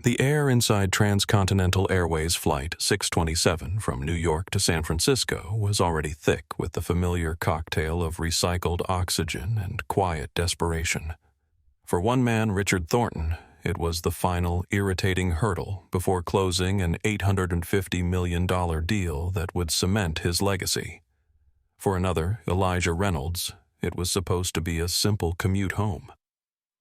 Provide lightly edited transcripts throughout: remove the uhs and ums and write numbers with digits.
The air inside Transcontinental Airways Flight 627 from New York to San Francisco was already thick with the familiar cocktail of recycled oxygen and quiet desperation. For one man, Richard Thornton, it was the final irritating hurdle before closing an $850 million deal that would cement his legacy. For another, Elijah Reynolds, it was supposed to be a simple commute home.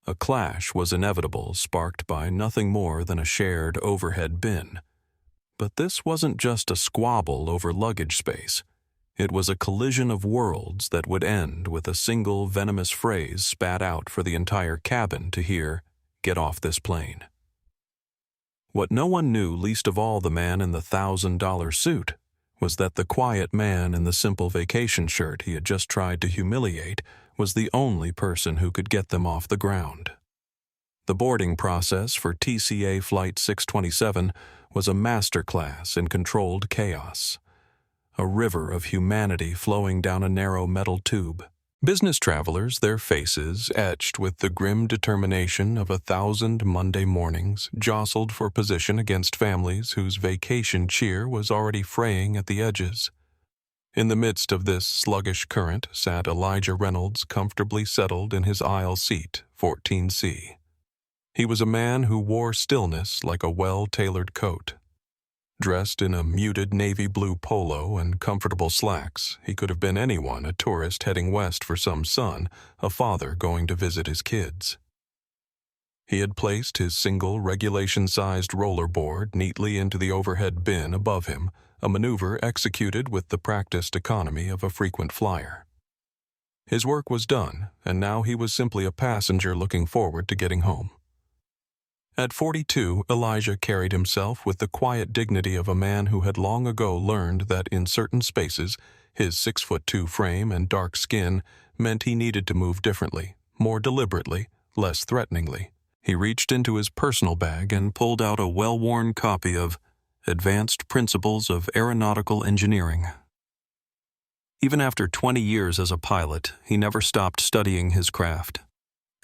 A clash was inevitable, sparked by nothing more than a shared overhead bin. But this wasn't just a squabble over luggage space. It was a collision of worlds that would end with a single venomous phrase spat out for the entire cabin to hear, "Get off this plane." What no one knew, least of all the man in the $1,000 suit, was that the quiet man in the simple vacation shirt he had just tried to humiliate was the only person who could get them off the ground. The boarding process for TCA Flight 627 was a masterclass in controlled chaos, a river of humanity flowing down a narrow metal tube. Business travelers, their faces etched with the grim determination of 1,000 Monday mornings, jostled for position against families whose vacation cheer was already fraying at the edges. In the midst of this sluggish current sat Elijah Reynolds, comfortably settled in his aisle seat, 14C. He was a man who wore stillness like a well-tailored coat. Dressed in a muted navy blue polo and comfortable slacks, he could have been anyone, a tourist heading west for some sun, a father going to visit his kids. He had placed his single regulation-sized rollerboard neatly into the overhead bin above him, a maneuver executed with the practiced economy of a frequent flyer. His work was done, and now he was simply a passenger looking forward to getting home. At 42, Elijah carried himself with the quiet dignity of a man who had long ago learned that in certain spaces, his 6'2" frame and dark skin meant he needed to move differently, more deliberately, less threateningly. He reached into his personal bag and pulled out a well-worn copy of Advanced Principles of Aeronautical Engineering. Even after 20 years as a pilot, he never stopped studying his craft.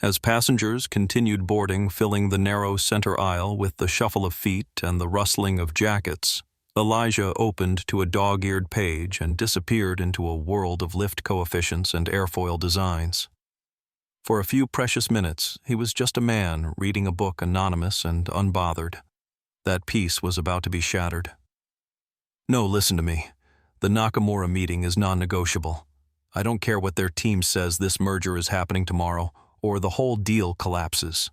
As passengers continued boarding, filling the narrow center aisle with the shuffle of feet and the rustling of jackets, Elijah opened to a dog-eared page and disappeared into a world of lift coefficients and airfoil designs. For a few precious minutes, he was just a man reading a book, anonymous and unbothered. That peace was about to be shattered. "No, listen to me. The Nakamura meeting is non-negotiable. I don't care what their team says this merger is happening tomorrow, or the whole deal collapses."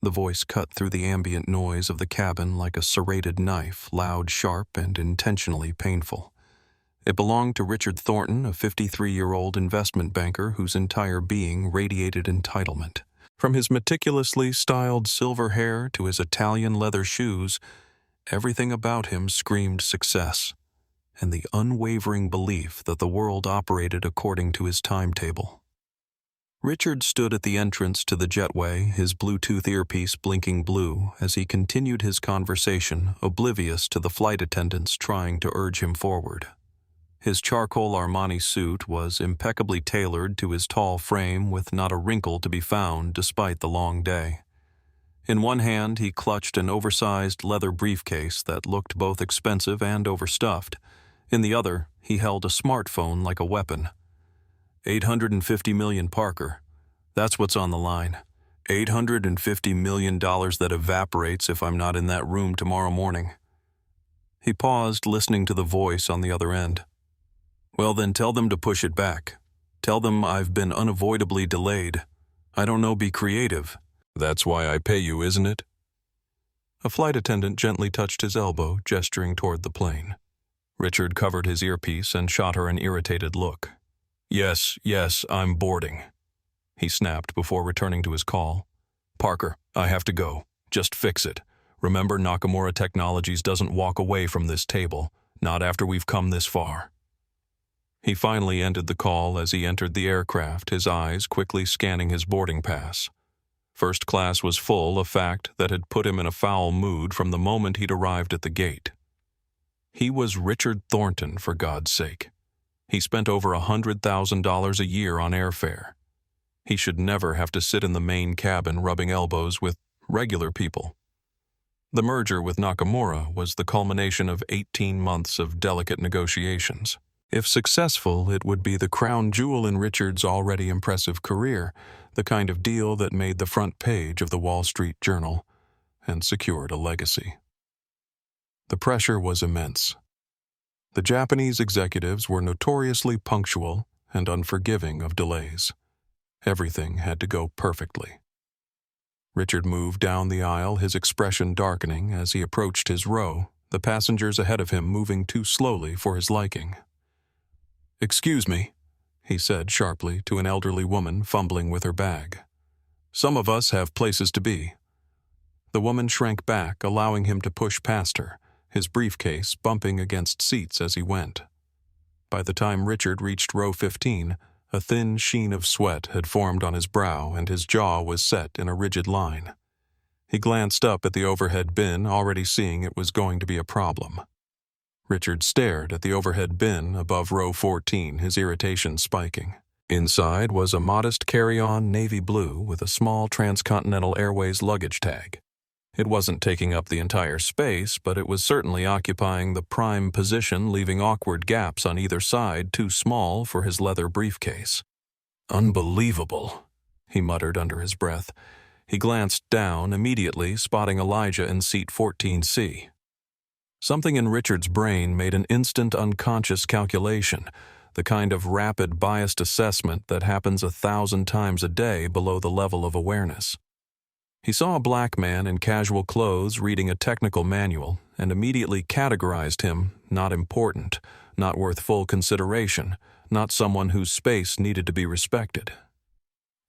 The voice cut through the ambient noise of the cabin like a serrated knife, loud, sharp, and intentionally painful. It belonged to Richard Thornton, a 53-year-old investment banker whose entire being radiated entitlement. From his meticulously styled silver hair to his Italian leather shoes, everything about him screamed success and the unwavering belief that the world operated according to his timetable. Richard stood at the entrance to the jetway, his Bluetooth earpiece blinking blue, as he continued his conversation, oblivious to the flight attendants trying to urge him forward. His charcoal Armani suit was impeccably tailored to his tall frame, with not a wrinkle to be found despite the long day. In one hand, he clutched an oversized leather briefcase that looked both expensive and overstuffed. In the other, he held a smartphone like a weapon. 850 million, Parker. That's what's on the line. $850 million that evaporates if I'm not in that room tomorrow morning. He paused, listening to the voice on the other end. "Well, then tell them to push it back. Tell them I've been unavoidably delayed. I don't know, be creative. That's why I pay you, isn't it?" A flight attendant gently touched his elbow, gesturing toward the plane. Richard covered his earpiece and shot her an irritated look. Yes, I'm boarding," he snapped before returning to his call. "Parker, I have to go. Just fix it. Remember, Nakamura Technologies doesn't walk away from this table, not after we've come this far." He finally ended the call as he entered the aircraft, his eyes quickly scanning his boarding pass. First class was full, a fact that had put him in a foul mood from the moment he'd arrived at the gate. He was Richard Thornton, for God's sake. He spent over $100,000 a year on airfare. He should never have to sit in the main cabin rubbing elbows with regular people. The merger with Nakamura was the culmination of 18 months of delicate negotiations. If successful, it would be the crown jewel in Richard's already impressive career, the kind of deal that made the front page of the Wall Street Journal and secured a legacy. The pressure was immense. The Japanese executives were notoriously punctual and unforgiving of delays. Everything had to go perfectly. Richard moved down the aisle, his expression darkening as he approached his row, the passengers ahead of him moving too slowly for his liking. "Excuse me," he said sharply to an elderly woman fumbling with her bag. "Some of us have places to be." The woman shrank back, allowing him to push past her, his briefcase bumping against seats as he went. By the time Richard reached row 15, a thin sheen of sweat had formed on his brow and his jaw was set in a rigid line. He glanced up at the overhead bin, already seeing it was going to be a problem. Richard stared at the overhead bin above row 14, his irritation spiking. Inside was a modest carry-on navy blue with a small Transcontinental Airways luggage tag. It wasn't taking up the entire space, but it was certainly occupying the prime position, leaving awkward gaps on either side too small for his leather briefcase. "Unbelievable," he muttered under his breath. He glanced down, immediately spotting Elijah in seat 14C. Something in Richard's brain made an instant unconscious calculation, the kind of rapid biased assessment that happens 1,000 times a day below the level of awareness. He saw a black man in casual clothes reading a technical manual and immediately categorized him not important, not worth full consideration, not someone whose space needed to be respected.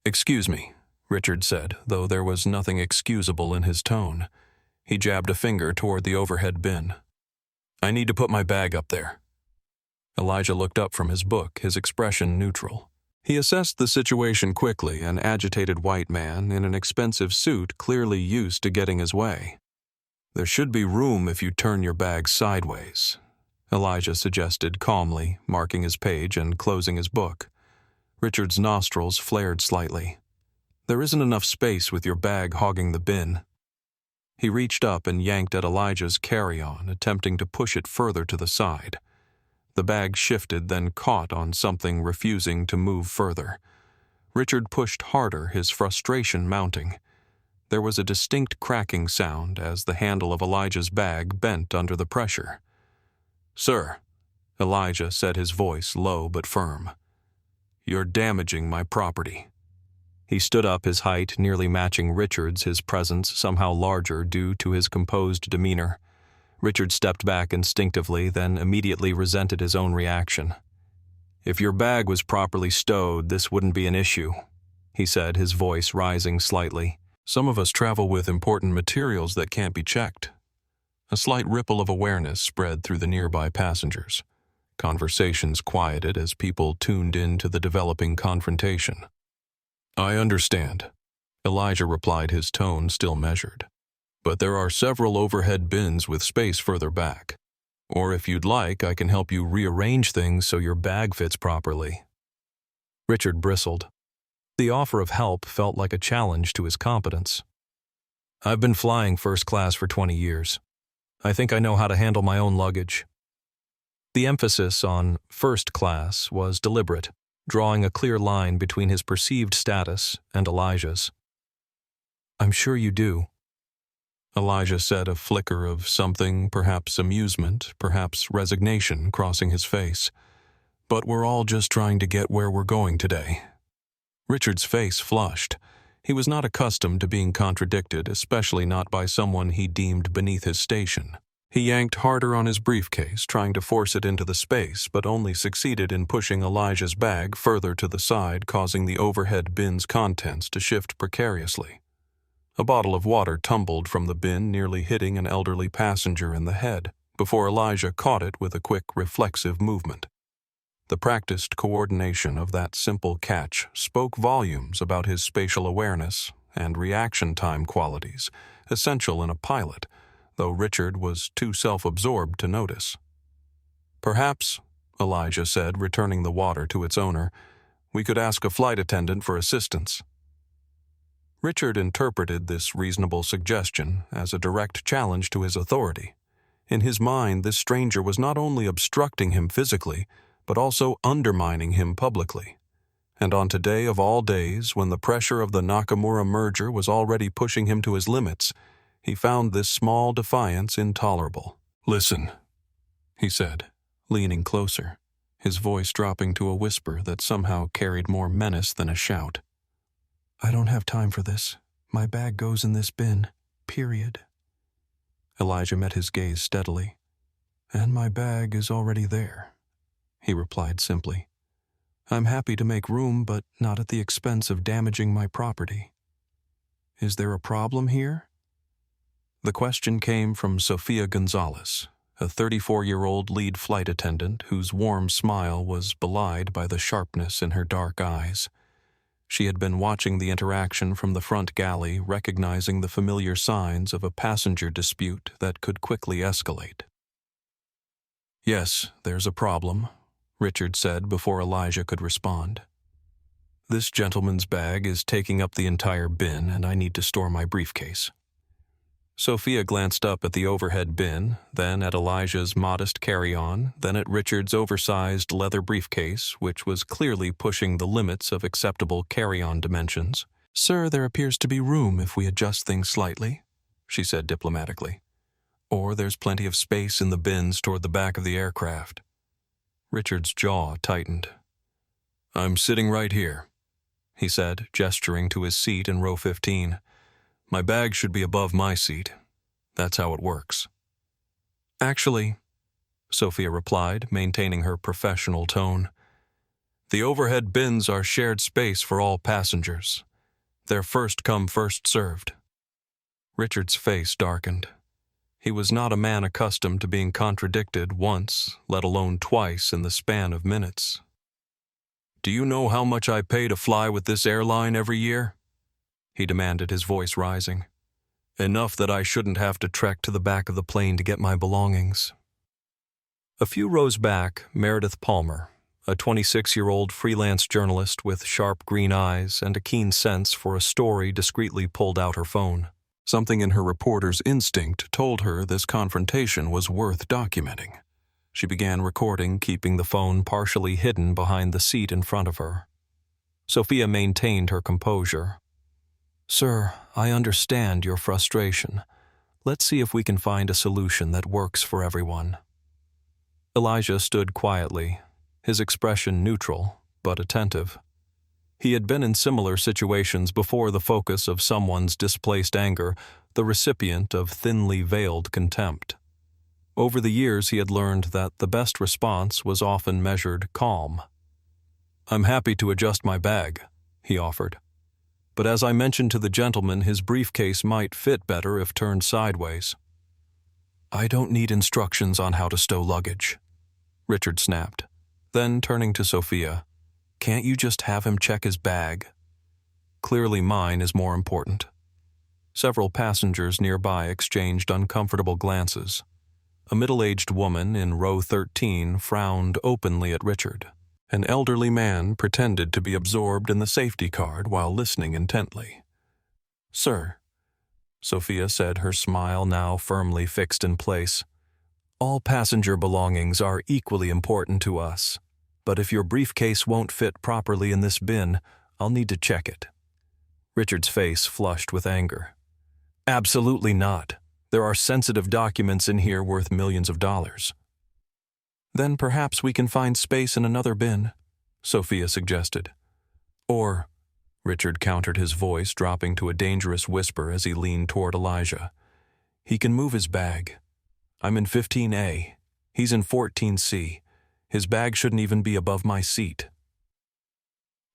"Excuse me," Richard said, though there was nothing excusable in his tone. He jabbed a finger toward the overhead bin. "I need to put my bag up there." Elijah looked up from his book, his expression neutral. He assessed the situation quickly, an agitated white man in an expensive suit clearly used to getting his way. "There should be room if you turn your bag sideways," Elijah suggested calmly, marking his page and closing his book. Richard's nostrils flared slightly. "There isn't enough space with your bag hogging the bin." He reached up and yanked at Elijah's carry-on, attempting to push it further to the side. The bag shifted, then caught on something, refusing to move further. Richard pushed harder, his frustration mounting. There was a distinct cracking sound as the handle of Elijah's bag bent under the pressure. "Sir," Elijah said, his voice low but firm, "you're damaging my property." He stood up, his height nearly matching Richard's, his presence somehow larger due to his composed demeanor. Richard stepped back instinctively, then immediately resented his own reaction. "If your bag was properly stowed, this wouldn't be an issue," he said, his voice rising slightly. "Some of us travel with important materials that can't be checked." A slight ripple of awareness spread through the nearby passengers. Conversations quieted as people tuned in to the developing confrontation. "I understand," Elijah replied, his tone still measured. "But there are several overhead bins with space further back. Or if you'd like, I can help you rearrange things so your bag fits properly." Richard bristled. The offer of help felt like a challenge to his competence. "I've been flying first class for 20 years. I think I know how to handle my own luggage." The emphasis on first class was deliberate, drawing a clear line between his perceived status and Elijah's. "I'm sure you do," Elijah said, a flicker of something, perhaps amusement, perhaps resignation, crossing his face. "But we're all just trying to get where we're going today." Richard's face flushed. He was not accustomed to being contradicted, especially not by someone he deemed beneath his station. He yanked harder on his briefcase, trying to force it into the space, but only succeeded in pushing Elijah's bag further to the side, causing the overhead bin's contents to shift precariously. A bottle of water tumbled from the bin, nearly hitting an elderly passenger in the head, before Elijah caught it with a quick, reflexive movement. The practiced coordination of that simple catch spoke volumes about his spatial awareness and reaction time qualities, essential in a pilot, though Richard was too self-absorbed to notice. "Perhaps," Elijah said, returning the water to its owner, "we could ask a flight attendant for assistance." Richard interpreted this reasonable suggestion as a direct challenge to his authority. In his mind, this stranger was not only obstructing him physically, but also undermining him publicly. And on today of all days, when the pressure of the Nakamura merger was already pushing him to his limits, he found this small defiance intolerable. "Listen," he said, leaning closer, his voice dropping to a whisper that somehow carried more menace than a shout. "I don't have time for this. My bag goes in this bin, period." Elijah met his gaze steadily. "And my bag is already there," he replied simply. "I'm happy to make room, but not at the expense of damaging my property. Is there a problem here?" The question came from Sofia Gonzalez, a 34-year-old lead flight attendant whose warm smile was belied by the sharpness in her dark eyes. She had been watching the interaction from the front galley, recognizing the familiar signs of a passenger dispute that could quickly escalate. "Yes, there's a problem," Richard said before Elijah could respond. "This gentleman's bag is taking up the entire bin, and I need to store my briefcase." Sophia glanced up at the overhead bin, then at Elijah's modest carry-on, then at Richard's oversized leather briefcase, which was clearly pushing the limits of acceptable carry-on dimensions. "Sir, there appears to be room if we adjust things slightly," she said diplomatically. "Or there's plenty of space in the bins toward the back of the aircraft." Richard's jaw tightened. "I'm sitting right here," he said, gesturing to his seat in row 15. "My bag should be above my seat. That's how it works." "Actually," Sophia replied, maintaining her professional tone, "the overhead bins are shared space for all passengers. They're first come, first served." Richard's face darkened. He was not a man accustomed to being contradicted once, let alone twice, in the span of minutes. "Do you know how much I pay to fly with this airline every year?" he demanded, his voice rising. "Enough that I shouldn't have to trek to the back of the plane to get my belongings." A few rows back, Meredith Palmer, a 26-year-old freelance journalist with sharp green eyes and a keen sense for a story, discreetly pulled out her phone. Something in her reporter's instinct told her this confrontation was worth documenting. She began recording, keeping the phone partially hidden behind the seat in front of her. Sophia maintained her composure. "Sir, I understand your frustration. Let's see if we can find a solution that works for everyone." Elijah stood quietly, his expression neutral, but attentive. He had been in similar situations before, the focus of someone's displaced anger, the recipient of thinly veiled contempt. Over the years, he had learned that the best response was often measured calm. "I'm happy to adjust my bag," he offered. "But as I mentioned to the gentleman, his briefcase might fit better if turned sideways." "I don't need instructions on how to stow luggage," Richard snapped. Then, turning to Sophia, "Can't you just have him check his bag? Clearly mine is more important." Several passengers nearby exchanged uncomfortable glances. A middle-aged woman in row 13 frowned openly at Richard. An elderly man pretended to be absorbed in the safety card while listening intently. "Sir," Sophia said, her smile now firmly fixed in place, "all passenger belongings are equally important to us, but if your briefcase won't fit properly in this bin, I'll need to check it." Richard's face flushed with anger. "Absolutely not. There are sensitive documents in here worth millions of dollars." "Then perhaps we can find space in another bin," Sophia suggested. "Or," Richard countered, his voice dropping to a dangerous whisper as he leaned toward Elijah, "he can move his bag. I'm in 15A. He's in 14C. His bag shouldn't even be above my seat."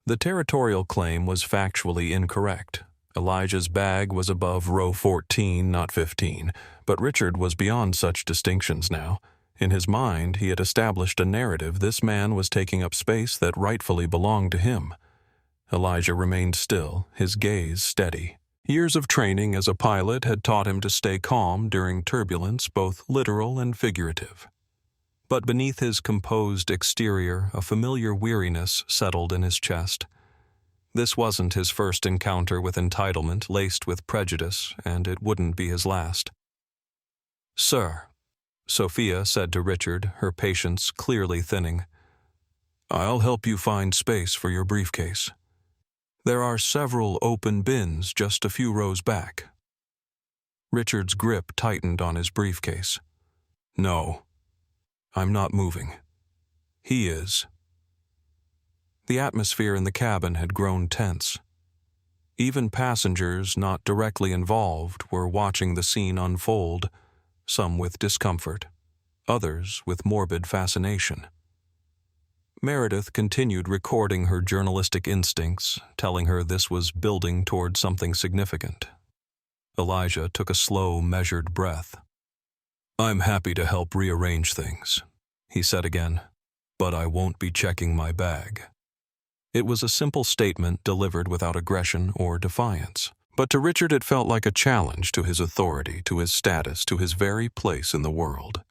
The territorial claim was factually incorrect. Elijah's bag was above row 14, not 15, but Richard was beyond such distinctions now. In his mind, he had established a narrative this man was taking up space that rightfully belonged to him. Elijah remained still, his gaze steady. Years of training as a pilot had taught him to stay calm during turbulence, both literal and figurative. But beneath his composed exterior, a familiar weariness settled in his chest. This wasn't his first encounter with entitlement laced with prejudice, and it wouldn't be his last. "Sir," Sophia said to Richard, her patience clearly thinning, "I'll help you find space for your briefcase. There are several open bins just a few rows back." Richard's grip tightened on his briefcase. "No, I'm not moving. He is." The atmosphere in the cabin had grown tense. Even passengers not directly involved were watching the scene unfold, some with discomfort, others with morbid fascination. Meredith continued recording her journalistic instincts, telling her this was building toward something significant. Elijah took a slow, measured breath. "I'm happy to help rearrange things," he said again, "but I won't be checking my bag." It was a simple statement delivered without aggression or defiance, but to Richard it felt like a challenge to his authority, to his status, to his very place in the world.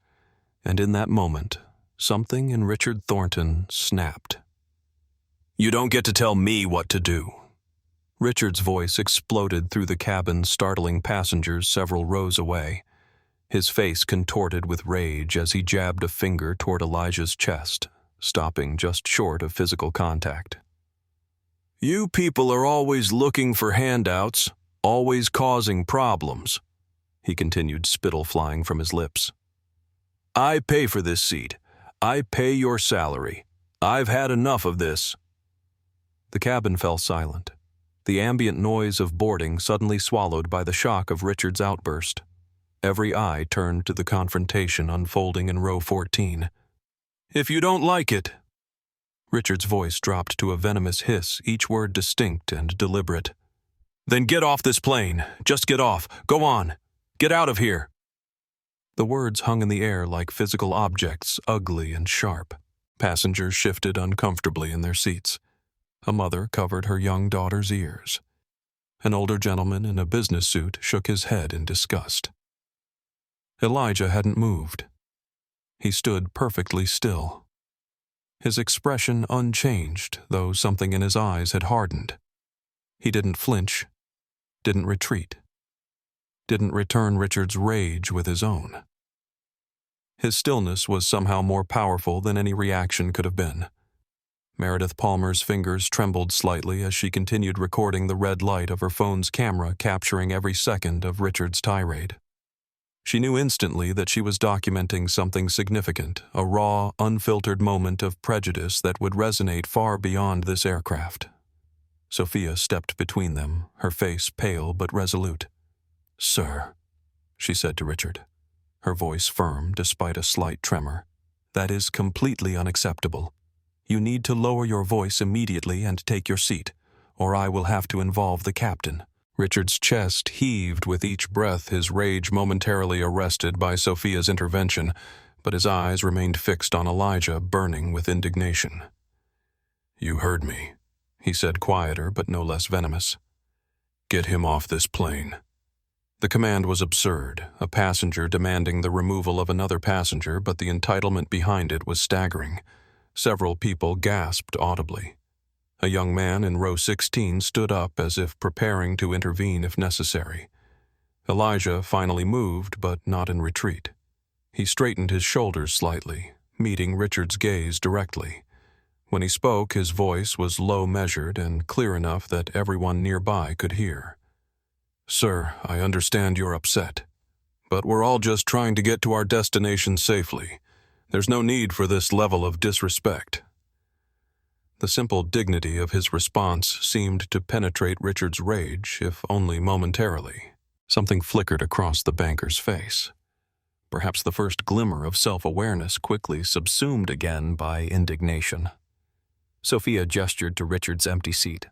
And in that moment, something in Richard Thornton snapped. "You don't get to tell me what to do." Richard's voice exploded through the cabin, startling passengers several rows away. His face contorted with rage as he jabbed a finger toward Elijah's chest, stopping just short of physical contact. "You people are always looking for handouts, always causing problems," he continued, spittle flying from his lips. "I pay for this seat. I pay your salary. I've had enough of this." The cabin fell silent, the ambient noise of boarding suddenly swallowed by the shock of Richard's outburst. Every eye turned to the confrontation unfolding in row 14. "If you don't like it—" Richard's voice dropped to a venomous hiss, each word distinct and deliberate. "Then get off this plane. Just get off. Go on. Get out of here." The words hung in the air like physical objects, ugly and sharp. Passengers shifted uncomfortably in their seats. A mother covered her young daughter's ears. An older gentleman in a business suit shook his head in disgust. Elijah hadn't moved. He stood perfectly still. His expression unchanged, though something in his eyes had hardened. He didn't flinch, didn't retreat, didn't return Richard's rage with his own. His stillness was somehow more powerful than any reaction could have been. Meredith Palmer's fingers trembled slightly as she continued recording the red light of her phone's camera, capturing every second of Richard's tirade. She knew instantly that she was documenting something significant, a raw, unfiltered moment of prejudice that would resonate far beyond this aircraft. Sophia stepped between them, her face pale but resolute. "Sir," she said to Richard, her voice firm despite a slight tremor, "that is completely unacceptable. You need to lower your voice immediately and take your seat, or I will have to involve the captain." Richard's chest heaved with each breath, his rage momentarily arrested by Sophia's intervention, but his eyes remained fixed on Elijah, burning with indignation. "You heard me," he said, quieter but no less venomous. "Get him off this plane." The command was absurd, a passenger demanding the removal of another passenger, but the entitlement behind it was staggering. Several people gasped audibly. A young man in row 16 stood up as if preparing to intervene if necessary. Elijah finally moved, but not in retreat. He straightened his shoulders slightly, meeting Richard's gaze directly. When he spoke, his voice was low-measured and clear enough that everyone nearby could hear. "Sir, I understand you're upset, but we're all just trying to get to our destination safely. There's no need for this level of disrespect." The simple dignity of his response seemed to penetrate Richard's rage, if only momentarily. Something flickered across the banker's face. Perhaps the first glimmer of self-awareness quickly subsumed again by indignation. Sophia gestured to Richard's empty seat.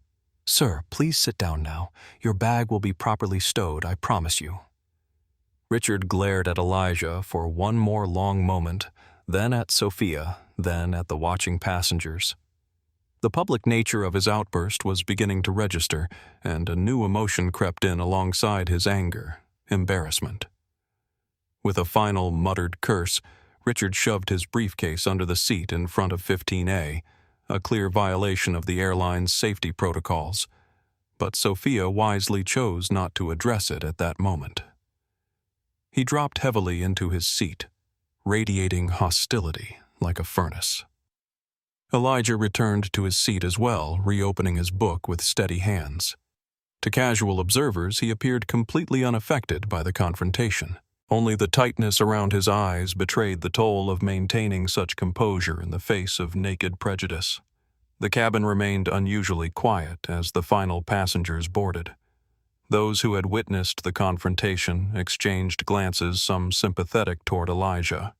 "Sir, please sit down now. Your bag will be properly stowed, I promise you." Richard glared at Elijah for one more long moment, then at Sophia, then at the watching passengers. The public nature of his outburst was beginning to register, and a new emotion crept in alongside his anger, embarrassment. With a final muttered curse, Richard shoved his briefcase under the seat in front of 15A, a clear violation of the airline's safety protocols, but Sophia wisely chose not to address it at that moment. He dropped heavily into his seat, radiating hostility like a furnace. Elijah returned to his seat as well, reopening his book with steady hands. To casual observers, he appeared completely unaffected by the confrontation. Only the tightness around his eyes betrayed the toll of maintaining such composure in the face of naked prejudice. The cabin remained unusually quiet as the final passengers boarded. Those who had witnessed the confrontation exchanged glances, some sympathetic toward Elijah.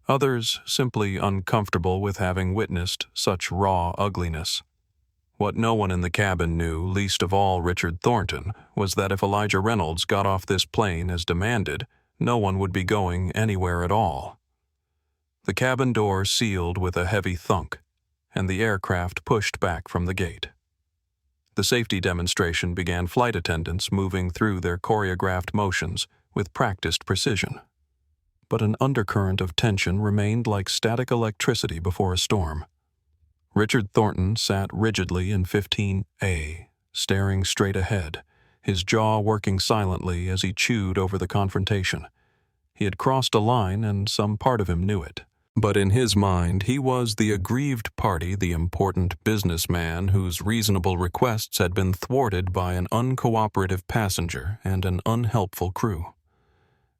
Others simply uncomfortable with having witnessed such raw ugliness. What no one in the cabin knew, least of all Richard Thornton, was that if Elijah Reynolds got off this plane as demanded, no one would be going anywhere at all. The cabin door sealed with a heavy thunk, and the aircraft pushed back from the gate. The safety demonstration began, flight attendants moving through their choreographed motions with practiced precision. But an undercurrent of tension remained like static electricity before a storm. Richard Thornton sat rigidly in 15A, staring straight ahead, his jaw working silently as he chewed over the confrontation. He had crossed a line, and some part of him knew it. But in his mind, he was the aggrieved party, the important businessman whose reasonable requests had been thwarted by an uncooperative passenger and an unhelpful crew.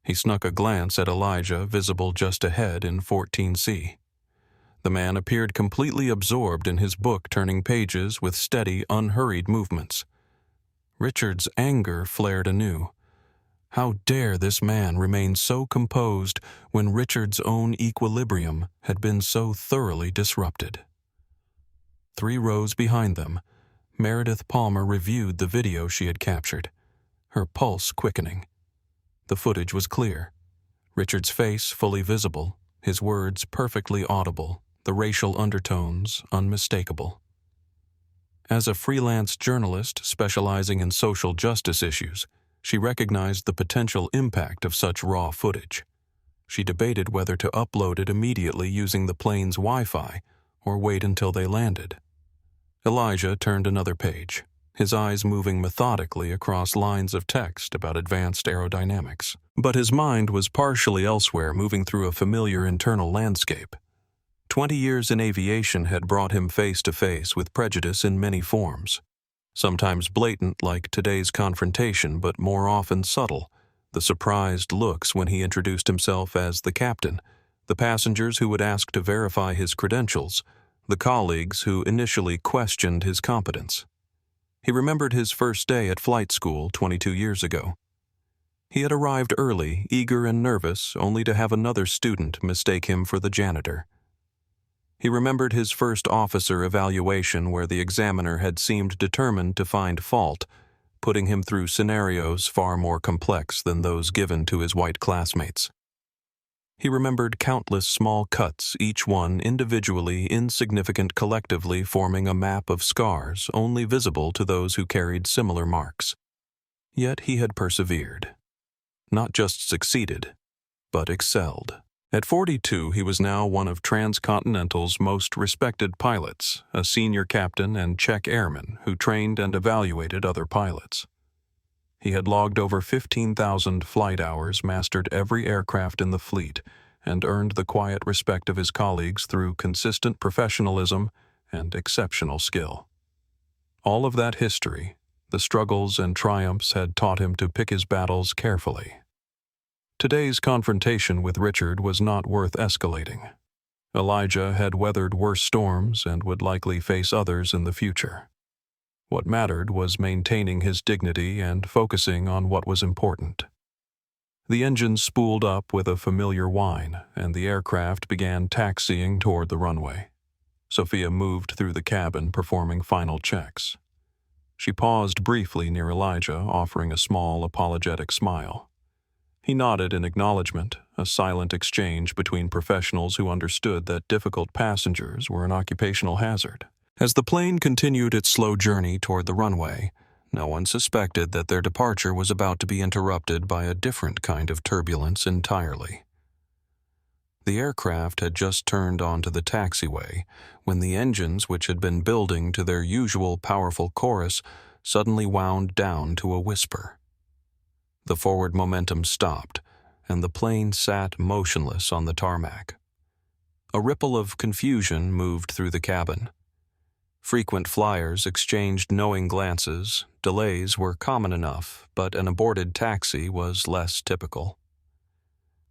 He snuck a glance at Elijah, visible just ahead in 14C. The man appeared completely absorbed in his book, turning pages with steady, unhurried movements. Richard's anger flared anew. How dare this man remain so composed when Richard's own equilibrium had been so thoroughly disrupted? 3 rows behind them, Meredith Palmer reviewed the video she had captured, her pulse quickening. The footage was clear. Richard's face fully visible, his words perfectly audible, the racial undertones unmistakable. As a freelance journalist specializing in social justice issues, she recognized the potential impact of such raw footage. She debated whether to upload it immediately using the plane's Wi-Fi or wait until they landed. Elijah turned another page, his eyes moving methodically across lines of text about advanced aerodynamics. But his mind was partially elsewhere, moving through a familiar internal landscape. 20 years in aviation had brought him face to face with prejudice in many forms. Sometimes blatant, like today's confrontation, but more often subtle. The surprised looks when he introduced himself as the captain, the passengers who would ask to verify his credentials, the colleagues who initially questioned his competence. He remembered his first day at flight school 22 years ago. He had arrived early, eager and nervous, only to have another student mistake him for the janitor. He remembered his first officer evaluation where the examiner had seemed determined to find fault, putting him through scenarios far more complex than those given to his white classmates. He remembered countless small cuts, each one individually insignificant, collectively forming a map of scars only visible to those who carried similar marks. Yet he had persevered. Not just succeeded, but excelled. At 42, he was now one of Transcontinental's most respected pilots, a senior captain and check airman who trained and evaluated other pilots. He had logged over 15,000 flight hours, mastered every aircraft in the fleet, and earned the quiet respect of his colleagues through consistent professionalism and exceptional skill. All of that history, the struggles and triumphs, had taught him to pick his battles carefully. Today's confrontation with Richard was not worth escalating. Elijah had weathered worse storms and would likely face others in the future. What mattered was maintaining his dignity and focusing on what was important. The engine spooled up with a familiar whine, and the aircraft began taxiing toward the runway. Sophia moved through the cabin, performing final checks. She paused briefly near Elijah, offering a small, apologetic smile. He nodded in acknowledgement, a silent exchange between professionals who understood that difficult passengers were an occupational hazard. As the plane continued its slow journey toward the runway, no one suspected that their departure was about to be interrupted by a different kind of turbulence entirely. The aircraft had just turned onto the taxiway when the engines, which had been building to their usual powerful chorus, suddenly wound down to a whisper. The forward momentum stopped, and the plane sat motionless on the tarmac. A ripple of confusion moved through the cabin. Frequent flyers exchanged knowing glances. Delays were common enough, but an aborted taxi was less typical.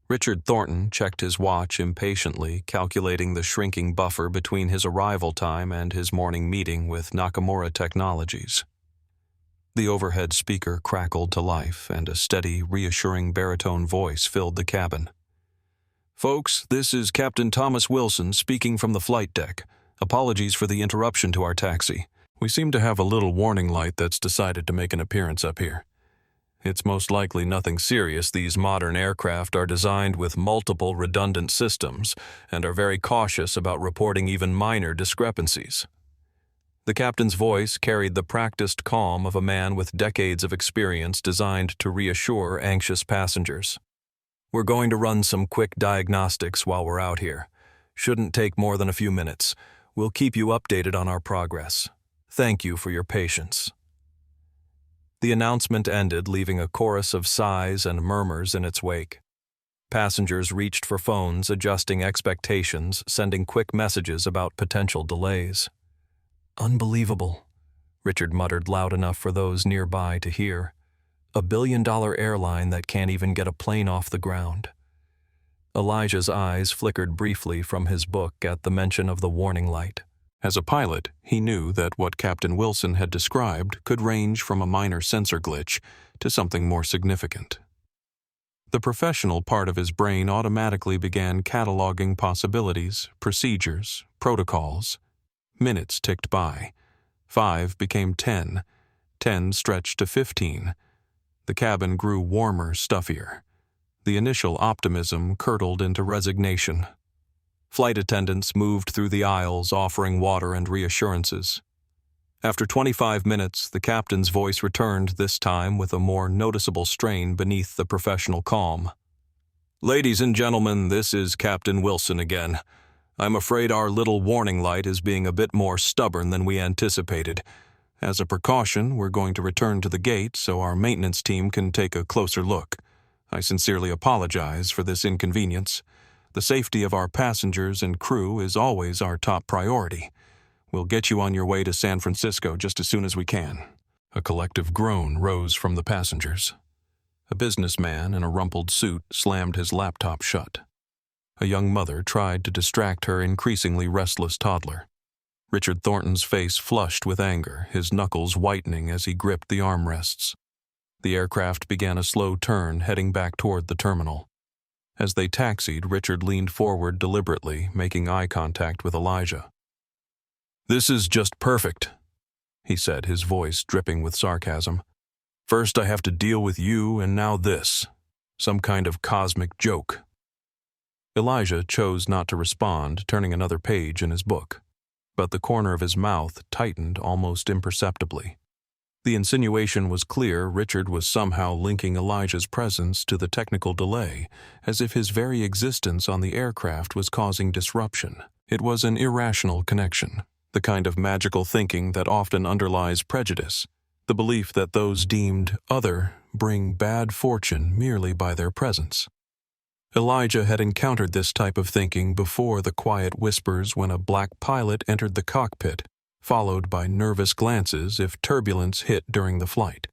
Richard Thornton checked his watch impatiently, calculating the shrinking buffer between his arrival time and his morning meeting with Nakamura Technologies. The overhead speaker crackled to life, and a steady, reassuring baritone voice filled the cabin. "Folks, this is Captain Thomas Wilson speaking from the flight deck. Apologies for the interruption to our taxi. We seem to have a little warning light that's decided to make an appearance up here. It's most likely nothing serious. These modern aircraft are designed with multiple redundant systems and are very cautious about reporting even minor discrepancies." The captain's voice carried the practiced calm of a man with decades of experience designed to reassure anxious passengers. "We're going to run some quick diagnostics while we're out here. Shouldn't take more than a few minutes. We'll keep you updated on our progress. Thank you for your patience." The announcement ended, leaving a chorus of sighs and murmurs in its wake. Passengers reached for phones, adjusting expectations, sending quick messages about potential delays. "Unbelievable," Richard muttered loud enough for those nearby to hear. "A billion-dollar airline that can't even get a plane off the ground." Elijah's eyes flickered briefly from his book at the mention of the warning light. As a pilot, he knew that what Captain Wilson had described could range from a minor sensor glitch to something more significant. The professional part of his brain automatically began cataloging possibilities, procedures, protocols. Minutes ticked by. 5 became 10. 10 stretched to 15. The cabin grew warmer, stuffier. The initial optimism curdled into resignation. Flight attendants moved through the aisles, offering water and reassurances. After 25 minutes, the captain's voice returned, this time with a more noticeable strain beneath the professional calm. "Ladies and gentlemen, this is Captain Wilson again. I'm afraid our little warning light is being a bit more stubborn than we anticipated. As a precaution, we're going to return to the gate so our maintenance team can take a closer look. I sincerely apologize for this inconvenience. The safety of our passengers and crew is always our top priority. We'll get you on your way to San Francisco just as soon as we can." A collective groan rose from the passengers. A businessman in a rumpled suit slammed his laptop shut. A young mother tried to distract her increasingly restless toddler. Richard Thornton's face flushed with anger, his knuckles whitening as he gripped the armrests. The aircraft began a slow turn, heading back toward the terminal. As they taxied, Richard leaned forward deliberately, making eye contact with Elijah. "This is just perfect," he said, his voice dripping with sarcasm. "First I have to deal with you, and now this. Some kind of cosmic joke." Elijah chose not to respond, turning another page in his book, but the corner of his mouth tightened almost imperceptibly. The insinuation was clear. Richard was somehow linking Elijah's presence to the technical delay, as if his very existence on the aircraft was causing disruption. It was an irrational connection, the kind of magical thinking that often underlies prejudice, the belief that those deemed other bring bad fortune merely by their presence. Elijah had encountered this type of thinking before the quiet whispers when a black pilot entered the cockpit, followed by nervous glances if turbulence hit during the flight.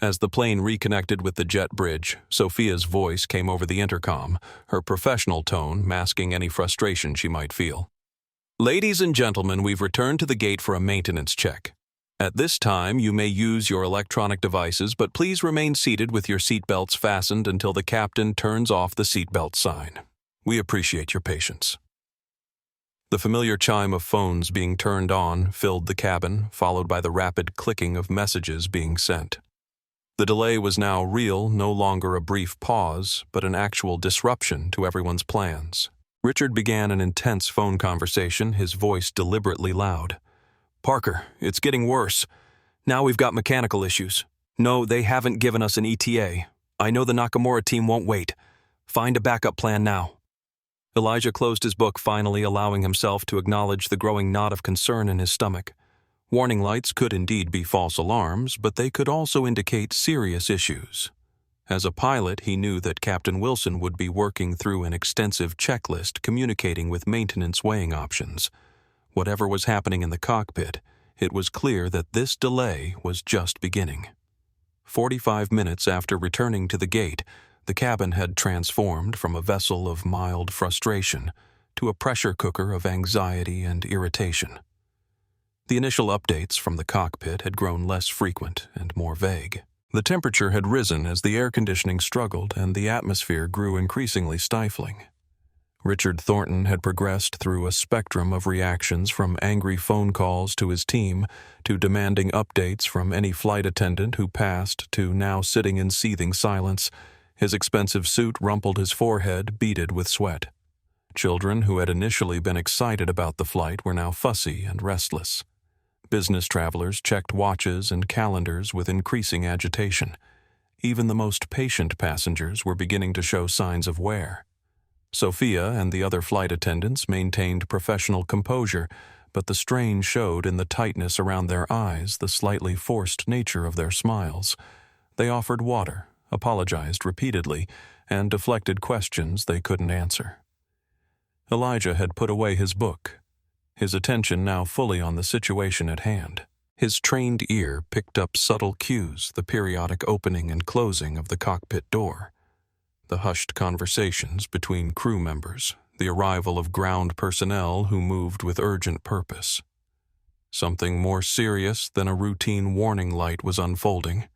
As the plane reconnected with the jet bridge, Sophia's voice came over the intercom, her professional tone masking any frustration she might feel. "Ladies and gentlemen, we've returned to the gate for a maintenance check. At this time, you may use your electronic devices, but please remain seated with your seatbelts fastened until the captain turns off the seatbelt sign. We appreciate your patience." The familiar chime of phones being turned on filled the cabin, followed by the rapid clicking of messages being sent. The delay was now real, no longer a brief pause, but an actual disruption to everyone's plans. Richard began an intense phone conversation, his voice deliberately loud. "Parker, it's getting worse. Now we've got mechanical issues. No, they haven't given us an ETA. I know the Nakamura team won't wait. Find a backup plan now." Elijah closed his book, finally allowing himself to acknowledge the growing knot of concern in his stomach. Warning lights could indeed be false alarms, but they could also indicate serious issues. As a pilot, he knew that Captain Wilson would be working through an extensive checklist communicating with maintenance weighing options. Whatever was happening in the cockpit, it was clear that this delay was just beginning. 45 minutes after returning to the gate, the cabin had transformed from a vessel of mild frustration to a pressure cooker of anxiety and irritation. The initial updates from the cockpit had grown less frequent and more vague. The temperature had risen as the air conditioning struggled and the atmosphere grew increasingly stifling. Richard Thornton had progressed through a spectrum of reactions from angry phone calls to his team to demanding updates from any flight attendant who passed to now sitting in seething silence. His expensive suit rumpled his forehead, beaded with sweat. Children who had initially been excited about the flight were now fussy and restless. Business travelers checked watches and calendars with increasing agitation. Even the most patient passengers were beginning to show signs of wear. Sophia and the other flight attendants maintained professional composure, but the strain showed in the tightness around their eyes, the slightly forced nature of their smiles. They offered water, apologized repeatedly, and deflected questions they couldn't answer. Elijah had put away his book, his attention now fully on the situation at hand. His trained ear picked up subtle cues, the periodic opening and closing of the cockpit door, the hushed conversations between crew members, the arrival of ground personnel who moved with urgent purpose. Something more serious than a routine warning light was unfolding.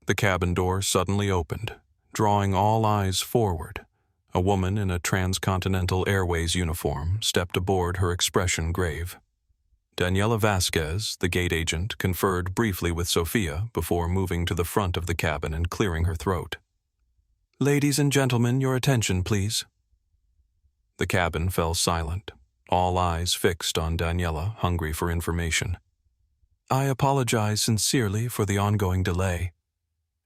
The cabin door suddenly opened, drawing all eyes forward. A woman in a Transcontinental Airways uniform stepped aboard, her expression grave. Daniela Vasquez, the gate agent, conferred briefly with Sophia before moving to the front of the cabin and clearing her throat. "Ladies and gentlemen, your attention, please." The cabin fell silent, all eyes fixed on Daniela, hungry for information. "I apologize sincerely for the ongoing delay."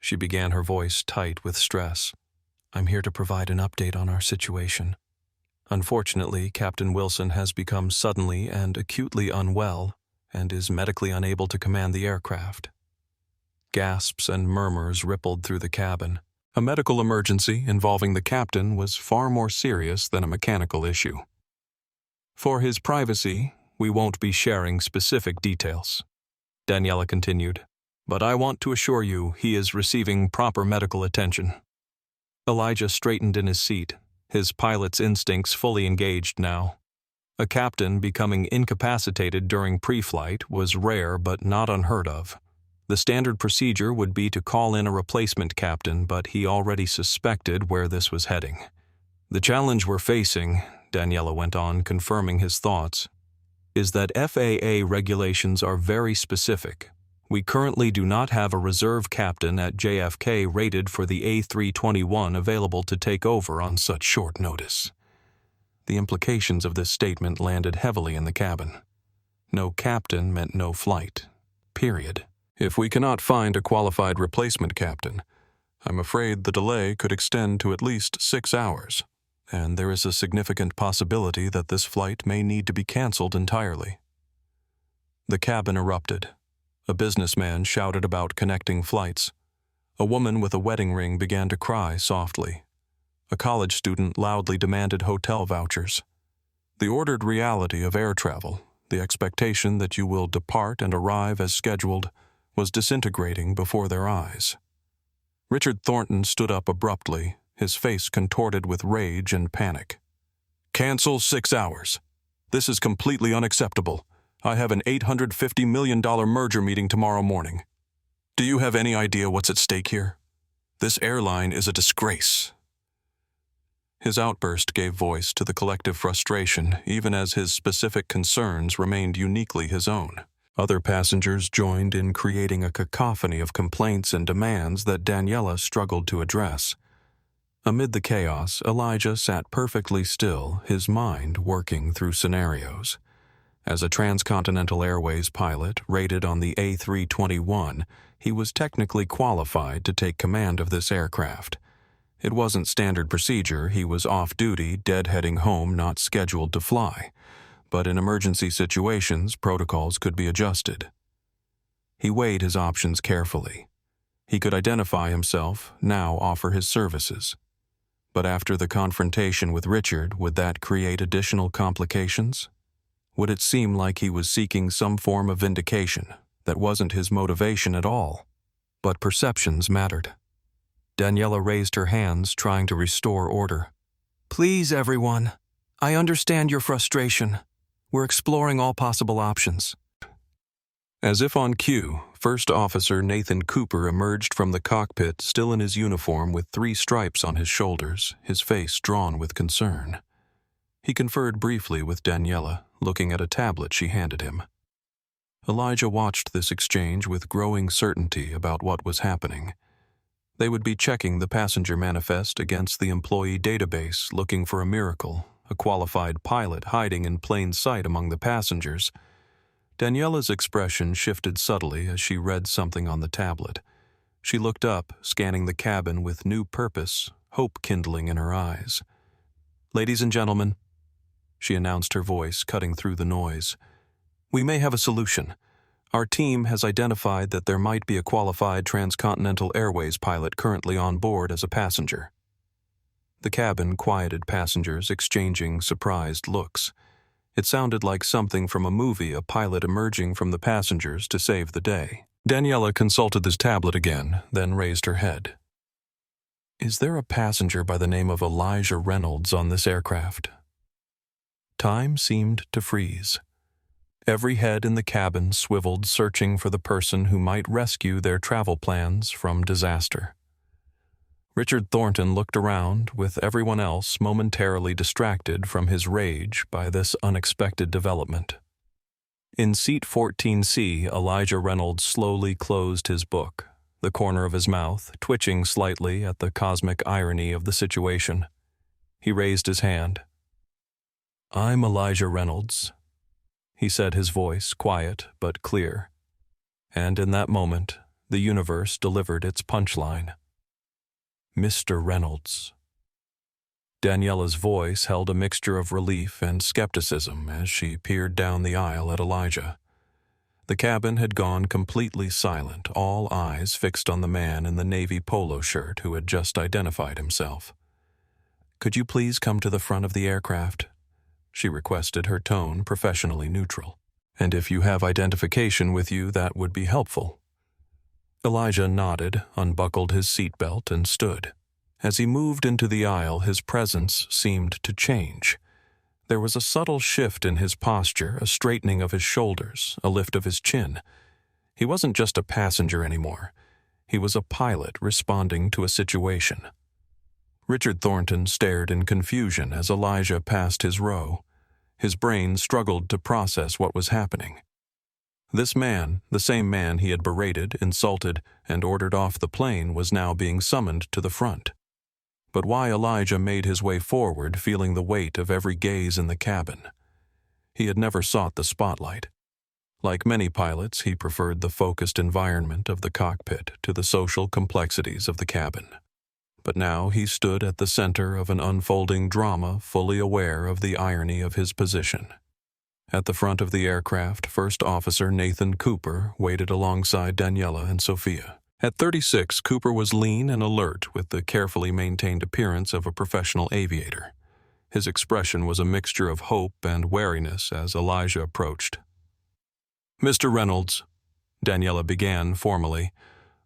She began, her voice tight with stress. "I'm here to provide an update on our situation. Unfortunately, Captain Wilson has become suddenly and acutely unwell and is medically unable to command the aircraft." Gasps and murmurs rippled through the cabin. A medical emergency involving the captain was far more serious than a mechanical issue. "For his privacy, we won't be sharing specific details," Daniela continued, "but I want to assure you he is receiving proper medical attention." Elijah straightened in his seat, his pilot's instincts fully engaged now. A captain becoming incapacitated during pre-flight was rare but not unheard of. The standard procedure would be to call in a replacement captain, but he already suspected where this was heading. "The challenge we're facing," Daniela went on, confirming his thoughts, "is that FAA regulations are very specific. We currently do not have a reserve captain at JFK rated for the A321 available to take over on such short notice." The implications of this statement landed heavily in the cabin. No captain meant no flight. Period. "If we cannot find a qualified replacement captain, I'm afraid the delay could extend to at least 6 hours, and there is a significant possibility that this flight may need to be canceled entirely." The cabin erupted. A businessman shouted about connecting flights. A woman with a wedding ring began to cry softly. A college student loudly demanded hotel vouchers. The ordered reality of air travel, the expectation that you will depart and arrive as scheduled, was disintegrating before their eyes. Richard Thornton stood up abruptly, his face contorted with rage and panic. "Cancel 6 hours. This is completely unacceptable. I have an $850 million merger meeting tomorrow morning. Do you have any idea what's at stake here? This airline is a disgrace." His outburst gave voice to the collective frustration, even as his specific concerns remained uniquely his own. Other passengers joined in creating a cacophony of complaints and demands that Daniela struggled to address. Amid the chaos, Elijah sat perfectly still, his mind working through scenarios. As a Transcontinental Airways pilot rated on the A321, he was technically qualified to take command of this aircraft. It wasn't standard procedure. He was off-duty, deadheading home, not scheduled to fly. But in emergency situations, protocols could be adjusted. He weighed his options carefully. He could identify himself, now offer his services. But after the confrontation with Richard, would that create additional complications? Would it seem like he was seeking some form of vindication that wasn't his motivation at all? But perceptions mattered. Daniela raised her hands, trying to restore order. "Please, everyone. I understand your frustration. We're exploring all possible options." As if on cue, First Officer Nathan Cooper emerged from the cockpit, still in his uniform with 3 stripes on his shoulders, his face drawn with concern. He conferred briefly with Daniela, looking at a tablet she handed him. Elijah watched this exchange with growing certainty about what was happening. They would be checking the passenger manifest against the employee database, looking for a miracle, a qualified pilot hiding in plain sight among the passengers. Daniela's expression shifted subtly as she read something on the tablet. She looked up, scanning the cabin with new purpose, hope kindling in her eyes. "Ladies and gentlemen," she announced, her voice cutting through the noise, "we may have a solution. Our team has identified that there might be a qualified Transcontinental Airways pilot currently on board as a passenger." The cabin quieted passengers, exchanging surprised looks. It sounded like something from a movie, a pilot emerging from the passengers to save the day. Daniela consulted this tablet again, then raised her head. "Is there a passenger by the name of Elijah Reynolds on this aircraft?" Time seemed to freeze. Every head in the cabin swiveled, searching for the person who might rescue their travel plans from disaster. Richard Thornton looked around, with everyone else momentarily distracted from his rage by this unexpected development. In seat 14C, Elijah Reynolds slowly closed his book, the corner of his mouth twitching slightly at the cosmic irony of the situation. He raised his hand. "I'm Elijah Reynolds," he said, his voice quiet but clear. And in that moment, the universe delivered its punchline. "Mr. Reynolds." Daniela's voice held a mixture of relief and skepticism as she peered down the aisle at Elijah. The cabin had gone completely silent, all eyes fixed on the man in the navy polo shirt who had just identified himself. "Could you please come to the front of the aircraft?" she requested, her tone professionally neutral. "And if you have identification with you, that would be helpful." Elijah nodded, unbuckled his seatbelt, and stood. As he moved into the aisle, his presence seemed to change. There was a subtle shift in his posture, a straightening of his shoulders, a lift of his chin. He wasn't just a passenger anymore. He was a pilot responding to a situation. Richard Thornton stared in confusion as Elijah passed his row. His brain struggled to process what was happening. This man, the same man he had berated, insulted, and ordered off the plane, was now being summoned to the front. But why Elijah made his way forward, feeling the weight of every gaze in the cabin? He had never sought the spotlight. Like many pilots, he preferred the focused environment of the cockpit to the social complexities of the cabin. But now he stood at the center of an unfolding drama, fully aware of the irony of his position. At the front of the aircraft, First Officer Nathan Cooper waited alongside Daniela and Sophia. At 36, Cooper was lean and alert, with the carefully maintained appearance of a professional aviator. His expression was a mixture of hope and wariness as Elijah approached. "Mr. Reynolds," Daniela began formally,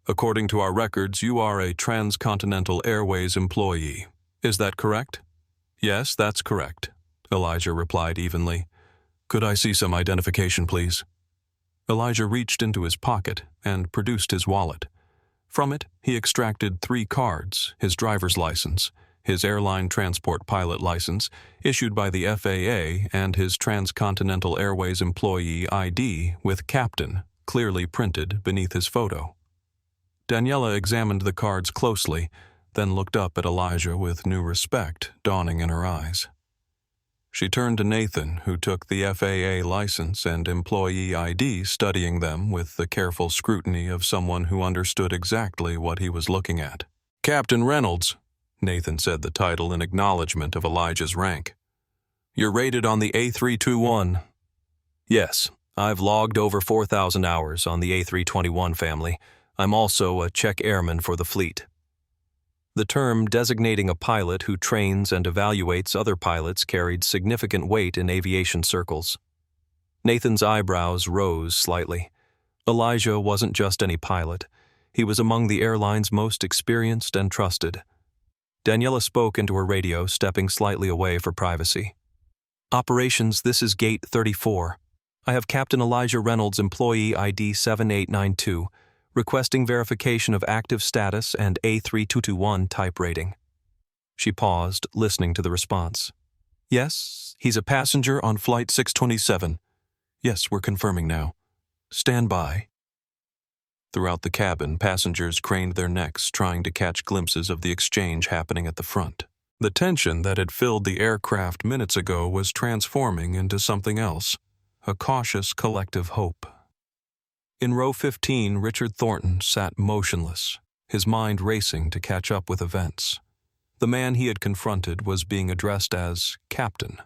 "according to our records, you are a Transcontinental Airways employee. Is that correct?" "Yes, that's correct," Elijah replied evenly. "Could I see some identification, please?" Elijah reached into his pocket and produced his wallet. From it, he extracted 3 cards, his driver's license, his airline transport pilot license, issued by the FAA, and his Transcontinental Airways employee ID with Captain, clearly printed beneath his photo. Daniela examined the cards closely, then looked up at Elijah with new respect dawning in her eyes. She turned to Nathan, who took the FAA license and employee ID, studying them with the careful scrutiny of someone who understood exactly what he was looking at. "Captain Reynolds," Nathan said the title in acknowledgement of Elijah's rank. "You're rated on the A321. Yes, I've logged over 4,000 hours on the A321 family. I'm also a check airman for the fleet." The term designating a pilot who trains and evaluates other pilots carried significant weight in aviation circles. Nathan's eyebrows rose slightly. Elijah wasn't just any pilot. He was among the airline's most experienced and trusted. Daniela spoke into her radio, stepping slightly away for privacy. "Operations, this is Gate 34. I have Captain Elijah Reynolds, employee ID 7892, requesting verification of active status and A3221 type rating." She paused, listening to the response. "Yes, he's a passenger on Flight 627. Yes, we're confirming now. Stand by." Throughout the cabin, passengers craned their necks, trying to catch glimpses of the exchange happening at the front. The tension that had filled the aircraft minutes ago was transforming into something else, a cautious collective hope. In row 15, Richard Thornton sat motionless, his mind racing to catch up with events. The man he had confronted was being addressed as Captain.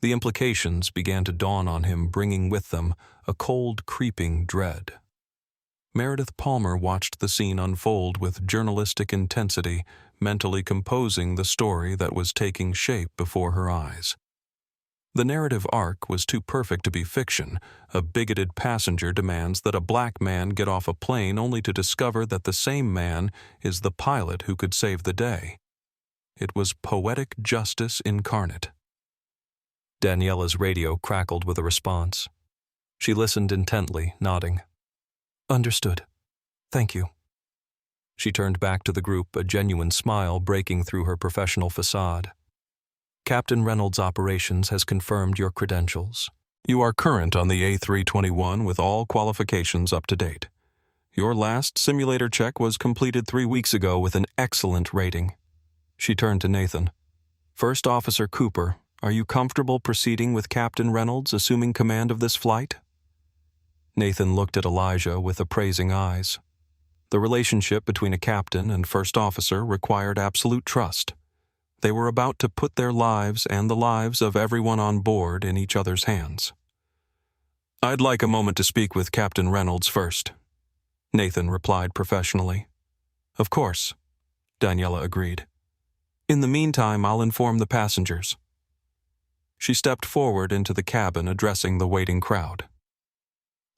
The implications began to dawn on him, bringing with them a cold, creeping dread. Meredith Palmer watched the scene unfold with journalistic intensity, mentally composing the story that was taking shape before her eyes. The narrative arc was too perfect to be fiction. A bigoted passenger demands that a black man get off a plane only to discover that the same man is the pilot who could save the day. It was poetic justice incarnate. Daniela's radio crackled with a response. She listened intently, nodding. "Understood. Thank you." She turned back to the group, a genuine smile breaking through her professional facade. "Captain Reynolds Operations has confirmed your credentials. You are current on the A321 with all qualifications up to date. Your last simulator check was completed 3 weeks ago with an excellent rating." She turned to Nathan. "First Officer Cooper, are you comfortable proceeding with Captain Reynolds assuming command of this flight?" Nathan looked at Elijah with appraising eyes. The relationship between a captain and first officer required absolute trust. They were about to put their lives and the lives of everyone on board in each other's hands. "I'd like a moment to speak with Captain Reynolds first," Nathan replied professionally. "Of course," Daniela agreed. "In the meantime, I'll inform the passengers." She stepped forward into the cabin, addressing the waiting crowd.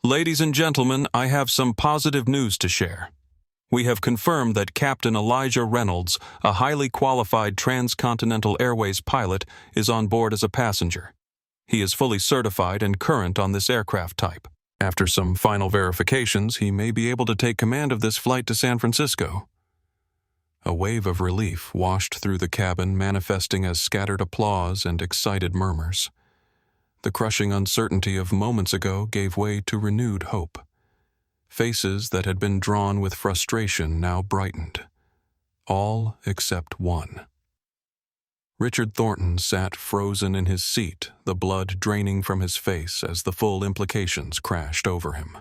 "Ladies and gentlemen, I have some positive news to share. We have confirmed that Captain Elijah Reynolds, a highly qualified transcontinental airways pilot, is on board as a passenger. He is fully certified and current on this aircraft type. After some final verifications, he may be able to take command of this flight to San Francisco." A wave of relief washed through the cabin, manifesting as scattered applause and excited murmurs. The crushing uncertainty of moments ago gave way to renewed hope. Faces that had been drawn with frustration now brightened. All except one. Richard Thornton sat frozen in his seat, the blood draining from his face as the full implications crashed over him.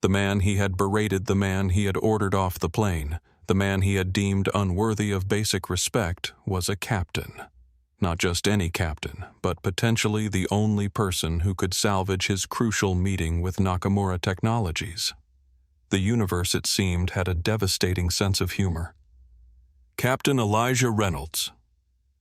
The man he had berated, the man he had ordered off the plane, the man he had deemed unworthy of basic respect, was a captain. Not just any captain, but potentially the only person who could salvage his crucial meeting with Nakamura Technologies. The universe, it seemed, had a devastating sense of humor. "Captain Elijah Reynolds,"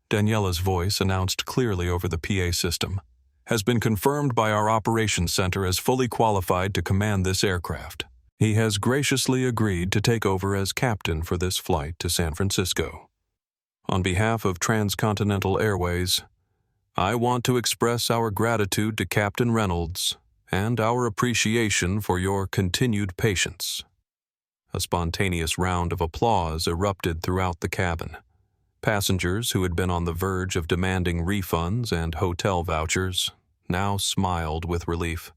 Daniela's voice announced clearly over the PA system, "has been confirmed by our operations center as fully qualified to command this aircraft. He has graciously agreed to take over as captain for this flight to San Francisco. On behalf of Transcontinental Airways, I want to express our gratitude to Captain Reynolds and our appreciation for your continued patience." A spontaneous round of applause erupted throughout the cabin. Passengers who had been on the verge of demanding refunds and hotel vouchers now smiled with relief.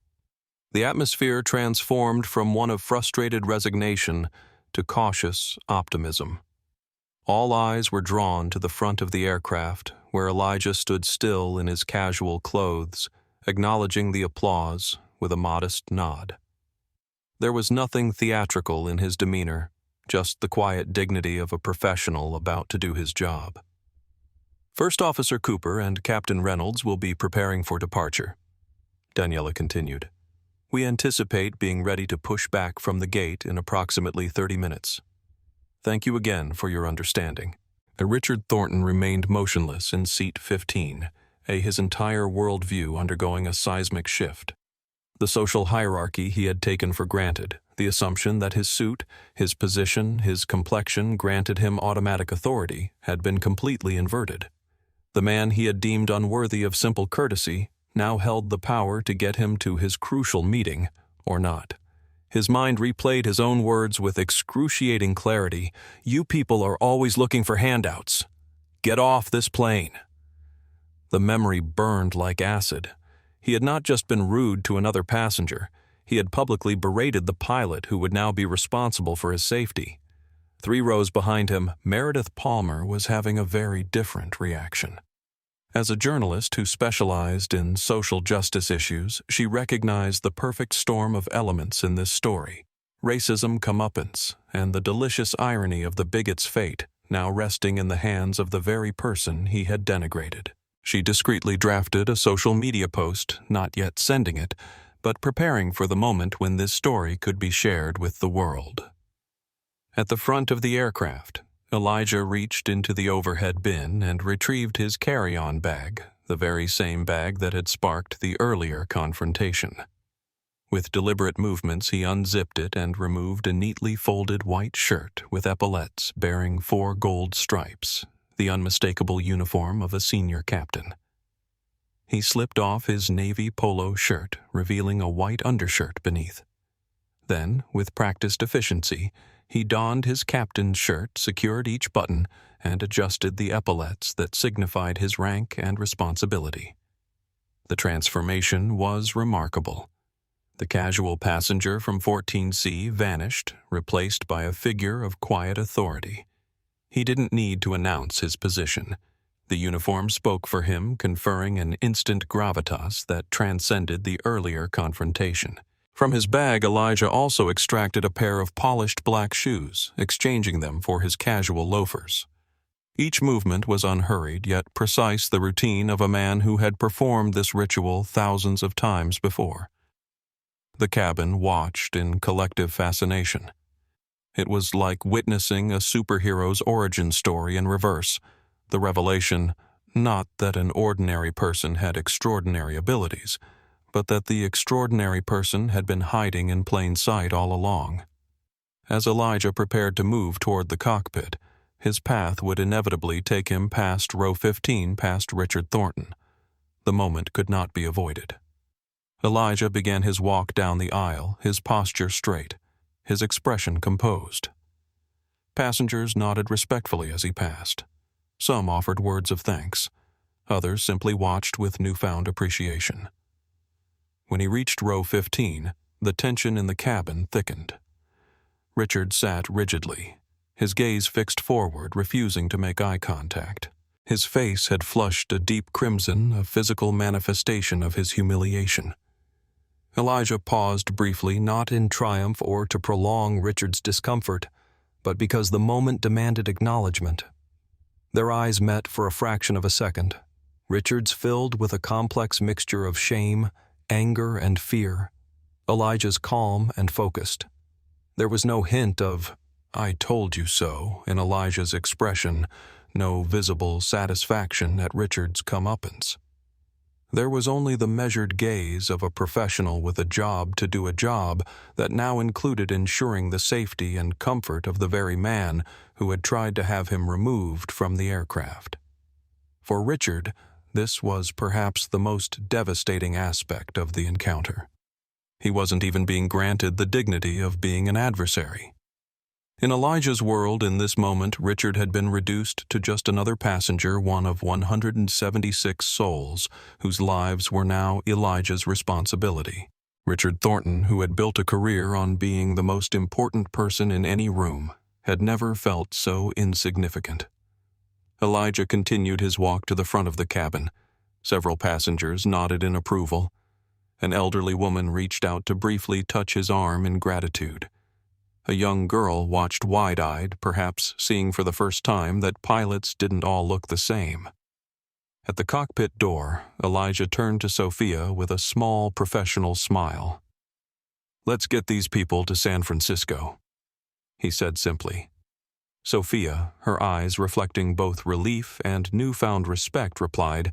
The atmosphere transformed from one of frustrated resignation to cautious optimism. All eyes were drawn to the front of the aircraft, where Elijah stood still in his casual clothes, acknowledging the applause with a modest nod. There was nothing theatrical in his demeanor, just the quiet dignity of a professional about to do his job. First Officer Cooper and Captain Reynolds will be preparing for departure, Daniela continued. We anticipate being ready to push back from the gate in approximately 30 minutes. Thank you again for your understanding. Richard Thornton remained motionless in seat 15, his entire worldview undergoing a seismic shift. The social hierarchy he had taken for granted, the assumption that his suit, his position, his complexion granted him automatic authority, had been completely inverted. The man he had deemed unworthy of simple courtesy now held the power to get him to his crucial meeting, or not. His mind replayed his own words with excruciating clarity. You people are always looking for handouts. Get off this plane. The memory burned like acid. He had not just been rude to another passenger. He had publicly berated the pilot who would now be responsible for his safety. 3 rows behind him, Meredith Palmer was having a very different reaction. As a journalist who specialized in social justice issues, she recognized the perfect storm of elements in this story: racism comeuppance, and the delicious irony of the bigot's fate now resting in the hands of the very person he had denigrated. She discreetly drafted a social media post, not yet sending it, but preparing for the moment when this story could be shared with the world. At the front of the aircraft, Elijah reached into the overhead bin and retrieved his carry-on bag, the very same bag that had sparked the earlier confrontation. With deliberate movements, he unzipped it and removed a neatly folded white shirt with epaulettes bearing 4 gold stripes, the unmistakable uniform of a senior captain. He slipped off his navy polo shirt, revealing a white undershirt beneath. Then, with practiced efficiency, he donned his captain's shirt, secured each button, and adjusted the epaulettes that signified his rank and responsibility. The transformation was remarkable. The casual passenger from 14C vanished, replaced by a figure of quiet authority. He didn't need to announce his position. The uniform spoke for him, conferring an instant gravitas that transcended the earlier confrontation. From his bag, Elijah also extracted a pair of polished black shoes, exchanging them for his casual loafers. Each movement was unhurried, yet precise, the routine of a man who had performed this ritual thousands of times before. The cabin watched in collective fascination. It was like witnessing a superhero's origin story in reverse, the revelation not that an ordinary person had extraordinary abilities, but that the extraordinary person had been hiding in plain sight all along. As Elijah prepared to move toward the cockpit, his path would inevitably take him past row 15, past Richard Thornton. The moment could not be avoided. Elijah began his walk down the aisle, his posture straight, his expression composed. Passengers nodded respectfully as he passed. Some offered words of thanks. Others simply watched with newfound appreciation. When he reached row 15, the tension in the cabin thickened. Richard sat rigidly, his gaze fixed forward, refusing to make eye contact. His face had flushed a deep crimson, a physical manifestation of his humiliation. Elijah paused briefly, not in triumph or to prolong Richard's discomfort, but because the moment demanded acknowledgement. Their eyes met for a fraction of a second, Richard's filled with a complex mixture of shame, anger, and fear, Elijah's calm and focused. There was no hint of, "I told you so," in Elijah's expression, no visible satisfaction at Richard's comeuppance. There was only the measured gaze of a professional with a job to do a job that now included ensuring the safety and comfort of the very man who had tried to have him removed from the aircraft. For Richard, this was perhaps the most devastating aspect of the encounter. He wasn't even being granted the dignity of being an adversary. In Elijah's world, in this moment, Richard had been reduced to just another passenger, one of 176 souls, whose lives were now Elijah's responsibility. Richard Thornton, who had built a career on being the most important person in any room, had never felt so insignificant. Elijah continued his walk to the front of the cabin. Several passengers nodded in approval. An elderly woman reached out to briefly touch his arm in gratitude. A young girl watched wide-eyed, perhaps seeing for the first time that pilots didn't all look the same. At the cockpit door, Elijah turned to Sophia with a small professional smile. "Let's get these people to San Francisco," he said simply. Sophia, her eyes reflecting both relief and newfound respect, replied,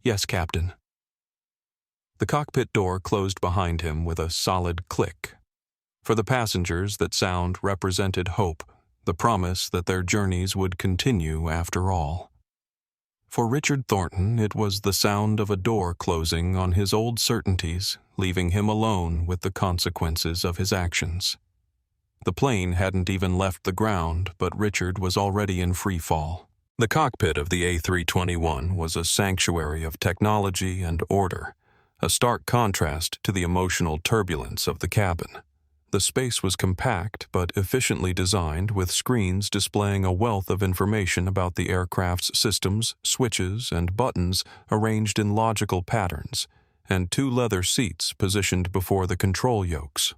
"Yes, Captain." The cockpit door closed behind him with a solid click. For the passengers, that sound represented hope, the promise that their journeys would continue after all. For Richard Thornton, it was the sound of a door closing on his old certainties, leaving him alone with the consequences of his actions. The plane hadn't even left the ground, but Richard was already in free fall. The cockpit of the A321 was a sanctuary of technology and order, a stark contrast to the emotional turbulence of the cabin. The space was compact but efficiently designed, with screens displaying a wealth of information about the aircraft's systems, switches, and buttons arranged in logical patterns, and 2 leather seats positioned before the control yokes.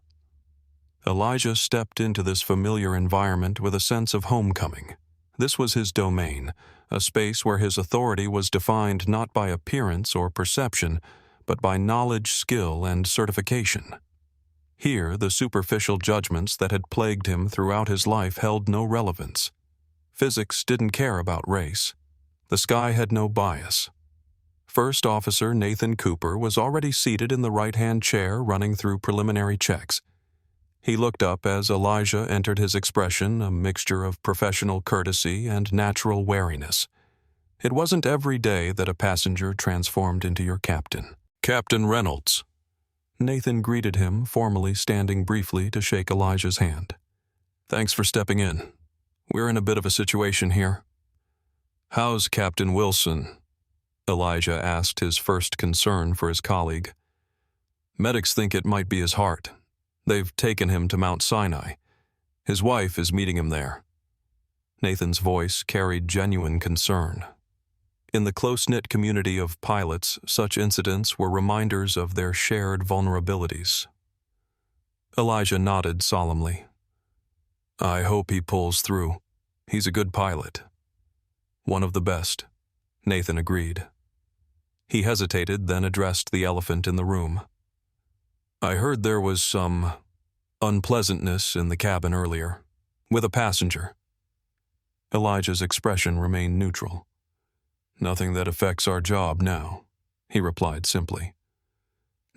Elijah stepped into this familiar environment with a sense of homecoming. This was his domain, a space where his authority was defined not by appearance or perception, but by knowledge, skill, and certification. Here, the superficial judgments that had plagued him throughout his life held no relevance. Physics didn't care about race. The sky had no bias. First Officer Nathan Cooper was already seated in the right-hand chair, running through preliminary checks. He looked up as Elijah entered, his expression a mixture of professional courtesy and natural wariness. It wasn't every day that a passenger transformed into your captain. "Captain Reynolds." Nathan greeted him, formally standing briefly to shake Elijah's hand. "Thanks for stepping in. We're in a bit of a situation here." "How's Captain Wilson?" Elijah asked, his first concern for his colleague. "Medics think it might be his heart. They've taken him to Mount Sinai. His wife is meeting him there." Nathan's voice carried genuine concern. In the close-knit community of pilots, such incidents were reminders of their shared vulnerabilities. Elijah nodded solemnly. "I hope he pulls through. He's a good pilot." "One of the best," Nathan agreed. He hesitated, then addressed the elephant in the room. "I heard there was some unpleasantness in the cabin earlier, with a passenger." Elijah's expression remained neutral. "Nothing that affects our job now," he replied simply.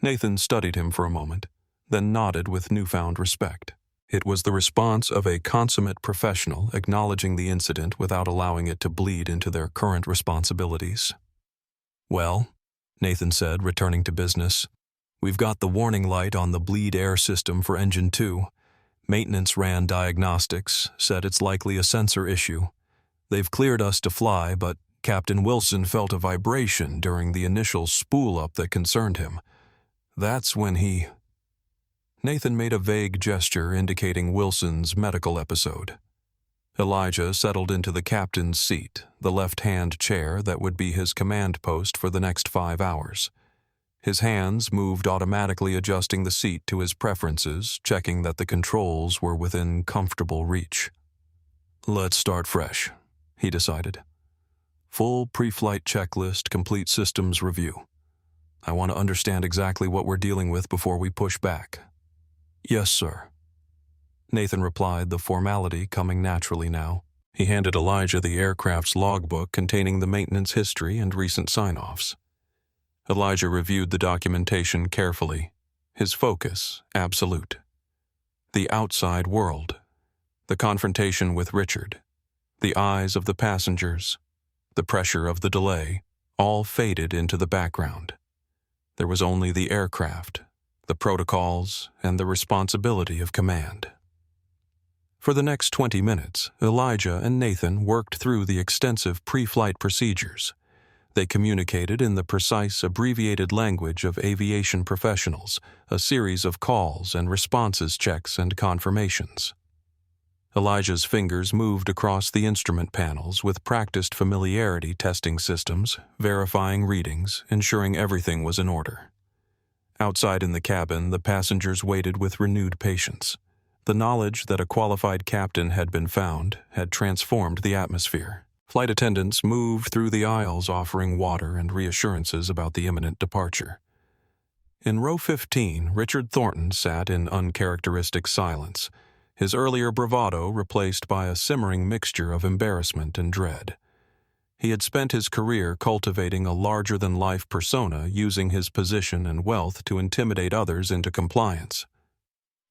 Nathan studied him for a moment, then nodded with newfound respect. It was the response of a consummate professional, acknowledging the incident without allowing it to bleed into their current responsibilities. "Well," Nathan said, returning to business, "we've got the warning light on the bleed air system for Engine 2. Maintenance ran diagnostics, said it's likely a sensor issue. They've cleared us to fly, but Captain Wilson felt a vibration during the initial spool-up that concerned him. That's when he—" Nathan made a vague gesture indicating Wilson's medical episode. Elijah settled into the captain's seat, the left-hand chair that would be his command post for the next 5 hours. His hands moved automatically, adjusting the seat to his preferences, checking that the controls were within comfortable reach. "Let's start fresh," he decided. "Full pre-flight checklist, complete systems review. I want to understand exactly what we're dealing with before we push back." "Yes, sir," Nathan replied, the formality coming naturally now. He handed Elijah the aircraft's logbook containing the maintenance history and recent sign-offs. Elijah reviewed the documentation carefully, his focus absolute. The outside world, the confrontation with Richard, the eyes of the passengers, the pressure of the delay, all faded into the background. There was only the aircraft, the protocols, and the responsibility of command. For the next 20 minutes, Elijah and Nathan worked through the extensive pre-flight procedures. They communicated in the precise, abbreviated language of aviation professionals, a series of calls and responses checks and confirmations. Elijah's fingers moved across the instrument panels with practiced familiarity, testing systems, verifying readings, ensuring everything was in order. Outside in the cabin, the passengers waited with renewed patience. The knowledge that a qualified captain had been found had transformed the atmosphere. Flight attendants moved through the aisles offering water and reassurances about the imminent departure. In row 15, Richard Thornton sat in uncharacteristic silence, his earlier bravado replaced by a simmering mixture of embarrassment and dread. He had spent his career cultivating a larger-than-life persona using his position and wealth to intimidate others into compliance.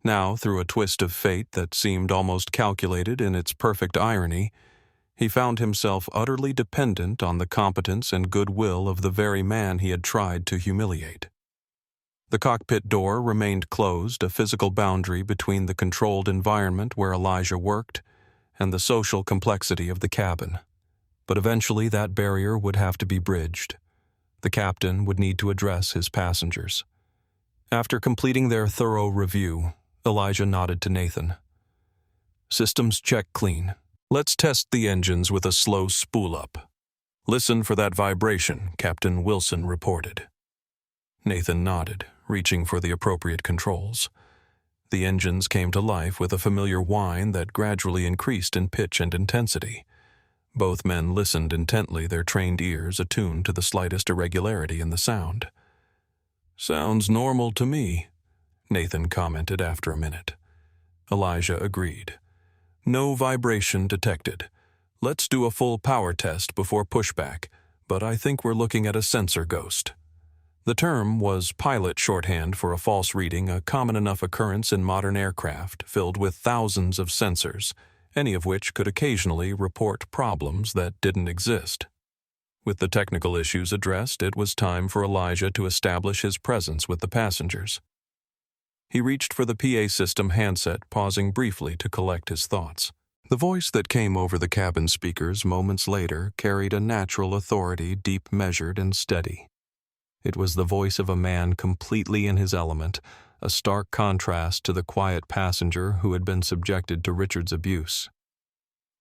Now, through a twist of fate that seemed almost calculated in its perfect irony, he found himself utterly dependent on the competence and goodwill of the very man he had tried to humiliate. The cockpit door remained closed, a physical boundary between the controlled environment where Elijah worked and the social complexity of the cabin. But eventually that barrier would have to be bridged. The captain would need to address his passengers. After completing their thorough review, Elijah nodded to Nathan. "Systems check clean. Let's test the engines with a slow spool-up. Listen for that vibration," Captain Wilson reported. Nathan nodded, reaching for the appropriate controls. The engines came to life with a familiar whine that gradually increased in pitch and intensity. Both men listened intently, their trained ears attuned to the slightest irregularity in the sound. "Sounds normal to me," Nathan commented after a minute. Elijah agreed. "No vibration detected. Let's do a full power test before pushback, but I think we're looking at a sensor ghost." The term was pilot shorthand for a false reading, a common enough occurrence in modern aircraft filled with thousands of sensors, any of which could occasionally report problems that didn't exist. With the technical issues addressed, it was time for Elijah to establish his presence with the passengers. He reached for the PA system handset, pausing briefly to collect his thoughts. The voice that came over the cabin speakers moments later carried a natural authority, deep measured and steady. It was the voice of a man completely in his element, a stark contrast to the quiet passenger who had been subjected to Richard's abuse.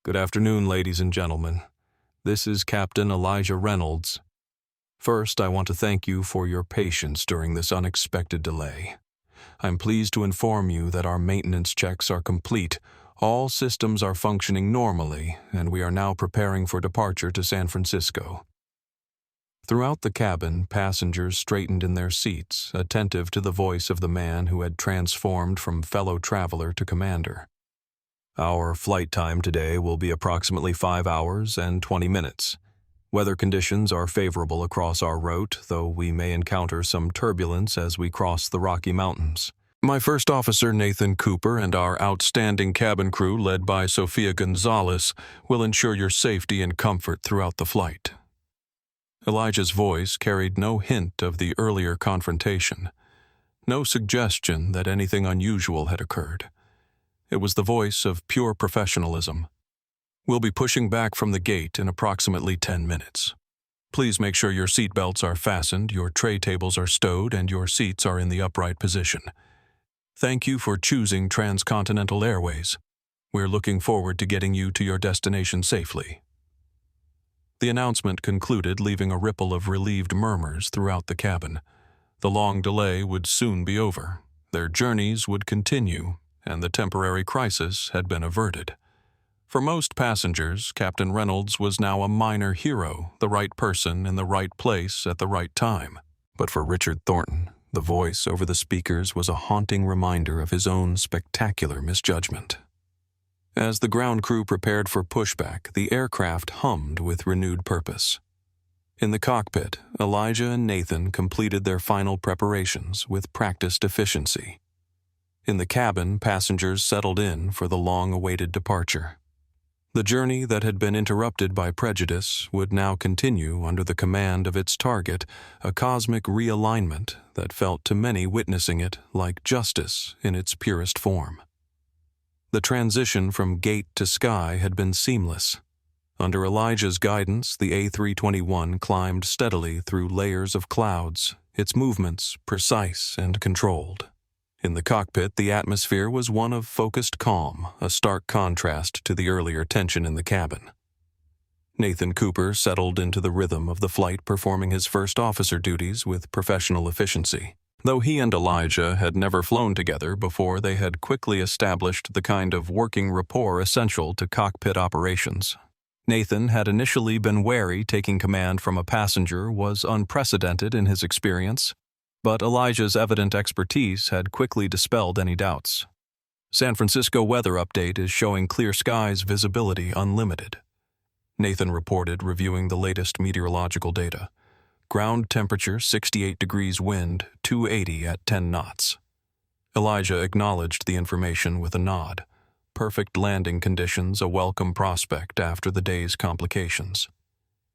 "Good afternoon, ladies and gentlemen. This is Captain Elijah Reynolds. First, I want to thank you for your patience during this unexpected delay. I'm pleased to inform you that our maintenance checks are complete, all systems are functioning normally, and we are now preparing for departure to San Francisco." Throughout the cabin, passengers straightened in their seats, attentive to the voice of the man who had transformed from fellow traveler to commander. "Our flight time today will be approximately 5 hours and 20 minutes. Weather conditions are favorable across our route, though we may encounter some turbulence as we cross the Rocky Mountains. My first officer, Nathan Cooper, and our outstanding cabin crew, led by Sofia Gonzalez, will ensure your safety and comfort throughout the flight." Elijah's voice carried no hint of the earlier confrontation, no suggestion that anything unusual had occurred. It was the voice of pure professionalism. "We'll be pushing back from the gate in approximately 10 minutes. Please make sure your seat belts are fastened, your tray tables are stowed, and your seats are in the upright position. Thank you for choosing Transcontinental Airways. We're looking forward to getting you to your destination safely." The announcement concluded, leaving a ripple of relieved murmurs throughout the cabin. The long delay would soon be over. Their journeys would continue, and the temporary crisis had been averted. For most passengers, Captain Reynolds was now a minor hero, the right person in the right place at the right time. But for Richard Thornton, the voice over the speakers was a haunting reminder of his own spectacular misjudgment. As the ground crew prepared for pushback, the aircraft hummed with renewed purpose. In the cockpit, Elijah and Nathan completed their final preparations with practiced efficiency. In the cabin, passengers settled in for the long-awaited departure. The journey that had been interrupted by Prejudice would now continue under the command of its target, a cosmic realignment that felt to many witnessing it like justice in its purest form. The transition from gate to sky had been seamless. Under Elijah's guidance, the A321 climbed steadily through layers of clouds, its movements precise and controlled. In the cockpit, the atmosphere was one of focused calm, a stark contrast to the earlier tension in the cabin. Nathan Cooper settled into the rhythm of the flight, performing his first officer duties with professional efficiency. Though he and Elijah had never flown together before, they had quickly established the kind of working rapport essential to cockpit operations. Nathan had initially been wary taking command from a passenger was unprecedented in his experience, but Elijah's evident expertise had quickly dispelled any doubts. San Francisco weather update is showing clear skies visibility unlimited, Nathan reported, reviewing the latest meteorological data. Ground temperature 68 degrees, wind 280 at 10 knots. Elijah acknowledged the information with a nod. Perfect landing conditions, a welcome prospect after the day's complications.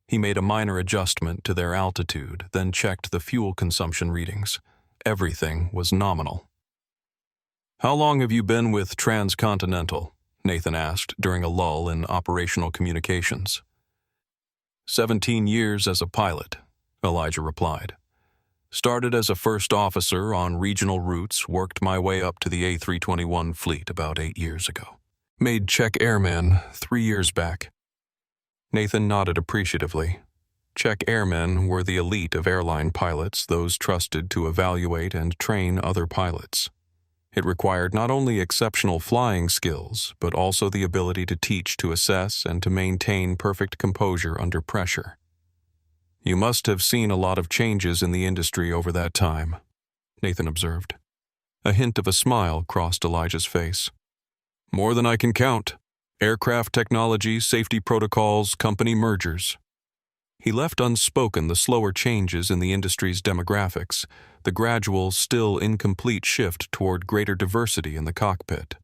He made a minor adjustment to their altitude, then checked the fuel consumption readings. Everything was nominal. "How long have you been with Transcontinental?" Nathan asked during a lull in operational communications. 17 years as a pilot, Elijah replied. "Started as a first officer on regional routes, worked my way up to the A321 fleet about 8 years ago. Made Czech airmen 3 years back." Nathan nodded appreciatively. Czech airmen were the elite of airline pilots, those trusted to evaluate and train other pilots. It required not only exceptional flying skills, but also the ability to teach, to assess, and to maintain perfect composure under pressure. "You must have seen a lot of changes in the industry over that time," Nathan observed. A hint of a smile crossed Elijah's face. "More than I can count. Aircraft technology, safety protocols, company mergers." He left unspoken the slower changes in the industry's demographics, the gradual, still incomplete shift toward greater diversity in the cockpit.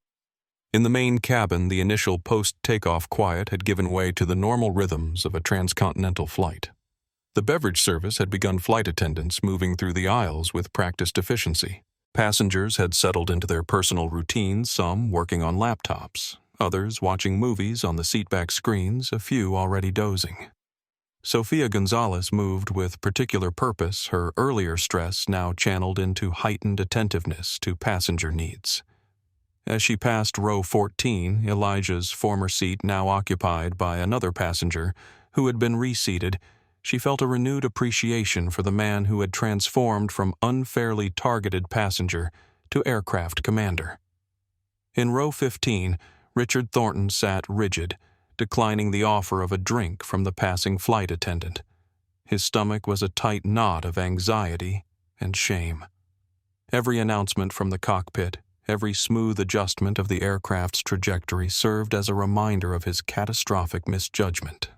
In the main cabin, the initial post-takeoff quiet had given way to the normal rhythms of a transcontinental flight. The beverage service had begun flight attendants moving through the aisles with practiced efficiency. Passengers had settled into their personal routines, some working on laptops, others watching movies on the seatback screens, a few already dozing. Sofia Gonzalez moved with particular purpose, her earlier stress now channeled into heightened attentiveness to passenger needs. As she passed row 14, Elijah's former seat now occupied by another passenger who had been reseated, she felt a renewed appreciation for the man who had transformed from unfairly targeted passenger to aircraft commander. In row 15, Richard Thornton sat rigid, declining the offer of a drink from the passing flight attendant. His stomach was a tight knot of anxiety and shame. Every announcement from the cockpit, every smooth adjustment of the aircraft's trajectory served as a reminder of his catastrophic misjudgment.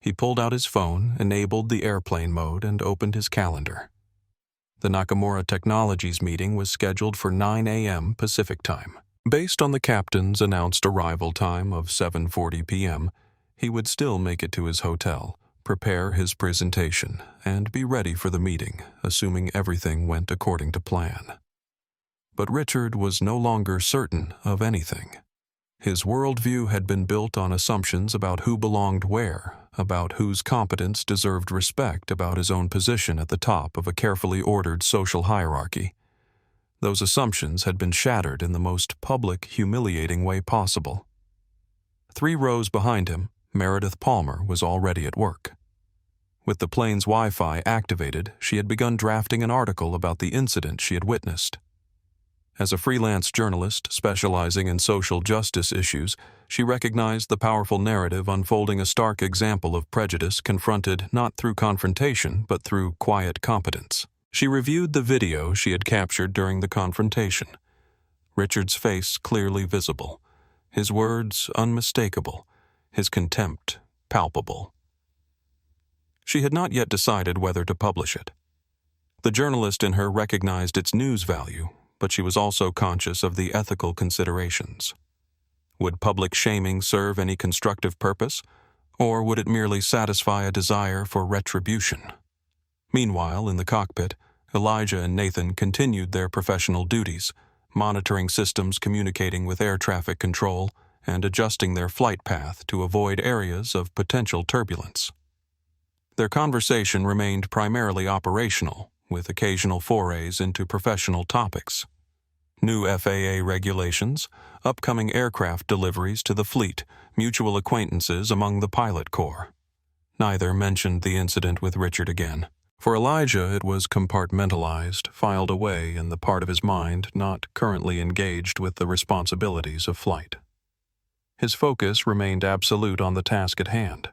He pulled out his phone, enabled the airplane mode, and opened his calendar. The Nakamura Technologies meeting was scheduled for 9 a.m. Pacific time. Based on the captain's announced arrival time of 7:40 p.m., he would still make it to his hotel, prepare his presentation, and be ready for the meeting, assuming everything went according to plan. But Richard was no longer certain of anything. His worldview had been built on assumptions about who belonged where, about whose competence deserved respect, about his own position at the top of a carefully ordered social hierarchy. Those assumptions had been shattered in the most public, humiliating way possible. 3 rows behind him, Meredith Palmer was already at work. With the plane's Wi-Fi activated, she had begun drafting an article about the incident she had witnessed. As a freelance journalist specializing in social justice issues, she recognized the powerful narrative unfolding a stark example of prejudice confronted not through confrontation but through quiet competence. She reviewed the video she had captured during the confrontation. Richard's face clearly visible, his words unmistakable, his contempt palpable. She had not yet decided whether to publish it. The journalist in her recognized its news value, but she was also conscious of the ethical considerations. Would public shaming serve any constructive purpose, or would it merely satisfy a desire for retribution? Meanwhile, in the cockpit, Elijah and Nathan continued their professional duties, monitoring systems communicating with air traffic control and adjusting their flight path to avoid areas of potential turbulence. Their conversation remained primarily operational, with occasional forays into professional topics. New FAA regulations, upcoming aircraft deliveries to the fleet, mutual acquaintances among the pilot corps. Neither mentioned the incident with Richard again. For Elijah, it was compartmentalized, filed away in the part of his mind not currently engaged with the responsibilities of flight. His focus remained absolute on the task at hand.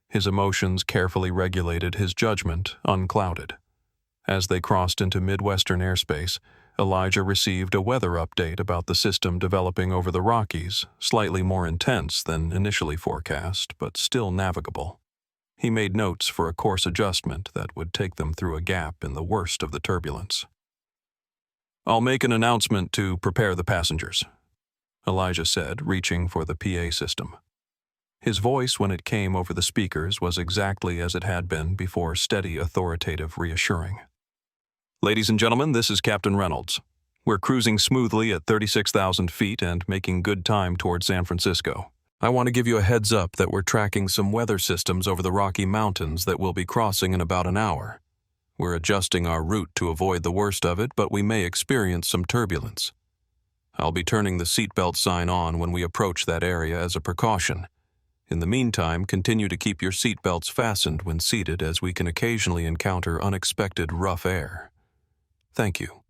His emotions carefully regulated, his judgment unclouded. As they crossed into Midwestern airspace, Elijah received a weather update about the system developing over the Rockies, slightly more intense than initially forecast, but still navigable. He made notes for a course adjustment that would take them through a gap in the worst of the turbulence. "I'll make an announcement to prepare the passengers," Elijah said, reaching for the PA system. His voice, when it came over the speakers, was exactly as it had been before, steady, authoritative, reassuring. "Ladies and gentlemen, this is Captain Reynolds. We're cruising smoothly at 36,000 feet and making good time towards San Francisco. I want to give you a heads up that we're tracking some weather systems over the Rocky Mountains that we'll be crossing in about an hour. We're adjusting our route to avoid the worst of it, but we may experience some turbulence. I'll be turning the seatbelt sign on when we approach that area as a precaution. In the meantime, continue to keep your seatbelts fastened when seated, as we can occasionally encounter unexpected rough air. Thank you."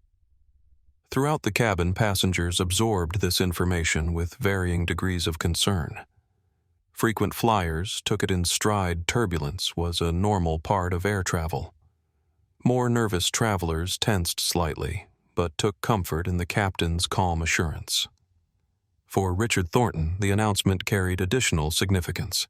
Throughout the cabin, passengers absorbed this information with varying degrees of concern. Frequent flyers took it in stride. Turbulence was a normal part of air travel. More nervous travelers tensed slightly, but took comfort in the captain's calm assurance. For Richard Thornton, the announcement carried additional significance.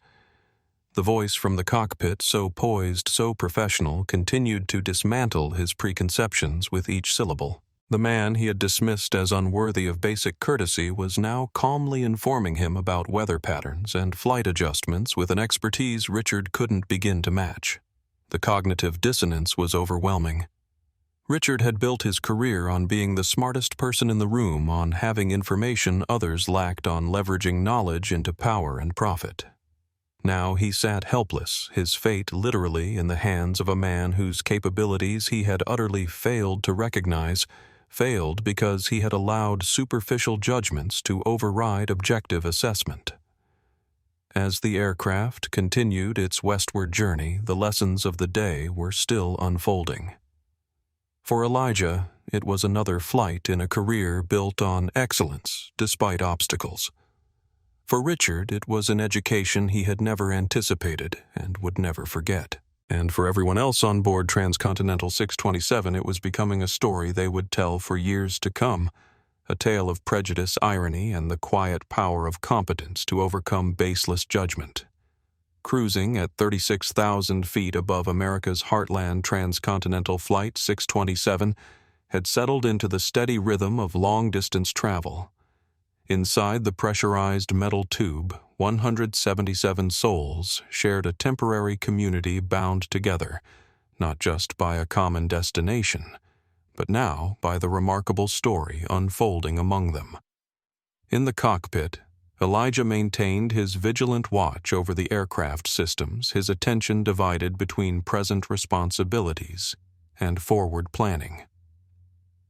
The voice from the cockpit, so poised, so professional, continued to dismantle his preconceptions with each syllable. The man he had dismissed as unworthy of basic courtesy was now calmly informing him about weather patterns and flight adjustments with an expertise Richard couldn't begin to match. The cognitive dissonance was overwhelming. Richard had built his career on being the smartest person in the room, on having information others lacked, on leveraging knowledge into power and profit. Now he sat helpless, his fate literally in the hands of a man whose capabilities he had utterly failed to recognize, failed because he had allowed superficial judgments to override objective assessment. As the aircraft continued its westward journey, the lessons of the day were still unfolding. For Elijah, it was another flight in a career built on excellence despite obstacles. For Richard, it was an education he had never anticipated and would never forget. And for everyone else on board Transcontinental 627, it was becoming a story they would tell for years to come, a tale of prejudice, irony, and the quiet power of competence to overcome baseless judgment. Cruising at 36,000 feet above America's heartland, Transcontinental Flight 627 had settled into the steady rhythm of long-distance travel. Inside the pressurized metal tube, 177 souls shared a temporary community bound together, not just by a common destination, but now by the remarkable story unfolding among them. In the cockpit, Elijah maintained his vigilant watch over the aircraft systems, his attention divided between present responsibilities and forward planning.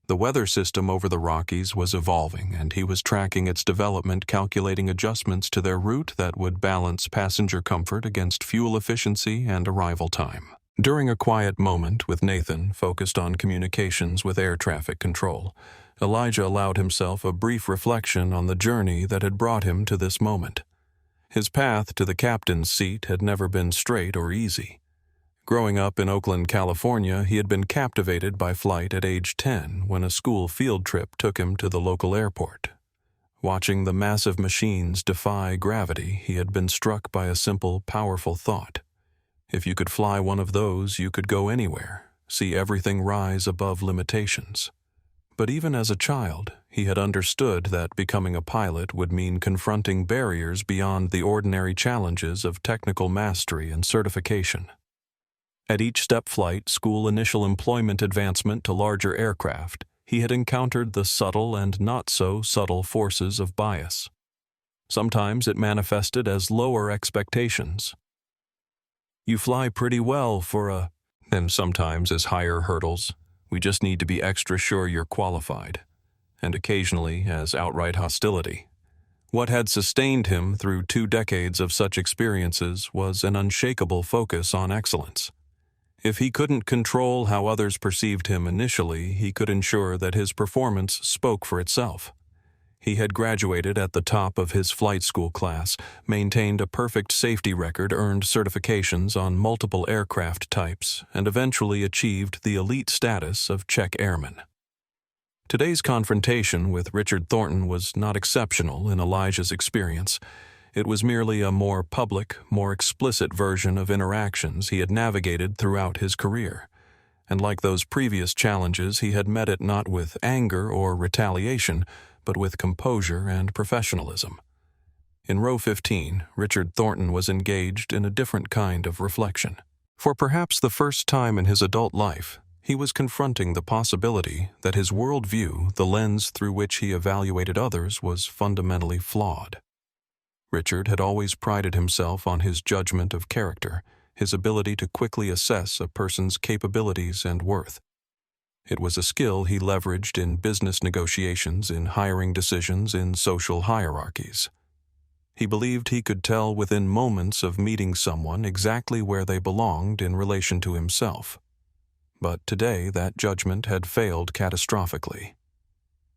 The weather system over the Rockies was evolving, and he was tracking its development, calculating adjustments to their route that would balance passenger comfort against fuel efficiency and arrival time. During a quiet moment with Nathan, focused on communications with air traffic control, Elijah allowed himself a brief reflection on the journey that had brought him to this moment. His path to the captain's seat had never been straight or easy. Growing up in Oakland, California, he had been captivated by flight at age 10 when a school field trip took him to the local airport. Watching the massive machines defy gravity, he had been struck by a simple, powerful thought. If you could fly one of those, you could go anywhere, see everything rise above limitations. But even as a child, he had understood that becoming a pilot would mean confronting barriers beyond the ordinary challenges of technical mastery and certification. At each step flight, school initial employment advancement to larger aircraft, he had encountered the subtle and not-so-subtle forces of bias. Sometimes it manifested as lower expectations. You fly pretty well for a... And sometimes as higher hurdles. We just need to be extra sure you're qualified. And occasionally as outright hostility. What had sustained him through 2 decades of such experiences was an unshakable focus on excellence. If he couldn't control how others perceived him initially, he could ensure that his performance spoke for itself. He had graduated at the top of his flight school class, maintained a perfect safety record, earned certifications on multiple aircraft types, and eventually achieved the elite status of check airman. Today's confrontation with Richard Thornton was not exceptional in Elijah's experience. It was merely a more public, more explicit version of interactions he had navigated throughout his career. And like those previous challenges, he had met it not with anger or retaliation, but with composure and professionalism. In row 15, Richard Thornton was engaged in a different kind of reflection. For perhaps the first time in his adult life, he was confronting the possibility that his worldview, the lens through which he evaluated others, was fundamentally flawed. Richard had always prided himself on his judgment of character, his ability to quickly assess a person's capabilities and worth. It was a skill he leveraged in business negotiations, in hiring decisions, in social hierarchies. He believed he could tell within moments of meeting someone exactly where they belonged in relation to himself. But today that judgment had failed catastrophically.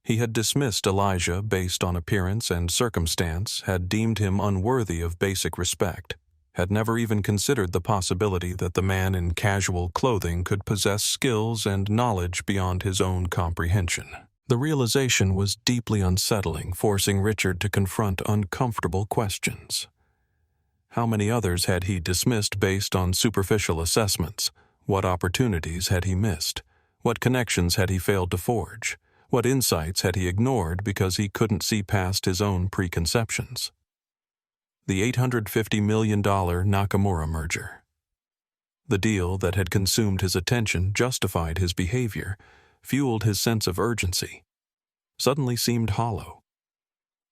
He had dismissed Elijah based on appearance and circumstance, had deemed him unworthy of basic respect, had never even considered the possibility that the man in casual clothing could possess skills and knowledge beyond his own comprehension. The realization was deeply unsettling, forcing Richard to confront uncomfortable questions. How many others had he dismissed based on superficial assessments? What opportunities had he missed? What connections had he failed to forge? What insights had he ignored because he couldn't see past his own preconceptions? The $850 million Nakamura merger. The deal that had consumed his attention, justified his behavior, fueled his sense of urgency, suddenly seemed hollow.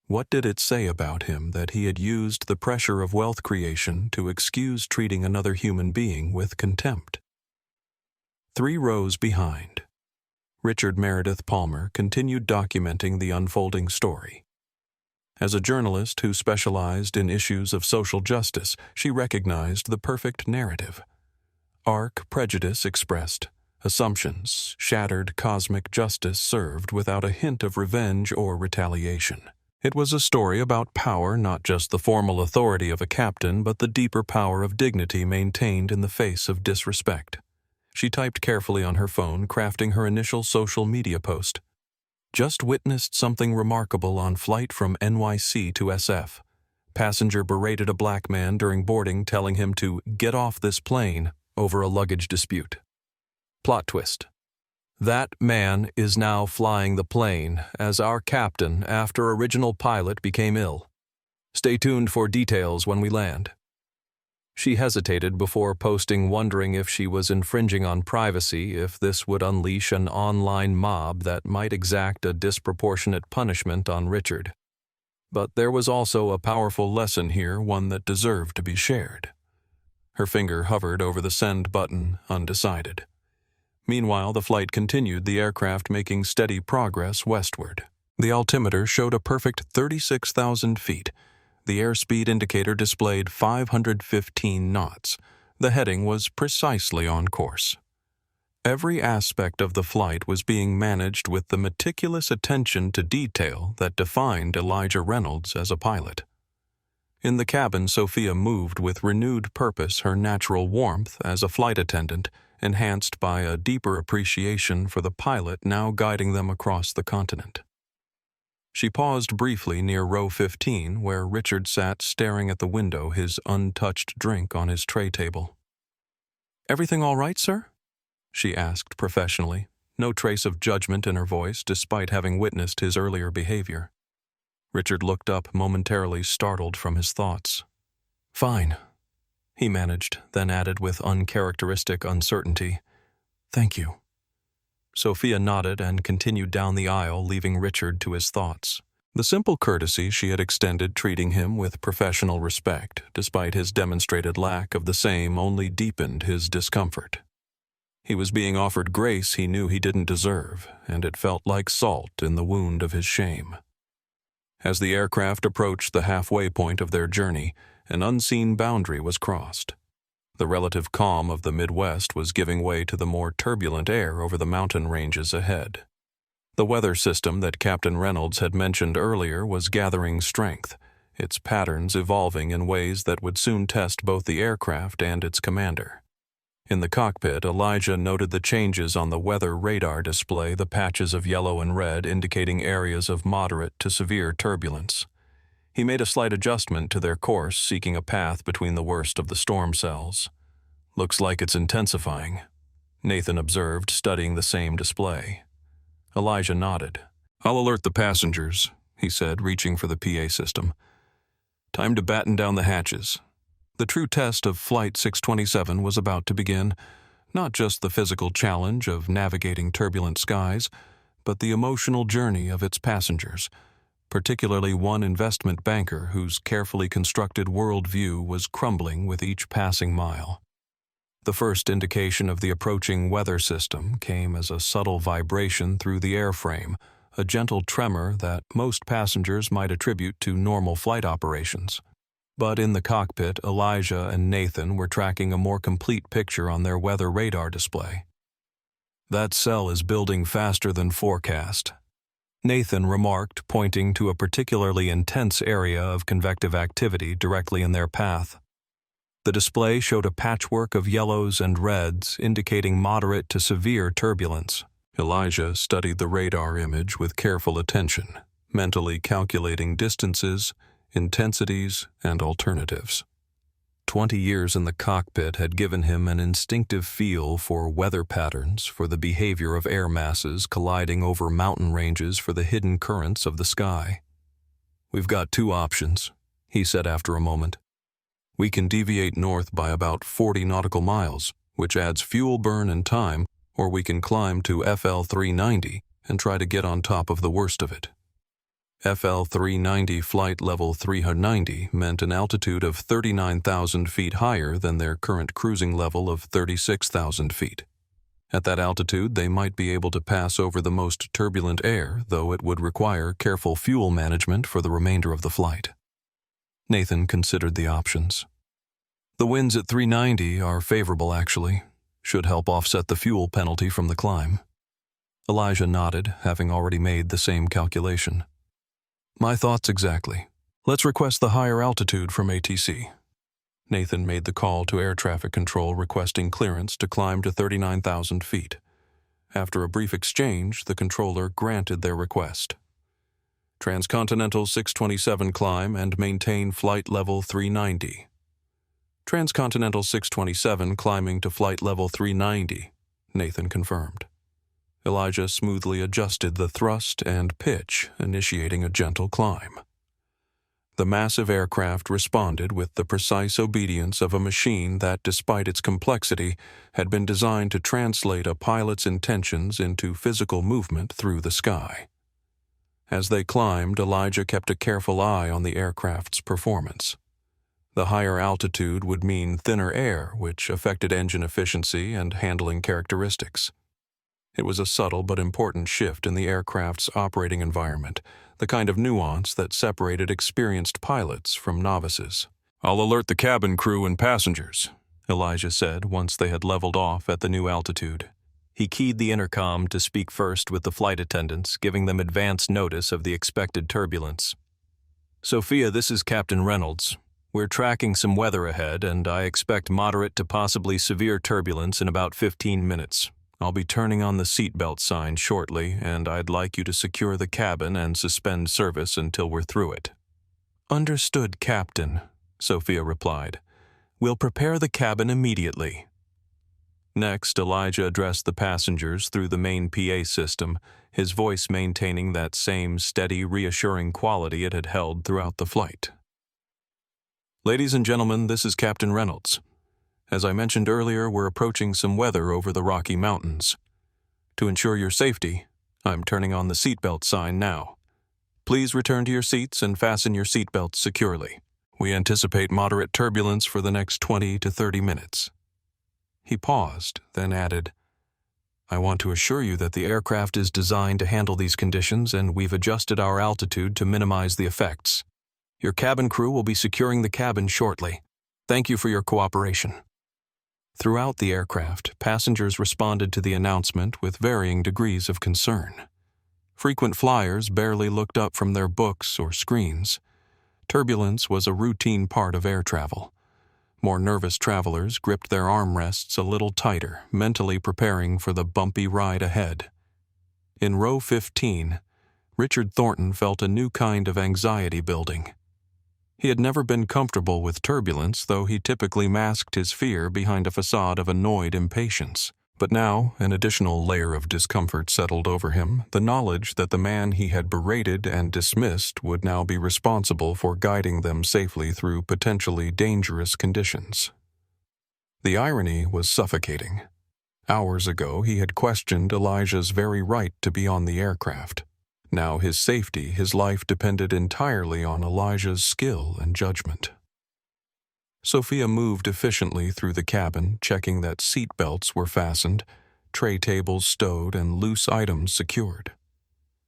What did it say about him that he had used the pressure of wealth creation to excuse treating another human being with contempt? 3 rows behind, Richard Meredith Palmer continued documenting the unfolding story. As a journalist who specialized in issues of social justice, she recognized the perfect narrative. Arc prejudice expressed, assumptions, shattered cosmic justice served without a hint of revenge or retaliation. It was a story about power, not just the formal authority of a captain, but the deeper power of dignity maintained in the face of disrespect. She typed carefully on her phone, crafting her initial social media post. Just witnessed something remarkable on flight from NYC to SF. Passenger berated a black man during boarding, telling him to get off this plane over a luggage dispute. Plot twist. That man is now flying the plane as our captain after original pilot became ill. Stay tuned for details when we land. She hesitated before posting, wondering if she was infringing on privacy, if this would unleash an online mob that might exact a disproportionate punishment on Richard. But there was also a powerful lesson here, one that deserved to be shared. Her finger hovered over the send button, undecided. Meanwhile, the flight continued, the aircraft making steady progress westward. The altimeter showed a perfect 36,000 feet. The airspeed indicator displayed 515 knots. The heading was precisely on course. Every aspect of the flight was being managed with the meticulous attention to detail that defined Elijah Reynolds as a pilot. In the cabin, Sophia moved with renewed purpose, her natural warmth as a flight attendant, enhanced by a deeper appreciation for the pilot now guiding them across the continent. She paused briefly near row 15, where Richard sat staring at the window, his untouched drink on his tray table. "Everything all right, sir?" she asked professionally, no trace of judgment in her voice despite having witnessed his earlier behavior. Richard looked up, momentarily startled from his thoughts. "Fine," he managed, then added with uncharacteristic uncertainty, "Thank you." Sophia nodded and continued down the aisle, leaving Richard to his thoughts. The simple courtesy she had extended, treating him with professional respect, despite his demonstrated lack of the same, only deepened his discomfort. He was being offered grace he knew he didn't deserve, and it felt like salt in the wound of his shame. As the aircraft approached the halfway point of their journey, an unseen boundary was crossed. The relative calm of the Midwest was giving way to the more turbulent air over the mountain ranges ahead. The weather system that Captain Reynolds had mentioned earlier was gathering strength, its patterns evolving in ways that would soon test both the aircraft and its commander. In the cockpit, Elijah noted the changes on the weather radar display, the patches of yellow and red indicating areas of moderate to severe turbulence. He made a slight adjustment to their course, seeking a path between the worst of the storm cells. "Looks like it's intensifying," Nathan observed, studying the same display. Elijah nodded. "I'll alert the passengers," he said, reaching for the PA system. "Time to batten down the hatches." The true test of Flight 627 was about to begin, not just the physical challenge of navigating turbulent skies, but the emotional journey of its passengers, particularly one investment banker whose carefully constructed worldview was crumbling with each passing mile. The first indication of the approaching weather system came as a subtle vibration through the airframe, a gentle tremor that most passengers might attribute to normal flight operations. But in the cockpit, Elijah and Nathan were tracking a more complete picture on their weather radar display. "That cell is building faster than forecast," Nathan remarked, pointing to a particularly intense area of convective activity directly in their path. The display showed a patchwork of yellows and reds, indicating moderate to severe turbulence. Elijah studied the radar image with careful attention, mentally calculating distances, intensities, and alternatives. 20 years in the cockpit had given him an instinctive feel for weather patterns, for the behavior of air masses colliding over mountain ranges, for the hidden currents of the sky. "We've got two options," he said after a moment. "We can deviate north by about 40 nautical miles, which adds fuel burn and time, or we can climb to FL 390 and try to get on top of the worst of it." FL 390 flight level 390 meant an altitude of 39,000 feet higher than their current cruising level of 36,000 feet. At that altitude, they might be able to pass over the most turbulent air, though it would require careful fuel management for the remainder of the flight. Nathan considered the options. "The winds at 390 are favorable, actually. Should help offset the fuel penalty from the climb." Elijah nodded, having already made the same calculation. "My thoughts exactly. Let's request the higher altitude from ATC." Nathan made the call to air traffic control requesting clearance to climb to 39,000 feet. After a brief exchange, the controller granted their request. "Transcontinental 627 climb and maintain flight level 390. Transcontinental 627 climbing to flight level 390, Nathan confirmed. Elijah smoothly adjusted the thrust and pitch, initiating a gentle climb. The massive aircraft responded with the precise obedience of a machine that, despite its complexity, had been designed to translate a pilot's intentions into physical movement through the sky. As they climbed, Elijah kept a careful eye on the aircraft's performance. The higher altitude would mean thinner air, which affected engine efficiency and handling characteristics. It was a subtle but important shift in the aircraft's operating environment, the kind of nuance that separated experienced pilots from novices. "I'll alert the cabin crew and passengers," Elijah said once they had leveled off at the new altitude. He keyed the intercom to speak first with the flight attendants, giving them advance notice of the expected turbulence. "Sophia, this is Captain Reynolds. We're tracking some weather ahead, and I expect moderate to possibly severe turbulence in about 15 minutes. I'll be turning on the seatbelt sign shortly, and I'd like you to secure the cabin and suspend service until we're through it." "Understood, Captain," Sophia replied. "We'll prepare the cabin immediately." Next, Elijah addressed the passengers through the main PA system, his voice maintaining that same steady, reassuring quality it had held throughout the flight. "Ladies and gentlemen, this is Captain Reynolds. As I mentioned earlier, we're approaching some weather over the Rocky Mountains. To ensure your safety, I'm turning on the seatbelt sign now. Please return to your seats and fasten your seatbelts securely. We anticipate moderate turbulence for the next 20 to 30 minutes. He paused, then added, "I want to assure you that the aircraft is designed to handle these conditions, and we've adjusted our altitude to minimize the effects. Your cabin crew will be securing the cabin shortly. Thank you for your cooperation." Throughout the aircraft, passengers responded to the announcement with varying degrees of concern. Frequent flyers barely looked up from their books or screens. Turbulence was a routine part of air travel. More nervous travelers gripped their armrests a little tighter, mentally preparing for the bumpy ride ahead. In row 15, Richard Thornton felt a new kind of anxiety building. He had never been comfortable with turbulence, though he typically masked his fear behind a facade of annoyed impatience. But now, an additional layer of discomfort settled over him, the knowledge that the man he had berated and dismissed would now be responsible for guiding them safely through potentially dangerous conditions. The irony was suffocating. Hours ago, he had questioned Elijah's very right to be on the aircraft. Now his safety, his life depended entirely on Elijah's skill and judgment. Sophia moved efficiently through the cabin, checking that seat belts were fastened, tray tables stowed, and loose items secured.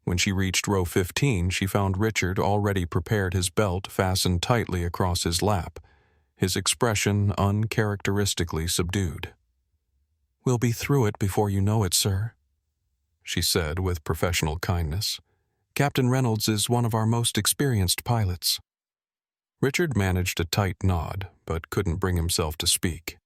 When she reached row 15, she found Richard already prepared his belt fastened tightly across his lap, his expression uncharacteristically subdued. "We'll be through it before you know it, sir," she said with professional kindness. "Captain Reynolds is one of our most experienced pilots." Richard managed a tight nod, but couldn't bring himself to speak.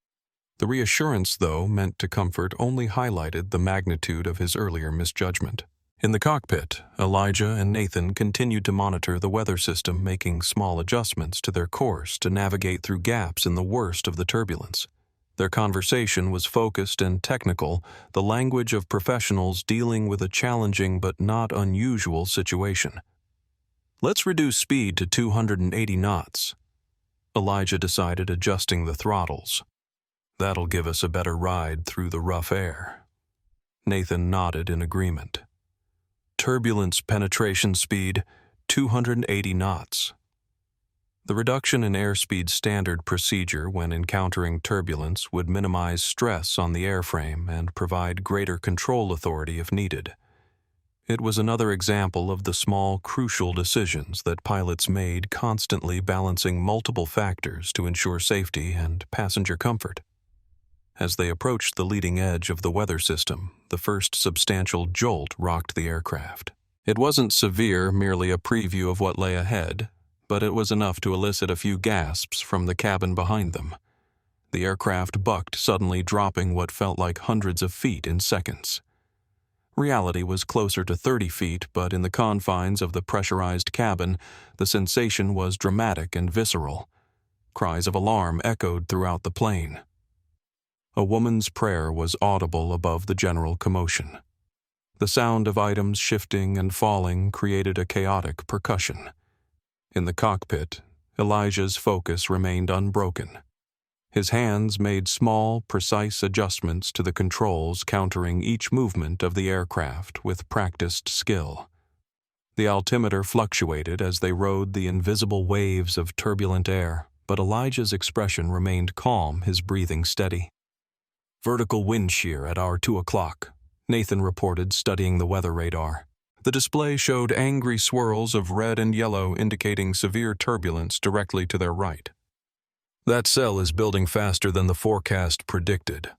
The reassurance, though, meant to comfort only highlighted the magnitude of his earlier misjudgment. In the cockpit, Elijah and Nathan continued to monitor the weather system, making small adjustments to their course to navigate through gaps in the worst of the turbulence. Their conversation was focused and technical, the language of professionals dealing with a challenging but not unusual situation. "Let's reduce speed to 280 knots. Elijah decided, adjusting the throttles. "That'll give us a better ride through the rough air." Nathan nodded in agreement. "Turbulence penetration speed, 280 knots. The reduction in airspeed standard procedure when encountering turbulence would minimize stress on the airframe and provide greater control authority if needed. It was another example of the small, crucial decisions that pilots made, constantly balancing multiple factors to ensure safety and passenger comfort. As they approached the leading edge of the weather system, the first substantial jolt rocked the aircraft. It wasn't severe, merely a preview of what lay ahead, but it was enough to elicit a few gasps from the cabin behind them. The aircraft bucked, suddenly dropping what felt like hundreds of feet in seconds. Reality was closer to 30 feet, but in the confines of the pressurized cabin, the sensation was dramatic and visceral. Cries of alarm echoed throughout the plane. A woman's prayer was audible above the general commotion. The sound of items shifting and falling created a chaotic percussion. In the cockpit, Elijah's focus remained unbroken. His hands made small, precise adjustments to the controls, countering each movement of the aircraft with practiced skill. The altimeter fluctuated as they rode the invisible waves of turbulent air, but Elijah's expression remained calm, his breathing steady. "Vertical wind shear at our 2 o'clock, Nathan reported, studying the weather radar. The display showed angry swirls of red and yellow indicating severe turbulence directly to their right. "That cell is building faster than the forecast predicted."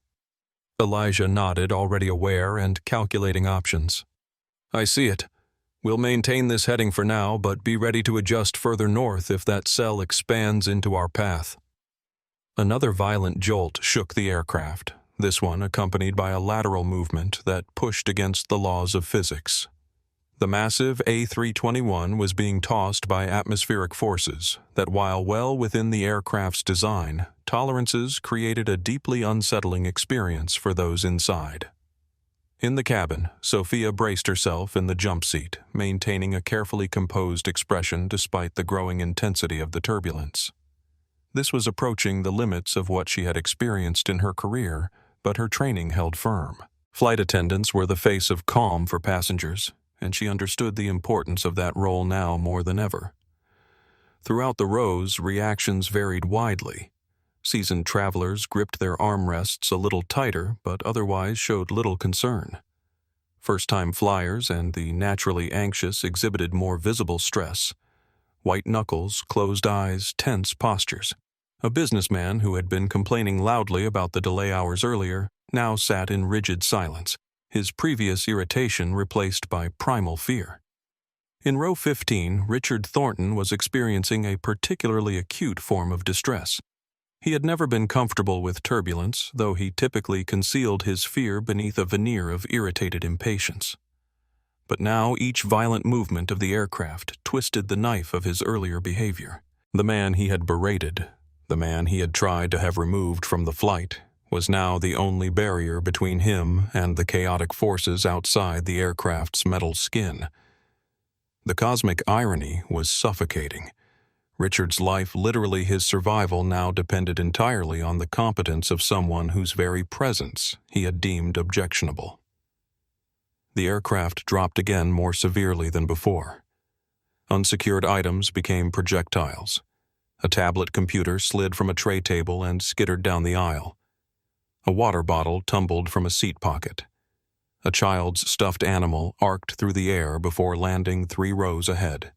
Elijah nodded, already aware and calculating options. "I see it. We'll maintain this heading for now, but be ready to adjust further north if that cell expands into our path." Another violent jolt shook the aircraft, this one accompanied by a lateral movement that pushed against the laws of physics. The massive A321 was being tossed by atmospheric forces that, while well within the aircraft's design, tolerances created a deeply unsettling experience for those inside. In the cabin, Sophia braced herself in the jump seat, maintaining a carefully composed expression despite the growing intensity of the turbulence. This was approaching the limits of what she had experienced in her career, but her training held firm. Flight attendants were the face of calm for passengers, and she understood the importance of that role now more than ever. Throughout the rows, reactions varied widely. Seasoned travelers gripped their armrests a little tighter, but otherwise showed little concern. First-time flyers and the naturally anxious exhibited more visible stress. White knuckles, closed eyes, tense postures. A businessman who had been complaining loudly about the delay hours earlier now sat in rigid silence, his previous irritation replaced by primal fear. In row 15, Richard Thornton was experiencing a particularly acute form of distress. He had never been comfortable with turbulence, though he typically concealed his fear beneath a veneer of irritated impatience. But now each violent movement of the aircraft twisted the knife of his earlier behavior. The man he had berated, the man he had tried to have removed from the flight, was now the only barrier between him and the chaotic forces outside the aircraft's metal skin. The cosmic irony was suffocating. Richard's life, literally his survival, now depended entirely on the competence of someone whose very presence he had deemed objectionable. The aircraft dropped again more severely than before. Unsecured items became projectiles. A tablet computer slid from a tray table and skittered down the aisle. A water bottle tumbled from a seat pocket. A child's stuffed animal arced through the air before landing 3 rows ahead.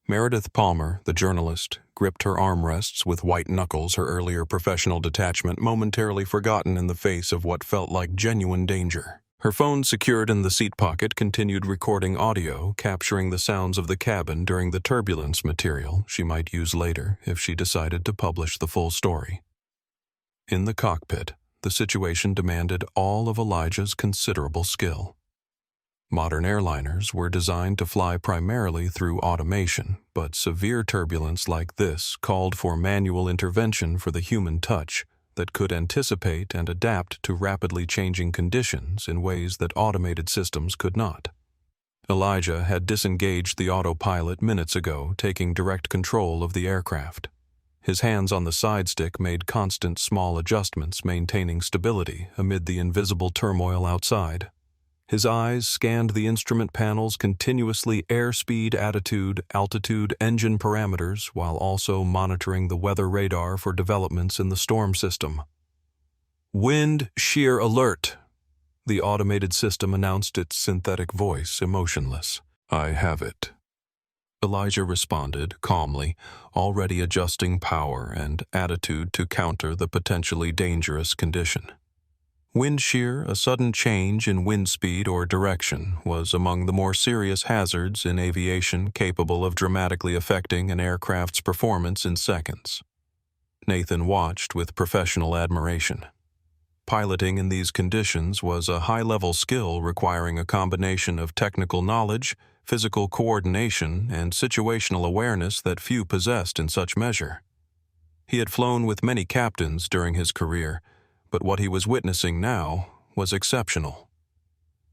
Meredith Palmer, the journalist, gripped her armrests with white knuckles, her earlier professional detachment momentarily forgotten in the face of what felt like genuine danger. Her phone secured in the seat pocket continued recording audio, capturing the sounds of the cabin during the turbulence material she might use later if she decided to publish the full story. In the cockpit, the situation demanded all of Elijah's considerable skill. Modern airliners were designed to fly primarily through automation, but severe turbulence like this called for manual intervention for the human touch that could anticipate and adapt to rapidly changing conditions in ways that automated systems could not. Elijah had disengaged the autopilot minutes ago, taking direct control of the aircraft. His hands on the side stick made constant small adjustments, maintaining stability amid the invisible turmoil outside. His eyes scanned the instrument panel's continuously airspeed, attitude, altitude, engine parameters, while also monitoring the weather radar for developments in the storm system. "Wind shear alert," the automated system announced, its synthetic voice emotionless. "I have it," Elijah responded calmly, already adjusting power and attitude to counter the potentially dangerous condition. Wind shear, a sudden change in wind speed or direction, was among the more serious hazards in aviation, capable of dramatically affecting an aircraft's performance in seconds. Nathan watched with professional admiration. Piloting in these conditions was a high-level skill requiring a combination of technical knowledge, physical coordination, and situational awareness that few possessed in such measure. He had flown with many captains during his career, but what he was witnessing now was exceptional.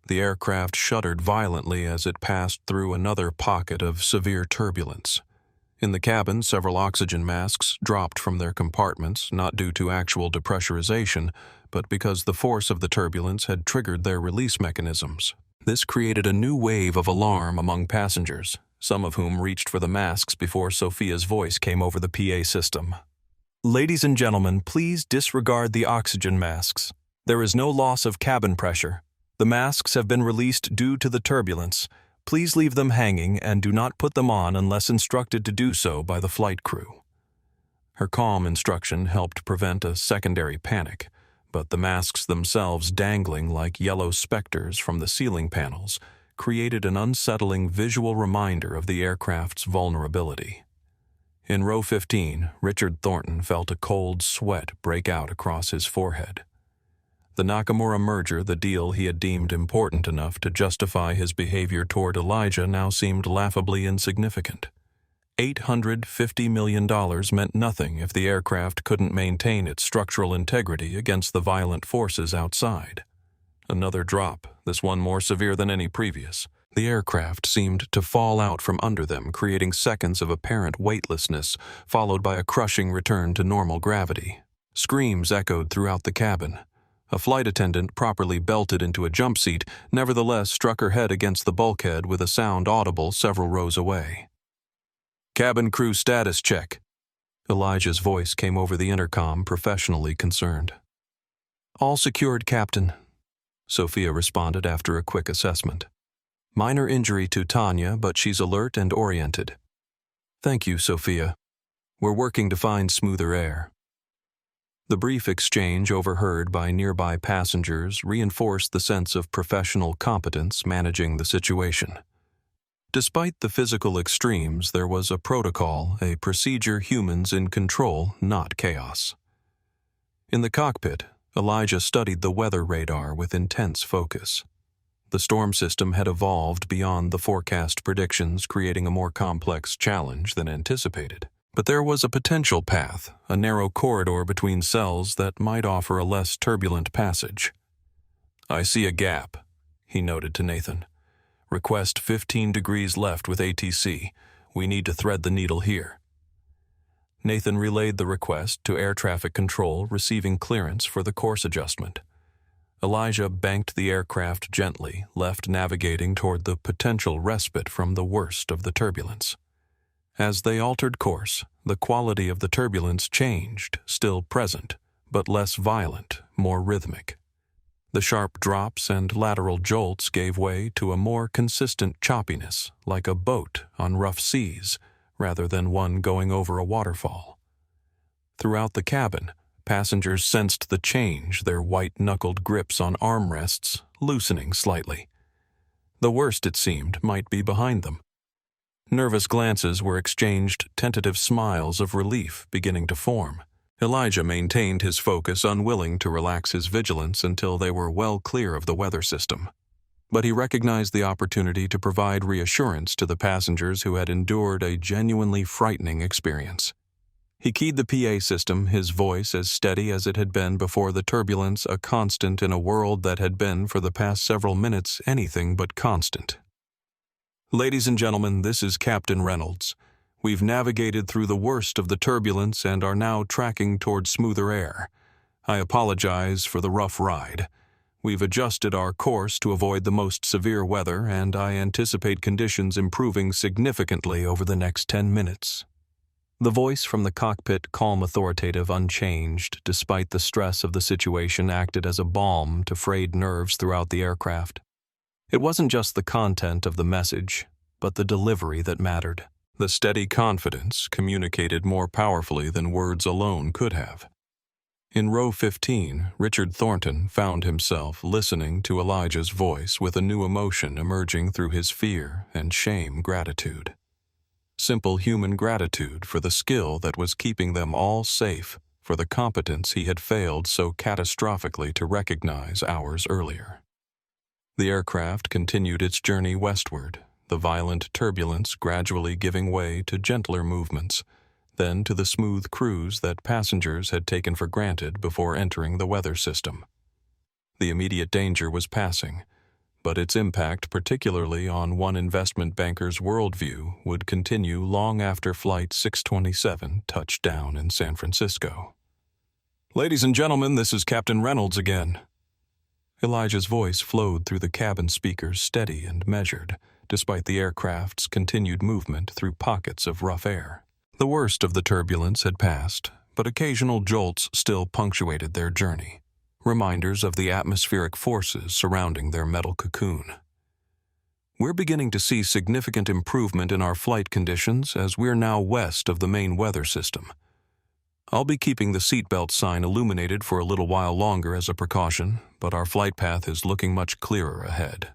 The aircraft shuddered violently as it passed through another pocket of severe turbulence. In the cabin, several oxygen masks dropped from their compartments, not due to actual depressurization, but because the force of the turbulence had triggered their release mechanisms. This created a new wave of alarm among passengers, some of whom reached for the masks before Sophia's voice came over the PA system. "Ladies and gentlemen, please disregard the oxygen masks. There is no loss of cabin pressure. The masks have been released due to the turbulence. Please leave them hanging and do not put them on unless instructed to do so by the flight crew." Her calm instruction helped prevent a secondary panic, but the masks themselves, dangling like yellow specters from the ceiling panels, created an unsettling visual reminder of the aircraft's vulnerability. In row 15, Richard Thornton felt a cold sweat break out across his forehead. The Nakamura merger, the deal he had deemed important enough to justify his behavior toward Elijah, now seemed laughably insignificant. $850 million meant nothing if the aircraft couldn't maintain its structural integrity against the violent forces outside. Another drop, this one more severe than any previous. The aircraft seemed to fall out from under them, creating seconds of apparent weightlessness, followed by a crushing return to normal gravity. Screams echoed throughout the cabin. A flight attendant, properly belted into a jump seat, nevertheless struck her head against the bulkhead with a sound audible several rows away. "Cabin crew status check." Elijah's voice came over the intercom, professionally concerned. "All secured, Captain," Sophia responded after a quick assessment. "Minor injury to Tanya, but she's alert and oriented." "Thank you, Sophia." We're working to find smoother air." The brief exchange overheard by nearby passengers reinforced the sense of professional competence managing the situation. Despite the physical extremes, there was a protocol, a procedure, humans in control, not chaos. In the cockpit, Elijah studied the weather radar with intense focus. The storm system had evolved beyond the forecast predictions, creating a more complex challenge than anticipated. But there was a potential path, a narrow corridor between cells that might offer a less turbulent passage. "I see a gap," he noted to Nathan. "Request 15 degrees left with ATC. We need to thread the needle here." Nathan relayed the request to air traffic control, receiving clearance for the course adjustment. Elijah banked the aircraft gently, left navigating toward the potential respite from the worst of the turbulence. As they altered course, the quality of the turbulence changed, still present, but less violent, more rhythmic. The sharp drops and lateral jolts gave way to a more consistent choppiness, like a boat on rough seas, rather than one going over a waterfall. Throughout the cabin, passengers sensed the change, their white-knuckled grips on armrests loosening slightly. The worst, it seemed, might be behind them. Nervous glances were exchanged, tentative smiles of relief beginning to form. Elijah maintained his focus, unwilling to relax his vigilance until they were well clear of the weather system. But he recognized the opportunity to provide reassurance to the passengers who had endured a genuinely frightening experience. He keyed the PA system, his voice as steady as it had been before the turbulence, a constant in a world that had been, for the past several minutes, anything but constant. "Ladies and gentlemen, this is Captain Reynolds. We've navigated through the worst of the turbulence and are now tracking toward smoother air. I apologize for the rough ride. We've adjusted our course to avoid the most severe weather, and I anticipate conditions improving significantly over the next 10 minutes. The voice from the cockpit, calm, authoritative, unchanged, despite the stress of the situation, acted as a balm to frayed nerves throughout the aircraft. It wasn't just the content of the message, but the delivery that mattered. The steady confidence communicated more powerfully than words alone could have. In row 15, Richard Thornton found himself listening to Elijah's voice with a new emotion emerging through his fear and shame. Gratitude. Simple human gratitude for the skill that was keeping them all safe, for the competence he had failed so catastrophically to recognize hours earlier. The aircraft continued its journey westward, the violent turbulence gradually giving way to gentler movements, then to the smooth cruise that passengers had taken for granted before entering the weather system. The immediate danger was passing, but its impact, particularly on one investment banker's worldview, would continue long after Flight 627 touched down in San Francisco. "Ladies and gentlemen, this is Captain Reynolds again." Elijah's voice flowed through the cabin speakers, steady and measured, despite the aircraft's continued movement through pockets of rough air. The worst of the turbulence had passed, but occasional jolts still punctuated their journey, reminders of the atmospheric forces surrounding their metal cocoon. "We're beginning to see significant improvement in our flight conditions as we're now west of the main weather system. I'll be keeping the seatbelt sign illuminated for a little while longer as a precaution, but our flight path is looking much clearer ahead."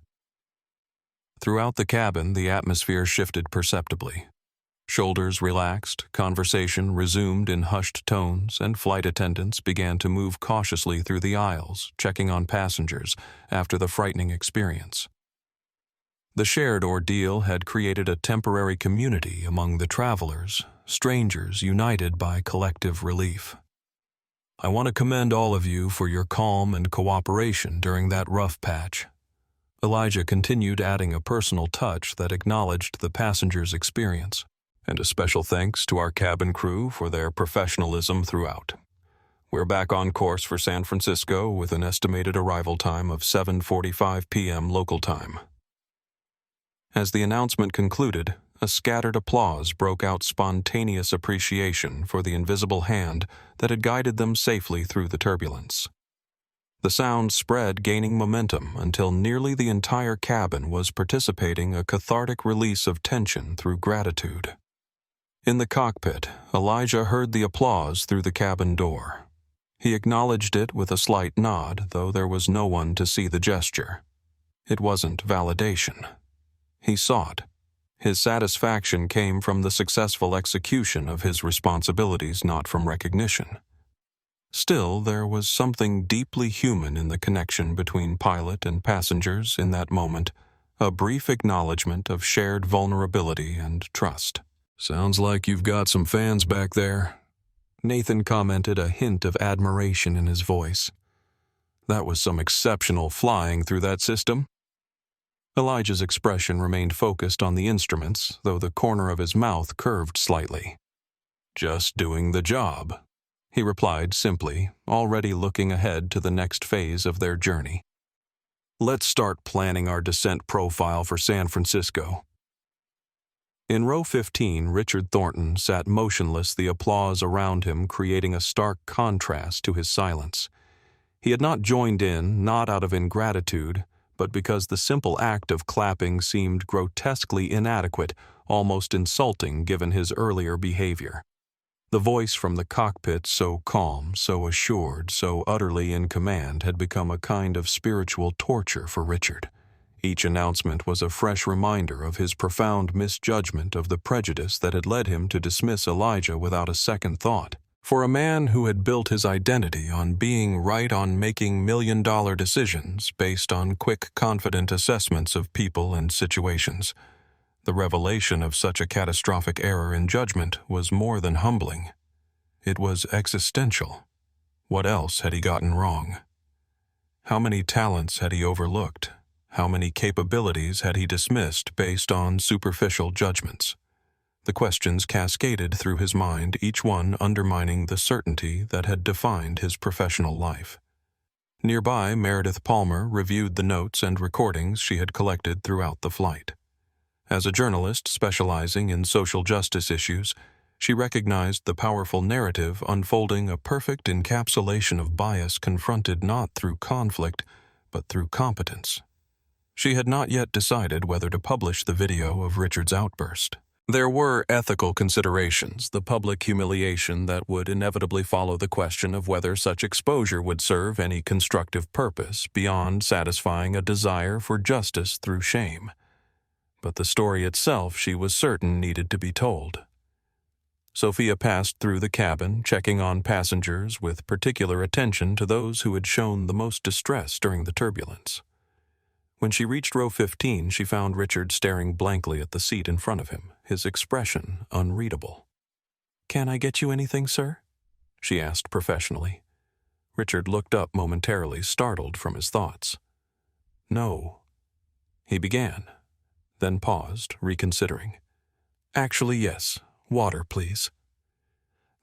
Throughout the cabin, the atmosphere shifted perceptibly. Shoulders relaxed, conversation resumed in hushed tones, and flight attendants began to move cautiously through the aisles, checking on passengers after the frightening experience. The shared ordeal had created a temporary community among the travelers, strangers united by collective relief. "I want to commend all of you for your calm and cooperation during that rough patch." Elijah continued, adding a personal touch that acknowledged the passengers' experience. "And a special thanks to our cabin crew for their professionalism throughout. We're back on course for San Francisco with an estimated arrival time of 7:45 p.m. local time." As the announcement concluded, a scattered applause broke out, spontaneous appreciation for the invisible hand that had guided them safely through the turbulence. The sound spread, gaining momentum until nearly the entire cabin was participating, a cathartic release of tension through gratitude. In the cockpit, Elijah heard the applause through the cabin door. He acknowledged it with a slight nod, though there was no one to see the gesture. It wasn't validation. He sought. His satisfaction came from the successful execution of his responsibilities, not from recognition. Still, there was something deeply human in the connection between pilot and passengers in that moment, a brief acknowledgement of shared vulnerability and trust. "Sounds like you've got some fans back there," Nathan commented, a hint of admiration in his voice. "That was some exceptional flying through that system." Elijah's expression remained focused on the instruments, though the corner of his mouth curved slightly. "Just doing the job," he replied simply, already looking ahead to the next phase of their journey. "Let's start planning our descent profile for San Francisco." In row 15, Richard Thornton sat motionless, the applause around him creating a stark contrast to his silence. He had not joined in, not out of ingratitude, but because the simple act of clapping seemed grotesquely inadequate, almost insulting given his earlier behavior. The voice from the cockpit, so calm, so assured, so utterly in command, had become a kind of spiritual torture for Richard. Each announcement was a fresh reminder of his profound misjudgment of the prejudice that had led him to dismiss Elijah without a second thought. For a man who had built his identity on being right, on making million-dollar decisions based on quick, confident assessments of people and situations, the revelation of such a catastrophic error in judgment was more than humbling. It was existential. What else had he gotten wrong? How many talents had he overlooked? How many capabilities had he dismissed based on superficial judgments? The questions cascaded through his mind, each one undermining the certainty that had defined his professional life. Nearby, Meredith Palmer reviewed the notes and recordings she had collected throughout the flight. As a journalist specializing in social justice issues, she recognized the powerful narrative unfolding, a perfect encapsulation of bias confronted not through conflict, but through competence. She had not yet decided whether to publish the video of Richard's outburst. There were ethical considerations, the public humiliation that would inevitably follow the question of whether such exposure would serve any constructive purpose beyond satisfying a desire for justice through shame. But the story itself, she was certain, needed to be told. Sophia passed through the cabin, checking on passengers with particular attention to those who had shown the most distress during the turbulence. When she reached row 15, she found Richard staring blankly at the seat in front of him, his expression unreadable. "Can I get you anything, sir?" she asked professionally. Richard looked up momentarily, startled from his thoughts. "No," he began, then paused, reconsidering. "Actually, yes. Water, please."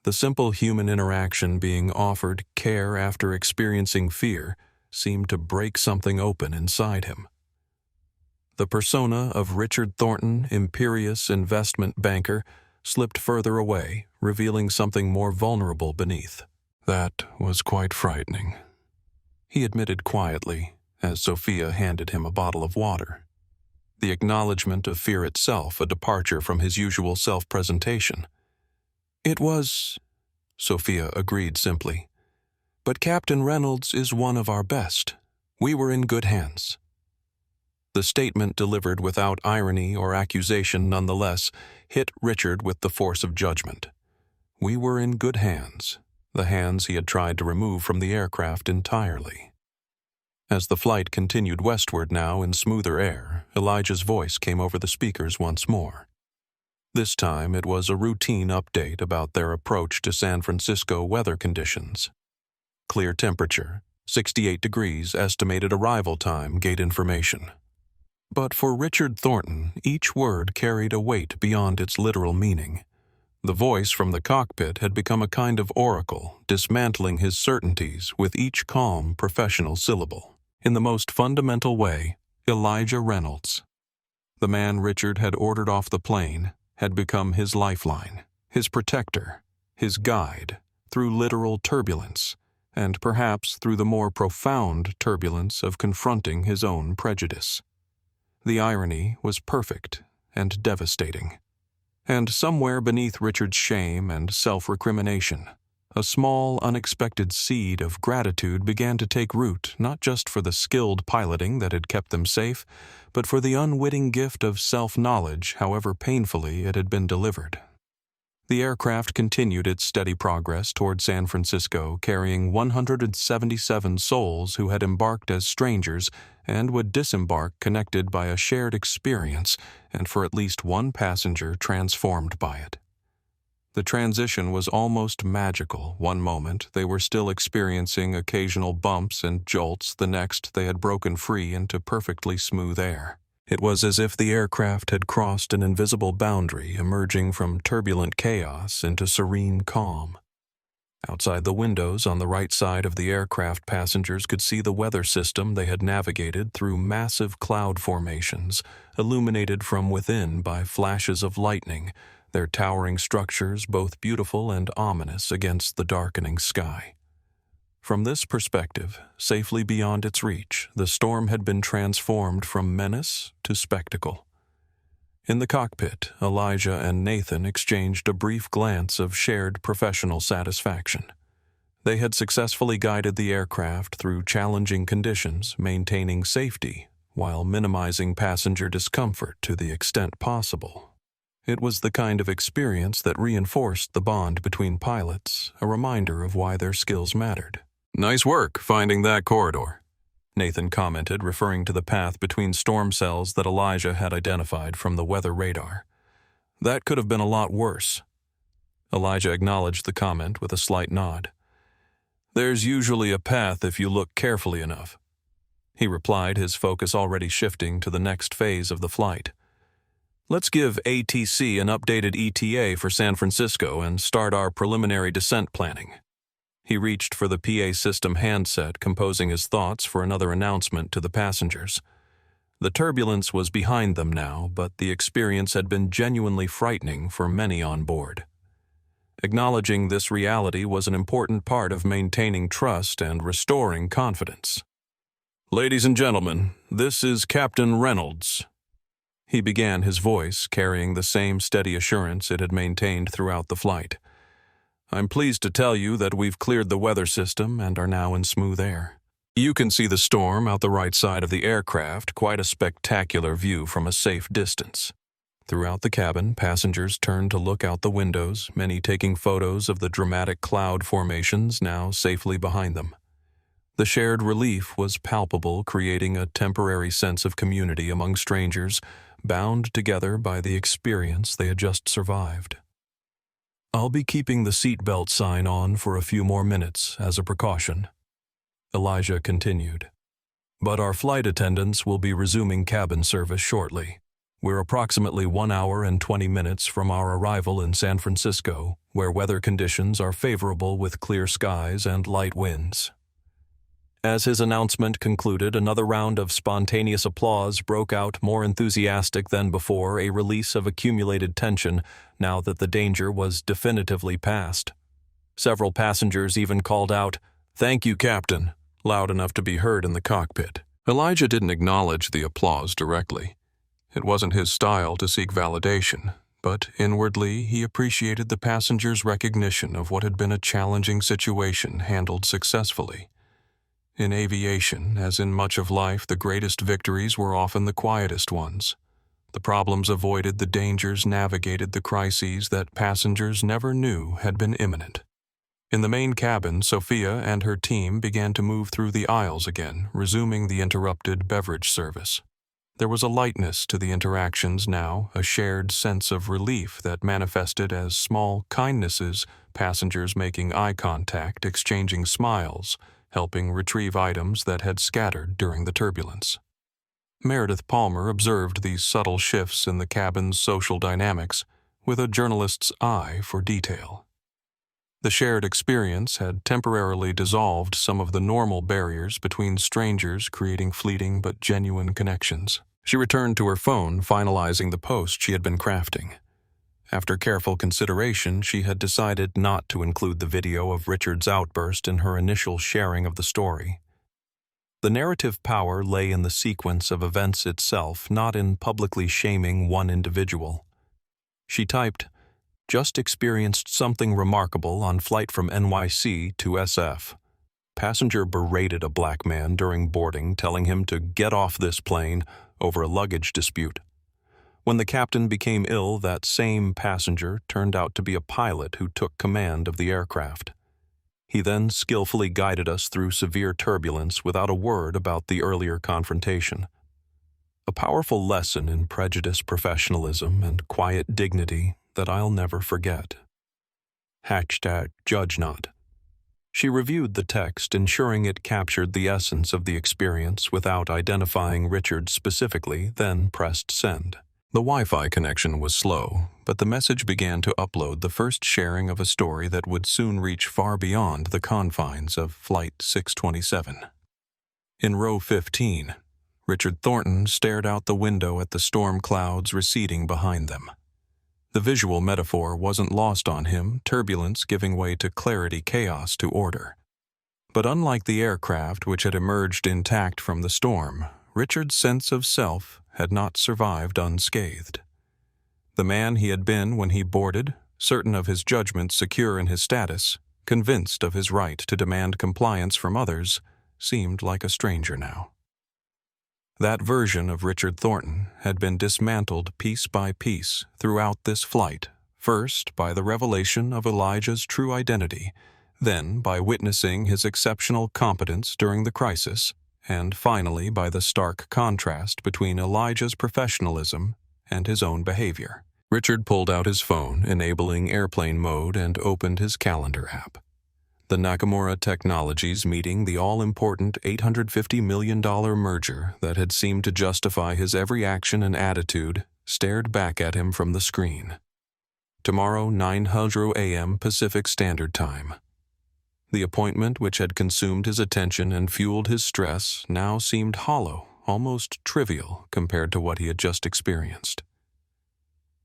The simple human interaction being offered care after experiencing fear seemed to break something open inside him. The persona of Richard Thornton, imperious investment banker, slipped further away, revealing something more vulnerable beneath. "That was quite frightening," he admitted quietly, as Sophia handed him a bottle of water. The acknowledgement of fear itself a departure from his usual self-presentation. "It was," Sophia agreed simply. "But Captain Reynolds is one of our best. We were in good hands." The statement, delivered without irony or accusation nonetheless, hit Richard with the force of judgment. We were in good hands, the hands he had tried to remove from the aircraft entirely. As the flight continued westward now in smoother air, Elijah's voice came over the speakers once more. This time it was a routine update about their approach to San Francisco weather conditions. Clear temperature, 68 degrees estimated arrival time, gate information. But for Richard Thornton, each word carried a weight beyond its literal meaning. The voice from the cockpit had become a kind of oracle, dismantling his certainties with each calm, professional syllable. In the most fundamental way, Elijah Reynolds, the man Richard had ordered off the plane, had become his lifeline, his protector, his guide, through literal turbulence, and perhaps through the more profound turbulence of confronting his own prejudice. The irony was perfect and devastating. And somewhere beneath Richard's shame and self-recrimination, a small, unexpected seed of gratitude began to take root, not just for the skilled piloting that had kept them safe, but for the unwitting gift of self-knowledge, however painfully it had been delivered. The aircraft continued its steady progress toward San Francisco, carrying 177 souls who had embarked as strangers and would disembark connected by a shared experience, and for at least one passenger transformed by it. The transition was almost magical. One moment, they were still experiencing occasional bumps and jolts. The next, they had broken free into perfectly smooth air. It was as if the aircraft had crossed an invisible boundary, emerging from turbulent chaos into serene calm. Outside the windows on the right side of the aircraft, passengers could see the weather system they had navigated through massive cloud formations, illuminated from within by flashes of lightning, their towering structures both beautiful and ominous against the darkening sky. From this perspective, safely beyond its reach, the storm had been transformed from menace to spectacle. In the cockpit, Elijah and Nathan exchanged a brief glance of shared professional satisfaction. They had successfully guided the aircraft through challenging conditions, maintaining safety while minimizing passenger discomfort to the extent possible. It was the kind of experience that reinforced the bond between pilots, a reminder of why their skills mattered. "Nice work finding that corridor," Nathan commented, referring to the path between storm cells that Elijah had identified from the weather radar. "That could have been a lot worse." Elijah acknowledged the comment with a slight nod. "There's usually a path if you look carefully enough," he replied, his focus already shifting to the next phase of the flight. "Let's give ATC an updated ETA for San Francisco and start our preliminary descent planning." He reached for the PA system handset, composing his thoughts for another announcement to the passengers. The turbulence was behind them now, but the experience had been genuinely frightening for many on board. Acknowledging this reality was an important part of maintaining trust and restoring confidence. "Ladies and gentlemen, this is Captain Reynolds." He began, his voice carrying the same steady assurance it had maintained throughout the flight. "I'm pleased to tell you that we've cleared the weather system and are now in smooth air. You can see the storm out the right side of the aircraft, quite a spectacular view from a safe distance." Throughout the cabin, passengers turned to look out the windows, many taking photos of the dramatic cloud formations now safely behind them. The shared relief was palpable, creating a temporary sense of community among strangers, bound together by the experience they had just survived. "I'll be keeping the seatbelt sign on for a few more minutes as a precaution," Elijah continued. "But our flight attendants will be resuming cabin service shortly. We're approximately 1 hour and 20 minutes from our arrival in San Francisco, where weather conditions are favorable with clear skies and light winds." As his announcement concluded, another round of spontaneous applause broke out, more enthusiastic than before, a release of accumulated tension now that the danger was definitively past. Several passengers even called out, "Thank you, Captain," loud enough to be heard in the cockpit. Elijah didn't acknowledge the applause directly. It wasn't his style to seek validation, but inwardly he appreciated the passengers' recognition of what had been a challenging situation handled successfully. In aviation, as in much of life, the greatest victories were often the quietest ones. The problems avoided, the dangers navigated, the crises that passengers never knew had been imminent. In the main cabin, Sophia and her team began to move through the aisles again, resuming the interrupted beverage service. There was a lightness to the interactions now, a shared sense of relief that manifested as small kindnesses, passengers making eye contact, exchanging smiles, helping retrieve items that had scattered during the turbulence. Meredith Palmer observed these subtle shifts in the cabin's social dynamics with a journalist's eye for detail. The shared experience had temporarily dissolved some of the normal barriers between strangers, creating fleeting but genuine connections. She returned to her phone, finalizing the post she had been crafting. After careful consideration, she had decided not to include the video of Richard's outburst in her initial sharing of the story. The narrative power lay in the sequence of events itself, not in publicly shaming one individual. She typed, "Just experienced something remarkable on flight from NYC to SF. Passenger berated a black man during boarding, telling him to get off this plane over a luggage dispute. When the captain became ill, that same passenger turned out to be a pilot who took command of the aircraft. He then skillfully guided us through severe turbulence without a word about the earlier confrontation. A powerful lesson in prejudice, professionalism, and quiet dignity that I'll never forget. #Judge not." She reviewed the text, ensuring it captured the essence of the experience without identifying Richard specifically, then pressed send. The Wi-Fi connection was slow, but the message began to upload the first sharing of a story that would soon reach far beyond the confines of Flight 627. In row 15, Richard Thornton stared out the window at the storm clouds receding behind them. The visual metaphor wasn't lost on him, turbulence giving way to clarity, chaos to order. But unlike the aircraft which had emerged intact from the storm, Richard's sense of self had not survived unscathed. The man he had been when he boarded, certain of his judgment, secure in his status, convinced of his right to demand compliance from others, seemed like a stranger now. That version of Richard Thornton had been dismantled piece by piece throughout this flight, first by the revelation of Elijah's true identity, then by witnessing his exceptional competence during the crisis, and finally by the stark contrast between Elijah's professionalism and his own behavior. Richard pulled out his phone, enabling airplane mode, and opened his calendar app. The Nakamura Technologies meeting, the all-important $850 million merger that had seemed to justify his every action and attitude, stared back at him from the screen. Tomorrow, 9:00 a.m. Pacific Standard Time. The appointment which had consumed his attention and fueled his stress now seemed hollow, almost trivial compared to what he had just experienced.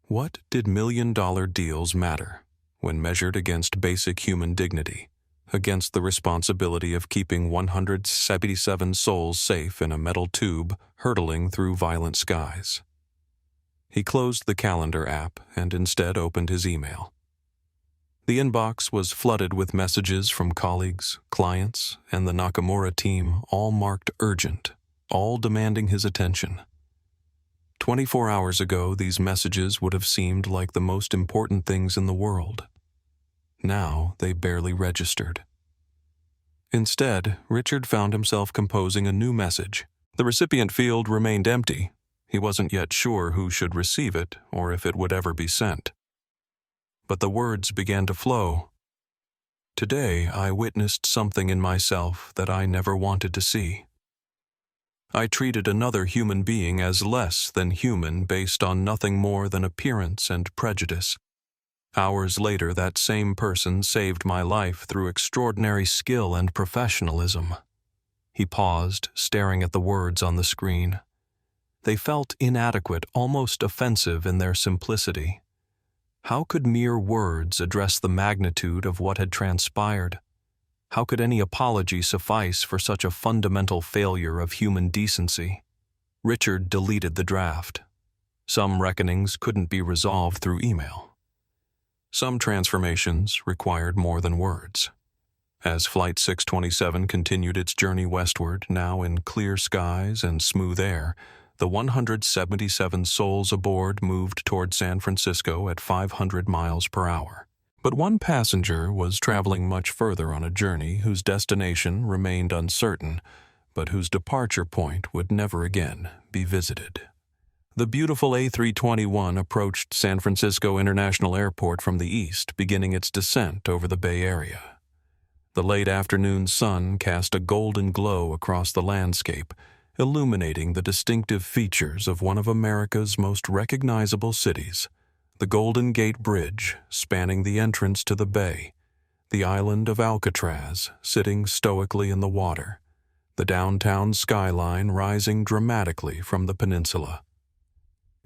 What did million-dollar deals matter when measured against basic human dignity, against the responsibility of keeping 177 souls safe in a metal tube hurtling through violent skies? He closed the calendar app and instead opened his email. The inbox was flooded with messages from colleagues, clients, and the Nakamura team, all marked urgent, all demanding his attention. 24 hours ago, these messages would have seemed like the most important things in the world. Now they barely registered. Instead, Richard found himself composing a new message. The recipient field remained empty. He wasn't yet sure who should receive it or if it would ever be sent. But the words began to flow. "Today I witnessed something in myself that I never wanted to see. I treated another human being as less than human based on nothing more than appearance and prejudice. Hours later, that same person saved my life through extraordinary skill and professionalism." He paused, staring at the words on the screen. They felt inadequate, almost offensive in their simplicity. How could mere words address the magnitude of what had transpired? How could any apology suffice for such a fundamental failure of human decency? Richard deleted the draft. Some reckonings couldn't be resolved through email. Some transformations required more than words. As Flight 627 continued its journey westward, now in clear skies and smooth air, the 177 souls aboard moved toward San Francisco at 500 miles per hour. But one passenger was traveling much further on a journey whose destination remained uncertain, but whose departure point would never again be visited. The beautiful A321 approached San Francisco International Airport from the east, beginning its descent over the Bay Area. The late afternoon sun cast a golden glow across the landscape, illuminating the distinctive features of one of America's most recognizable cities, the Golden Gate Bridge spanning the entrance to the bay, the island of Alcatraz sitting stoically in the water, the downtown skyline rising dramatically from the peninsula.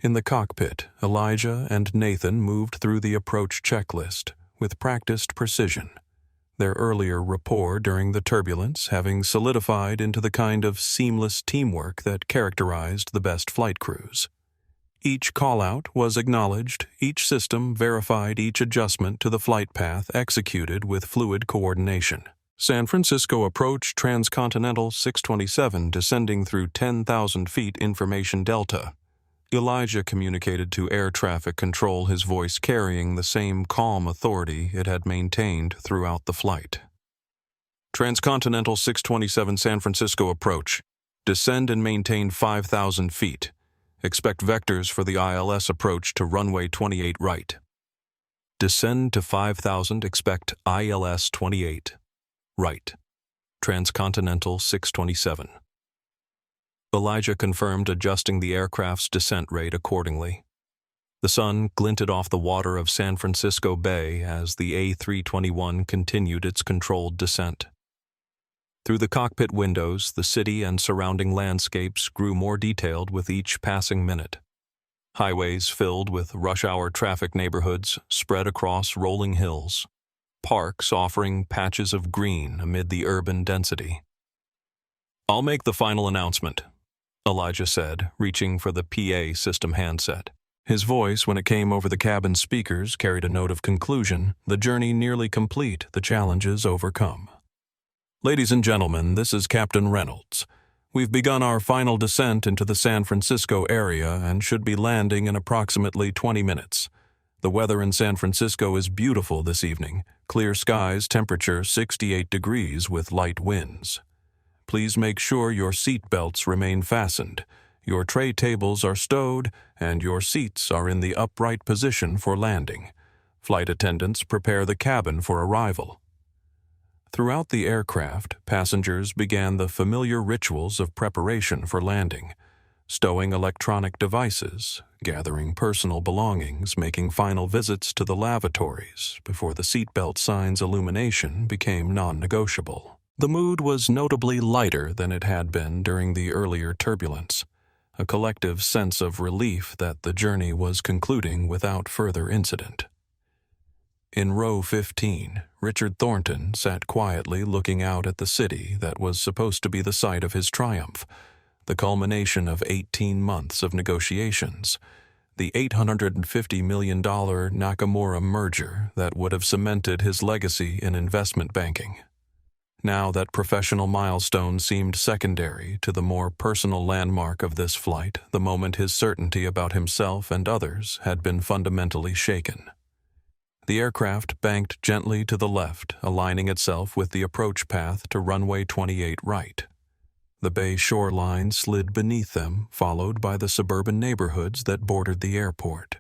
In the cockpit, Elijah and Nathan moved through the approach checklist with practiced precision, their earlier rapport during the turbulence having solidified into the kind of seamless teamwork that characterized the best flight crews. Each call-out was acknowledged, each system verified each adjustment to the flight path executed with fluid coordination. San Francisco approach transcontinental 627 descending through 10,000 feet information delta. Elijah communicated to air traffic control, his voice carrying the same calm authority it had maintained throughout the flight. Transcontinental 627 San Francisco approach. Descend and maintain 5,000 feet. Expect vectors for the ILS approach to runway 28 right. Descend to 5,000, expect ILS 28. Right. Transcontinental 627. Elijah confirmed, adjusting the aircraft's descent rate accordingly. The sun glinted off the water of San Francisco Bay as the A321 continued its controlled descent. Through the cockpit windows, the city and surrounding landscapes grew more detailed with each passing minute. Highways filled with rush-hour traffic neighborhoods spread across rolling hills, parks offering patches of green amid the urban density. "I'll make the final announcement," Elijah said, reaching for the PA system handset. His voice, when it came over the cabin speakers, carried a note of conclusion, the journey nearly complete, the challenges overcome. "Ladies and gentlemen, this is Captain Reynolds. We've begun our final descent into the San Francisco area and should be landing in approximately 20 minutes. The weather in San Francisco is beautiful this evening. Clear skies, temperature 68 degrees with light winds. Please make sure your seat belts remain fastened, your tray tables are stowed, and your seats are in the upright position for landing. Flight attendants prepare the cabin for arrival." Throughout the aircraft, passengers began the familiar rituals of preparation for landing, stowing electronic devices, gathering personal belongings, making final visits to the lavatories before the seatbelt sign's illumination became non-negotiable. The mood was notably lighter than it had been during the earlier turbulence, a collective sense of relief that the journey was concluding without further incident. In row 15, Richard Thornton sat quietly looking out at the city that was supposed to be the site of his triumph, the culmination of 18 months of negotiations, the $850 million Nakamura merger that would have cemented his legacy in investment banking. Now that professional milestone seemed secondary to the more personal landmark of this flight, the moment his certainty about himself and others had been fundamentally shaken. The aircraft banked gently to the left, aligning itself with the approach path to runway 28 right. The bay shoreline slid beneath them, followed by the suburban neighborhoods that bordered the airport.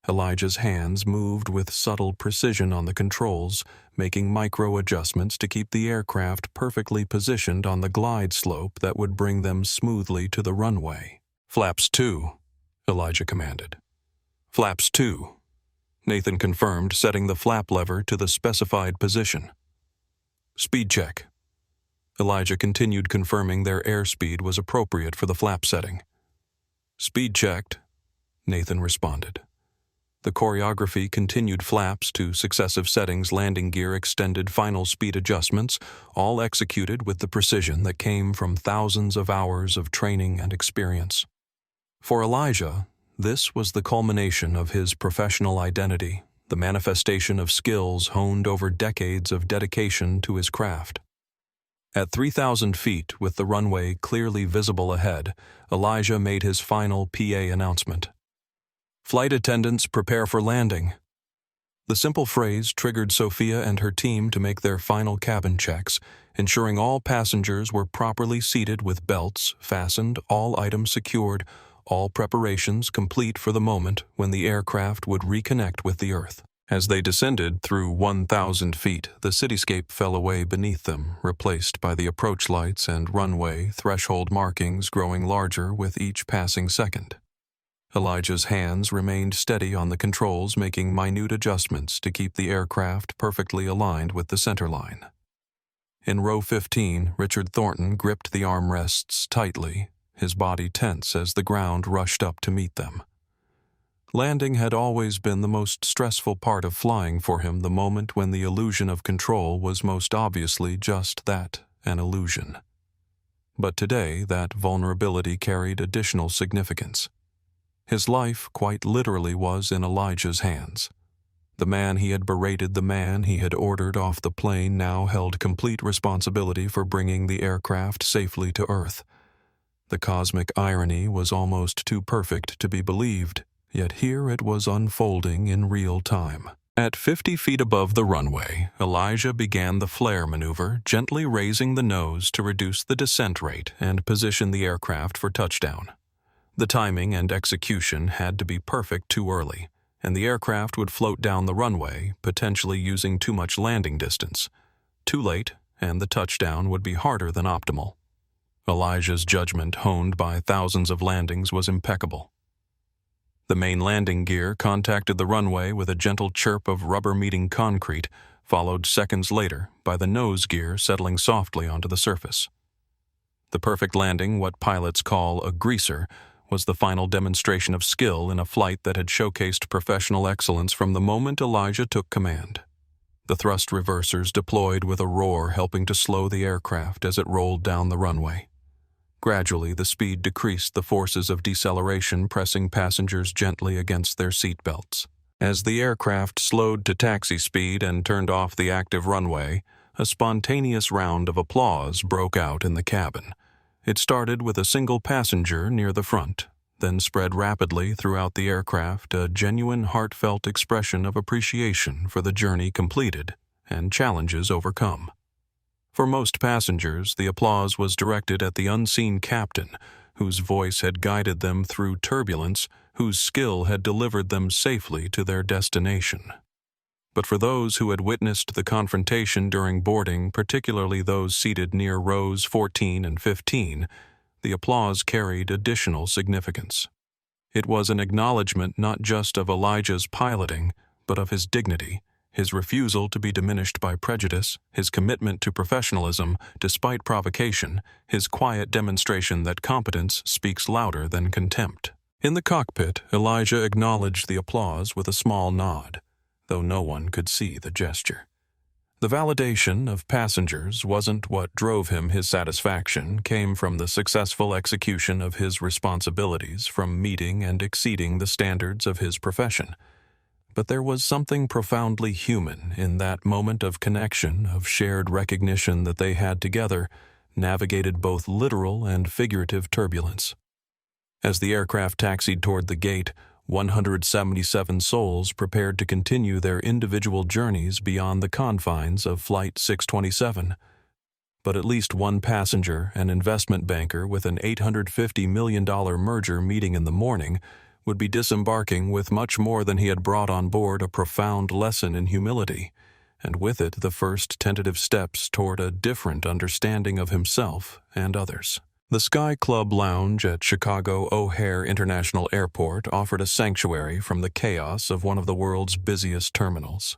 Elijah's hands moved with subtle precision on the controls, making micro-adjustments to keep the aircraft perfectly positioned on the glide slope that would bring them smoothly to the runway. "Flaps 2, Elijah commanded. "Flaps 2. Nathan confirmed, setting the flap lever to the specified position. "Speed check." Elijah continued, confirming their airspeed was appropriate for the flap setting. "Speed checked," Nathan responded. The choreography continued, flaps to successive settings, landing gear extended, final speed adjustments, all executed with the precision that came from thousands of hours of training and experience. For Elijah, this was the culmination of his professional identity, the manifestation of skills honed over decades of dedication to his craft. At 3,000 feet, with the runway clearly visible ahead, Elijah made his final PA announcement. "Flight attendants, prepare for landing." The simple phrase triggered Sophia and her team to make their final cabin checks, ensuring all passengers were properly seated with belts fastened, all items secured, all preparations complete for the moment when the aircraft would reconnect with the Earth. As they descended through 1,000 feet, the cityscape fell away beneath them, replaced by the approach lights and runway threshold markings growing larger with each passing second. Elijah's hands remained steady on the controls, making minute adjustments to keep the aircraft perfectly aligned with the centerline. In row 15, Richard Thornton gripped the armrests tightly, his body tense as the ground rushed up to meet them. Landing had always been the most stressful part of flying for him, the moment when the illusion of control was most obviously just that, an illusion. But today, that vulnerability carried additional significance. His life quite literally was in Elijah's hands. The man he had berated, the man he had ordered off the plane, now held complete responsibility for bringing the aircraft safely to Earth. The cosmic irony was almost too perfect to be believed, yet here it was unfolding in real time. At 50 feet above the runway, Elijah began the flare maneuver, gently raising the nose to reduce the descent rate and position the aircraft for touchdown. The timing and execution had to be perfect too early, and the aircraft would float down the runway, potentially using too much landing distance. Too late, and the touchdown would be harder than optimal. Elijah's judgment, honed by thousands of landings, was impeccable. The main landing gear contacted the runway with a gentle chirp of rubber meeting concrete, followed seconds later by the nose gear settling softly onto the surface. The perfect landing, what pilots call a greaser, was the final demonstration of skill in a flight that had showcased professional excellence from the moment Elijah took command. The thrust reversers deployed with a roar, helping to slow the aircraft as it rolled down the runway. Gradually, the speed decreased, the forces of deceleration pressing passengers gently against their seat belts. As the aircraft slowed to taxi speed and turned off the active runway, a spontaneous round of applause broke out in the cabin. It started with a single passenger near the front, then spread rapidly throughout the aircraft, a genuine, heartfelt expression of appreciation for the journey completed and challenges overcome. For most passengers, the applause was directed at the unseen captain, whose voice had guided them through turbulence, whose skill had delivered them safely to their destination. But for those who had witnessed the confrontation during boarding, particularly those seated near rows 14 and 15, the applause carried additional significance. It was an acknowledgement not just of Elijah's piloting, but of his dignity, his refusal to be diminished by prejudice, his commitment to professionalism despite provocation, his quiet demonstration that competence speaks louder than contempt. In the cockpit, Elijah acknowledged the applause with a small nod, though no one could see the gesture. The validation of passengers wasn't what drove him. His satisfaction came from the successful execution of his responsibilities, from meeting and exceeding the standards of his profession. But there was something profoundly human in that moment of connection, of shared recognition that they had together navigated both literal and figurative turbulence. As the aircraft taxied toward the gate, 177 souls prepared to continue their individual journeys beyond the confines of Flight 627. But at least one passenger, an investment banker with an $850 million merger meeting in the morning, would be disembarking with much more than he had brought on board: a profound lesson in humility, and with it the first tentative steps toward a different understanding of himself and others. The Sky Club Lounge at Chicago O'Hare International Airport offered a sanctuary from the chaos of one of the world's busiest terminals.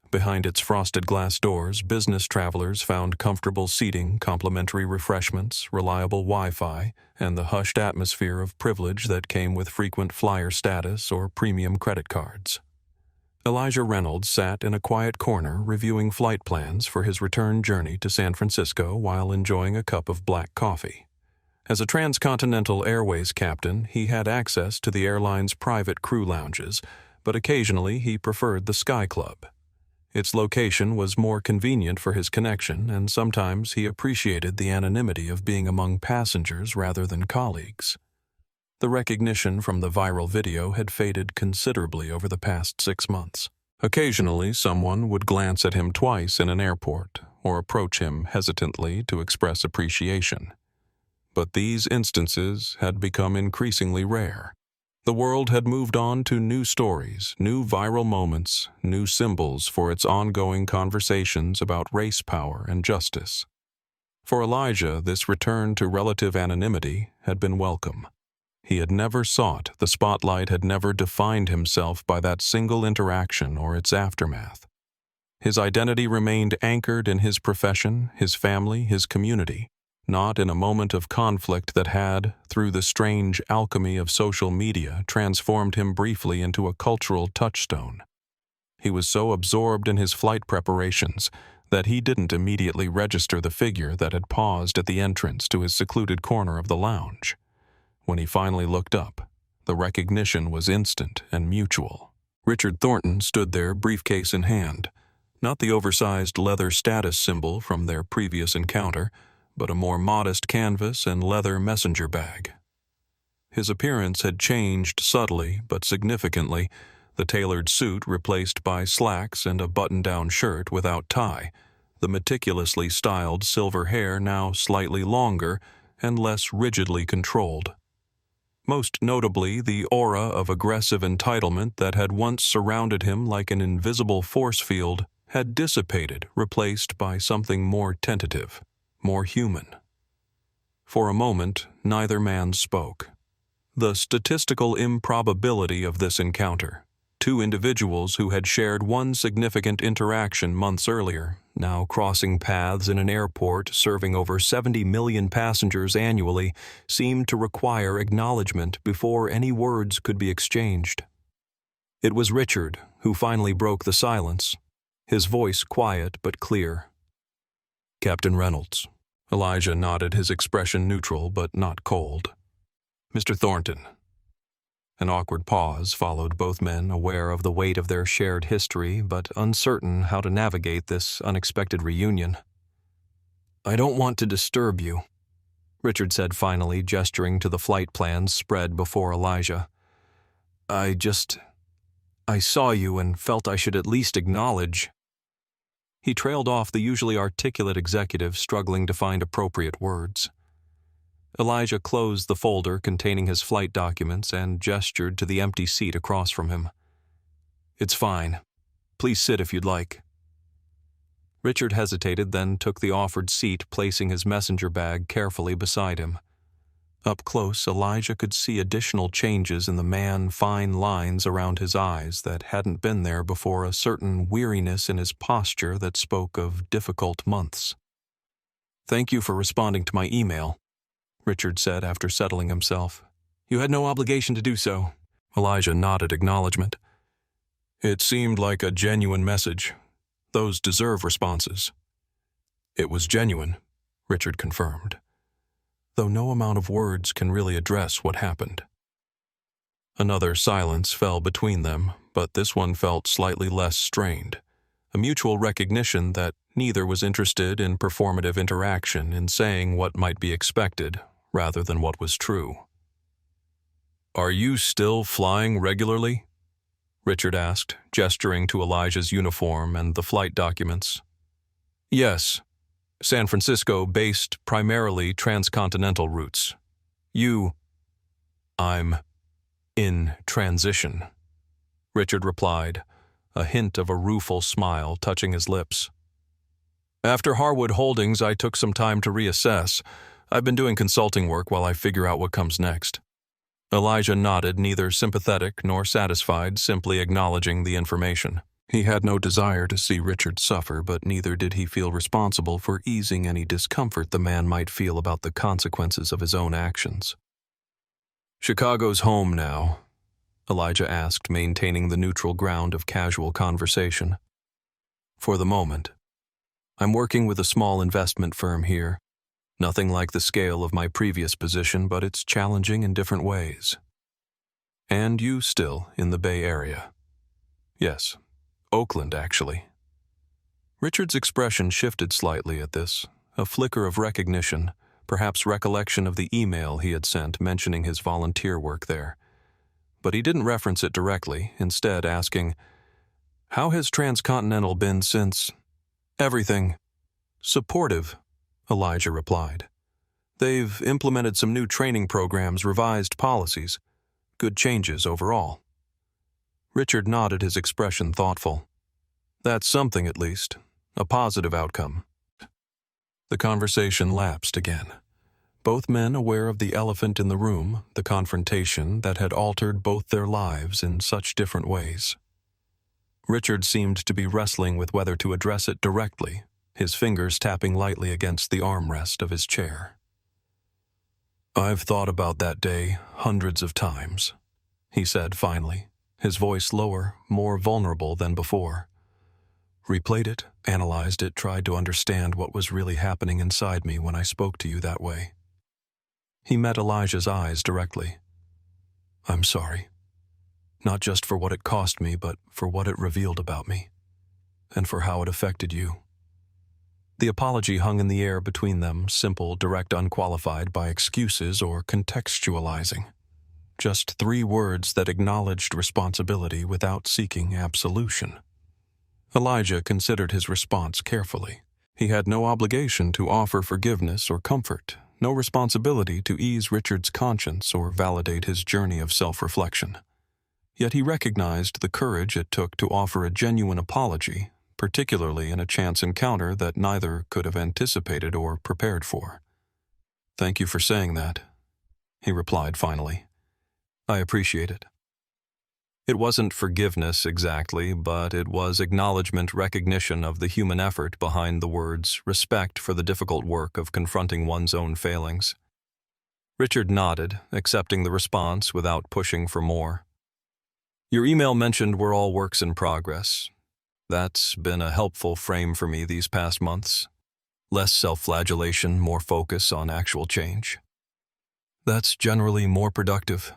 Behind its frosted glass doors, business travelers found comfortable seating, complimentary refreshments, reliable Wi-Fi, and the hushed atmosphere of privilege that came with frequent flyer status or premium credit cards. Elijah Reynolds sat in a quiet corner reviewing flight plans for his return journey to San Francisco while enjoying a cup of black coffee. As a transcontinental airways captain, he had access to the airline's private crew lounges, but occasionally he preferred the Sky Club. Its location was more convenient for his connection, and sometimes he appreciated the anonymity of being among passengers rather than colleagues. The recognition from the viral video had faded considerably over the past 6 months. Occasionally, someone would glance at him twice in an airport or approach him hesitantly to express appreciation. But these instances had become increasingly rare. The world had moved on to new stories, new viral moments, new symbols for its ongoing conversations about race power and justice. For Elijah, this return to relative anonymity had been welcome. He had never sought the spotlight, had never defined himself by that single interaction or its aftermath. His identity remained anchored in his profession, his family, his community, not in a moment of conflict that had, through the strange alchemy of social media, transformed him briefly into a cultural touchstone. He was so absorbed in his flight preparations that he didn't immediately register the figure that had paused at the entrance to his secluded corner of the lounge. When he finally looked up, The recognition was instant and mutual. Richard Thornton stood there, briefcase in hand, not the oversized leather status symbol from their previous encounter, but a more modest canvas and leather messenger bag. His appearance had changed subtly but significantly, the tailored suit replaced by slacks and a button-down shirt without tie, the meticulously styled silver hair now slightly longer and less rigidly controlled. Most notably, the aura of aggressive entitlement that had once surrounded him like an invisible force field had dissipated, replaced by something more tentative, more human. For a moment, neither man spoke. The statistical improbability of this encounter, two individuals who had shared one significant interaction months earlier, now crossing paths in an airport serving over 70 million passengers annually, seemed to require acknowledgement before any words could be exchanged. It was Richard who finally broke the silence, his voice quiet but clear. "Captain Reynolds." Elijah nodded, his expression neutral but not cold. "Mr. Thornton." An awkward pause followed, both men aware of the weight of their shared history but uncertain how to navigate this unexpected reunion. "I don't want to disturb you," Richard said finally, gesturing to the flight plans spread before Elijah. I saw you and felt I should at least acknowledge." He trailed off, the usually articulate executive struggling to find appropriate words. Elijah closed the folder containing his flight documents and gestured to the empty seat across from him. "It's fine. Please sit if you'd like." Richard hesitated, then took the offered seat, placing his messenger bag carefully beside him. Up close, Elijah could see additional changes in the fine lines around his eyes that hadn't been there before, a certain weariness in his posture that spoke of difficult months. "Thank you for responding to my email," Richard said after settling himself. "You had no obligation to do so." Elijah nodded acknowledgement. "It seemed like a genuine message. Those deserve responses." "It was genuine," Richard confirmed, though no amount of words can really address what happened. Another silence fell between them, but this one felt slightly less strained, a mutual recognition that neither was interested in performative interaction, in saying what might be expected rather than what was true. "Are you still flying regularly?" Richard asked, gesturing to Elijah's uniform and the flight documents. "Yes. San Francisco-based, primarily transcontinental routes. I'm in transition," Richard replied, a hint of a rueful smile touching his lips. "After Harwood Holdings, I took some time to reassess. I've been doing consulting work while I figure out what comes next." Elijah nodded, neither sympathetic nor satisfied, simply acknowledging the information. He had no desire to see Richard suffer, but neither did he feel responsible for easing any discomfort the man might feel about the consequences of his own actions. "Chicago's home now?" Elijah asked, maintaining the neutral ground of casual conversation. "For the moment. I'm working with a small investment firm here. Nothing like the scale of my previous position, but it's challenging in different ways." "And you still in the Bay Area?" "Yes. Oakland, actually." Richard's expression shifted slightly at this, a flicker of recognition, perhaps recollection of the email he had sent mentioning his volunteer work there. But he didn't reference it directly, instead asking, "How has Transcontinental been since—" "Everything. Supportive," Elijah replied. "They've implemented some new training programs, revised policies. Good changes overall." Richard nodded, his expression thoughtful. "That's something, at least. A positive outcome." The conversation lapsed again, both men aware of the elephant in the room, the confrontation that had altered both their lives in such different ways. Richard seemed to be wrestling with whether to address it directly, his fingers tapping lightly against the armrest of his chair. "I've thought about that day hundreds of times," he said finally, his voice lower, more vulnerable than before. "Replayed it, analyzed it, tried to understand what was really happening inside me when I spoke to you that way." He met Elijah's eyes directly. I'm sorry. Not just for what it cost me, but for what it revealed about me, and for how it affected you. The apology hung in the air between them, simple, direct, unqualified by excuses or contextualizing. Just 3 words that acknowledged responsibility without seeking absolution. Elijah considered his response carefully. He had no obligation to offer forgiveness or comfort, no responsibility to ease Richard's conscience or validate his journey of self-reflection. Yet he recognized the courage it took to offer a genuine apology, particularly in a chance encounter that neither could have anticipated or prepared for. "Thank you for saying that," he replied finally. "I appreciate it." It wasn't forgiveness exactly, but it was acknowledgement, recognition of the human effort behind the words, respect for the difficult work of confronting one's own failings. Richard nodded, accepting the response without pushing for more. "Your email mentioned we're all works in progress. That's been a helpful frame for me these past months. Less self-flagellation, more focus on actual change." "That's generally more productive."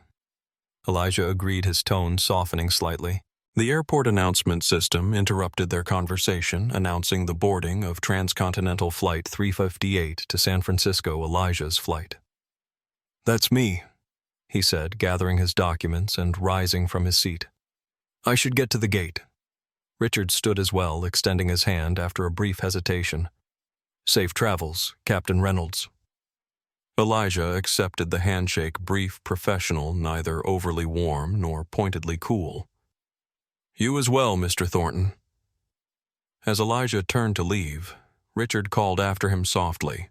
Elijah agreed, his tone softening slightly. The airport announcement system interrupted their conversation, announcing the boarding of transcontinental flight 358 to San Francisco, Elijah's flight. "That's me," he said, gathering his documents and rising from his seat. "I should get to the gate." Richard stood as well, extending his hand after a brief hesitation. "Safe travels, Captain Reynolds." Elijah accepted the handshake, brief, professional, neither overly warm nor pointedly cool. "You as well, Mr. Thornton." As Elijah turned to leave, Richard called after him softly.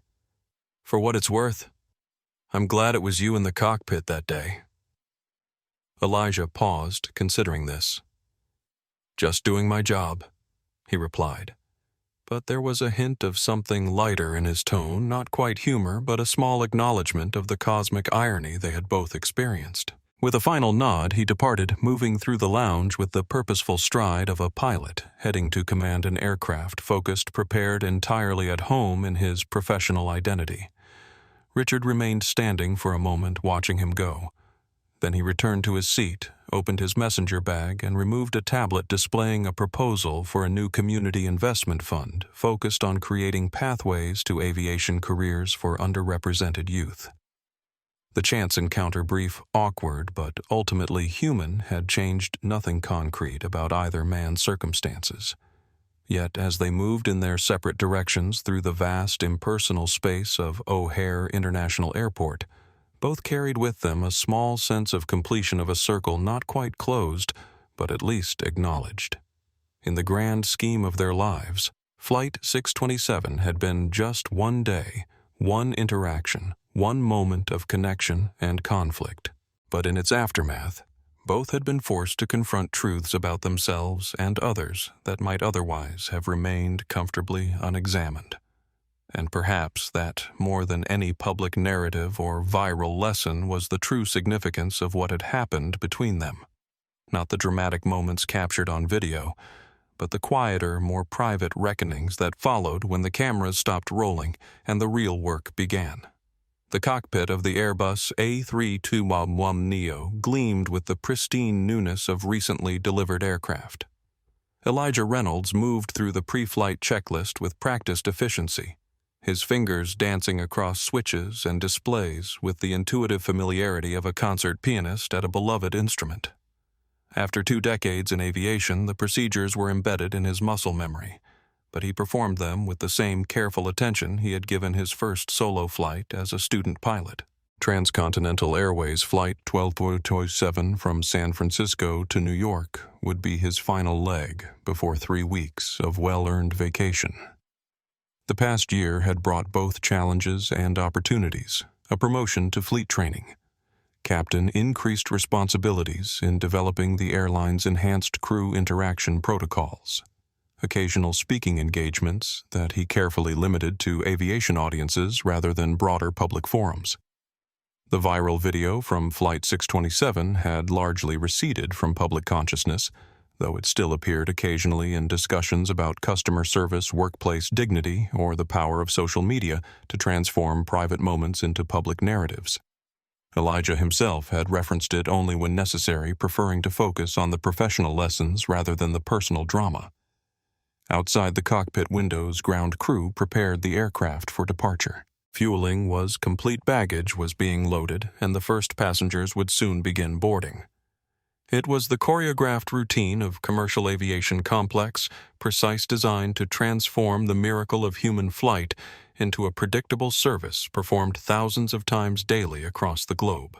"For what it's worth, I'm glad it was you in the cockpit that day." Elijah paused, considering this. "Just doing my job," he replied. But there was a hint of something lighter in his tone, not quite humor, but a small acknowledgement of the cosmic irony they had both experienced. With a final nod, he departed, moving through the lounge with the purposeful stride of a pilot heading to command an aircraft focused, prepared, entirely at home in his professional identity. Richard remained standing for a moment, watching him go. Then he returned to his seat, opened his messenger bag, and removed a tablet displaying a proposal for a new community investment fund focused on creating pathways to aviation careers for underrepresented youth. The chance encounter, brief, awkward, but ultimately human, had changed nothing concrete about either man's circumstances. Yet as they moved in their separate directions through the vast, impersonal space of O'Hare International Airport, both carried with them a small sense of completion of a circle not quite closed, but at least acknowledged. In the grand scheme of their lives, Flight 627 had been just one day, one interaction, one moment of connection and conflict. But in its aftermath, both had been forced to confront truths about themselves and others that might otherwise have remained comfortably unexamined. And perhaps that, more than any public narrative or viral lesson, was the true significance of what had happened between them. Not the dramatic moments captured on video, but the quieter, more private reckonings that followed when the cameras stopped rolling and the real work began. The cockpit of the Airbus A321neo gleamed with the pristine newness of recently delivered aircraft. Elijah Reynolds moved through the pre-flight checklist with practiced efficiency, his fingers dancing across switches and displays with the intuitive familiarity of a concert pianist at a beloved instrument. After 2 decades in aviation, the procedures were embedded in his muscle memory, but he performed them with the same careful attention he had given his first solo flight as a student pilot. Transcontinental Airways Flight 1227 from San Francisco to New York would be his final leg before 3 weeks of well-earned vacation. The past year had brought both challenges and opportunities: a promotion to fleet training, captain increased responsibilities in developing the airline's enhanced crew interaction protocols, occasional speaking engagements that he carefully limited to aviation audiences rather than broader public forums. The viral video from Flight 627 had largely receded from public consciousness, though it still appeared occasionally in discussions about customer service, workplace dignity, or the power of social media to transform private moments into public narratives. Elijah himself had referenced it only when necessary, preferring to focus on the professional lessons rather than the personal drama. Outside the cockpit windows, ground crew prepared the aircraft for departure. Fueling was complete, baggage was being loaded, and the first passengers would soon begin boarding. It was the choreographed routine of commercial aviation, complex, precise, designed to transform the miracle of human flight into a predictable service performed thousands of times daily across the globe.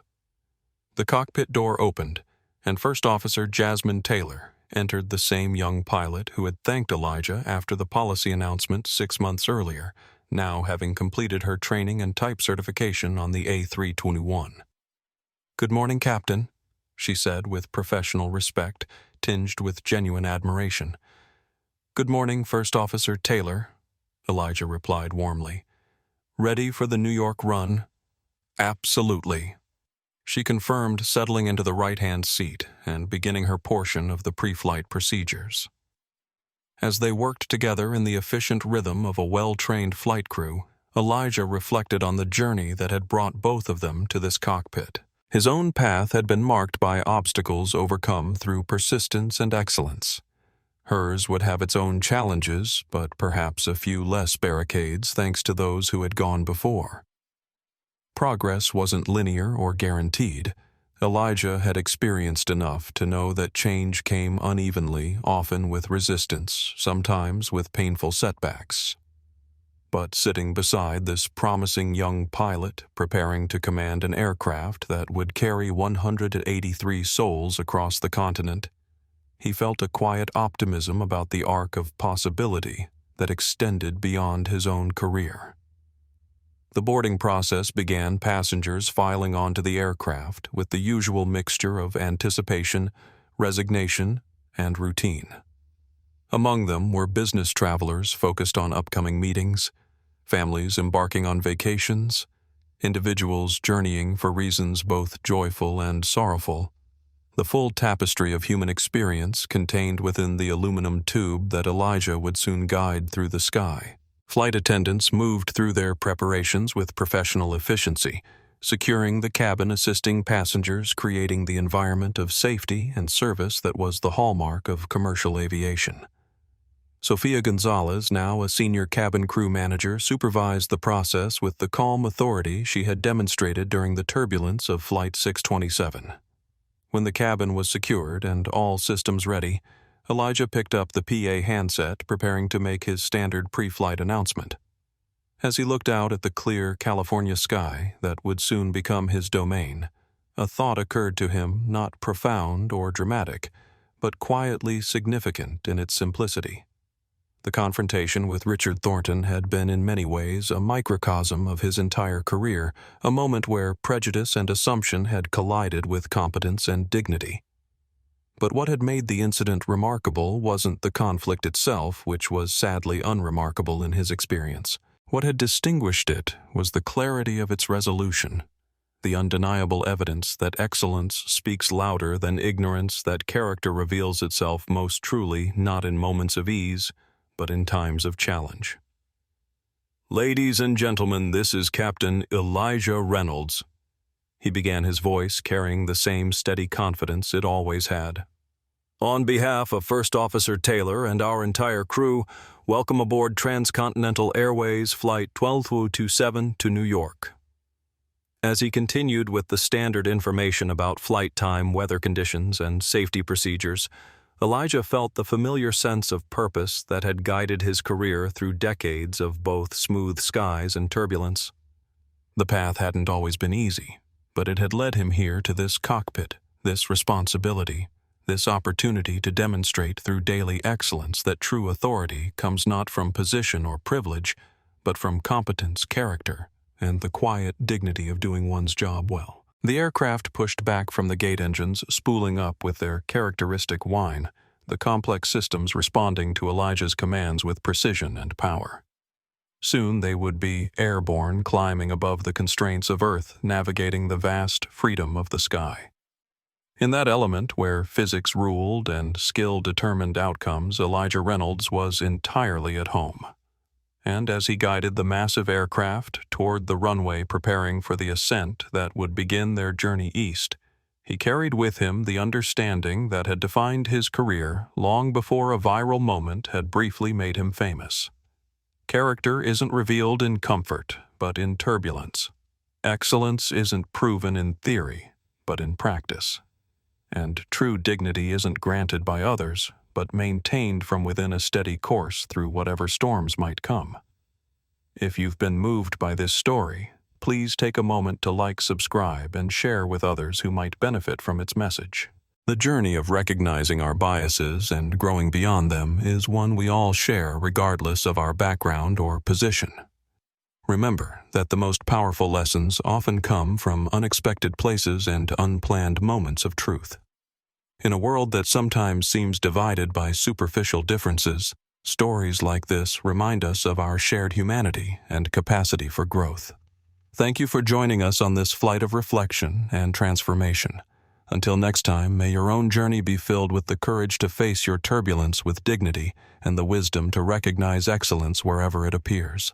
The cockpit door opened, and First Officer Jasmine Taylor entered, the same young pilot who had thanked Elijah after the policy announcement 6 months earlier, now having completed her training and type certification on the A321. "Good morning, Captain," she said with professional respect, tinged with genuine admiration. "Good morning, First Officer Taylor," Elijah replied warmly. "Ready for the New York run?" "Absolutely," she confirmed, settling into the right-hand seat and beginning her portion of the pre-flight procedures. As they worked together in the efficient rhythm of a well-trained flight crew, Elijah reflected on the journey that had brought both of them to this cockpit. His own path had been marked by obstacles overcome through persistence and excellence. Hers would have its own challenges, but perhaps a few less barricades thanks to those who had gone before. Progress wasn't linear or guaranteed. Elijah had experienced enough to know that change came unevenly, often with resistance, sometimes with painful setbacks. But sitting beside this promising young pilot, preparing to command an aircraft that would carry 183 souls across the continent, he felt a quiet optimism about the arc of possibility that extended beyond his own career. The boarding process began, passengers filing onto the aircraft with the usual mixture of anticipation, resignation, and routine. Among them were business travelers focused on upcoming meetings, families embarking on vacations, individuals journeying for reasons both joyful and sorrowful, the full tapestry of human experience contained within the aluminum tube that Elijah would soon guide through the sky. Flight attendants moved through their preparations with professional efficiency, securing the cabin, assisting passengers, creating the environment of safety and service that was the hallmark of commercial aviation. Sofia Gonzalez, now a senior cabin crew manager, supervised the process with the calm authority she had demonstrated during the turbulence of Flight 627. When the cabin was secured and all systems ready, Elijah picked up the PA handset, preparing to make his standard pre-flight announcement. As he looked out at the clear California sky that would soon become his domain, a thought occurred to him, not profound or dramatic, but quietly significant in its simplicity. The confrontation with Richard Thornton had been in many ways a microcosm of his entire career, a moment where prejudice and assumption had collided with competence and dignity. But what had made the incident remarkable wasn't the conflict itself, which was sadly unremarkable in his experience. What had distinguished it was the clarity of its resolution, the undeniable evidence that excellence speaks louder than ignorance, that character reveals itself most truly not in moments of ease, but in times of challenge. "Ladies and gentlemen, this is Captain Elijah Reynolds." He began, his voice carrying the same steady confidence it always had. "On behalf of First Officer Taylor and our entire crew, welcome aboard Transcontinental Airways Flight 12027 to New York." As he continued with the standard information about flight time, weather conditions, and safety procedures, Elijah felt the familiar sense of purpose that had guided his career through decades of both smooth skies and turbulence. The path hadn't always been easy, but it had led him here to this cockpit, this responsibility, this opportunity to demonstrate through daily excellence that true authority comes not from position or privilege, but from competence, character, and the quiet dignity of doing one's job well. The aircraft pushed back from the gate engines, spooling up with their characteristic whine, the complex systems responding to Elijah's commands with precision and power. Soon they would be airborne, climbing above the constraints of Earth, navigating the vast freedom of the sky. In that element where physics ruled and skill determined outcomes, Elijah Reynolds was entirely at home. and as he guided the massive aircraft toward the runway preparing for the ascent that would begin their journey east, he carried with him the understanding that had defined his career long before a viral moment had briefly made him famous. Character isn't revealed in comfort, but in turbulence. Excellence isn't proven in theory, but in practice. And true dignity isn't granted by others, but maintained from within a steady course through whatever storms might come. If you've been moved by this story, please take a moment to like, subscribe, and share with others who might benefit from its message. The journey of recognizing our biases and growing beyond them is one we all share regardless of our background or position. Remember that the most powerful lessons often come from unexpected places and unplanned moments of truth. In a world that sometimes seems divided by superficial differences, stories like this remind us of our shared humanity and capacity for growth. Thank you for joining us on this flight of reflection and transformation. Until next time, may your own journey be filled with the courage to face your turbulence with dignity and the wisdom to recognize excellence wherever it appears.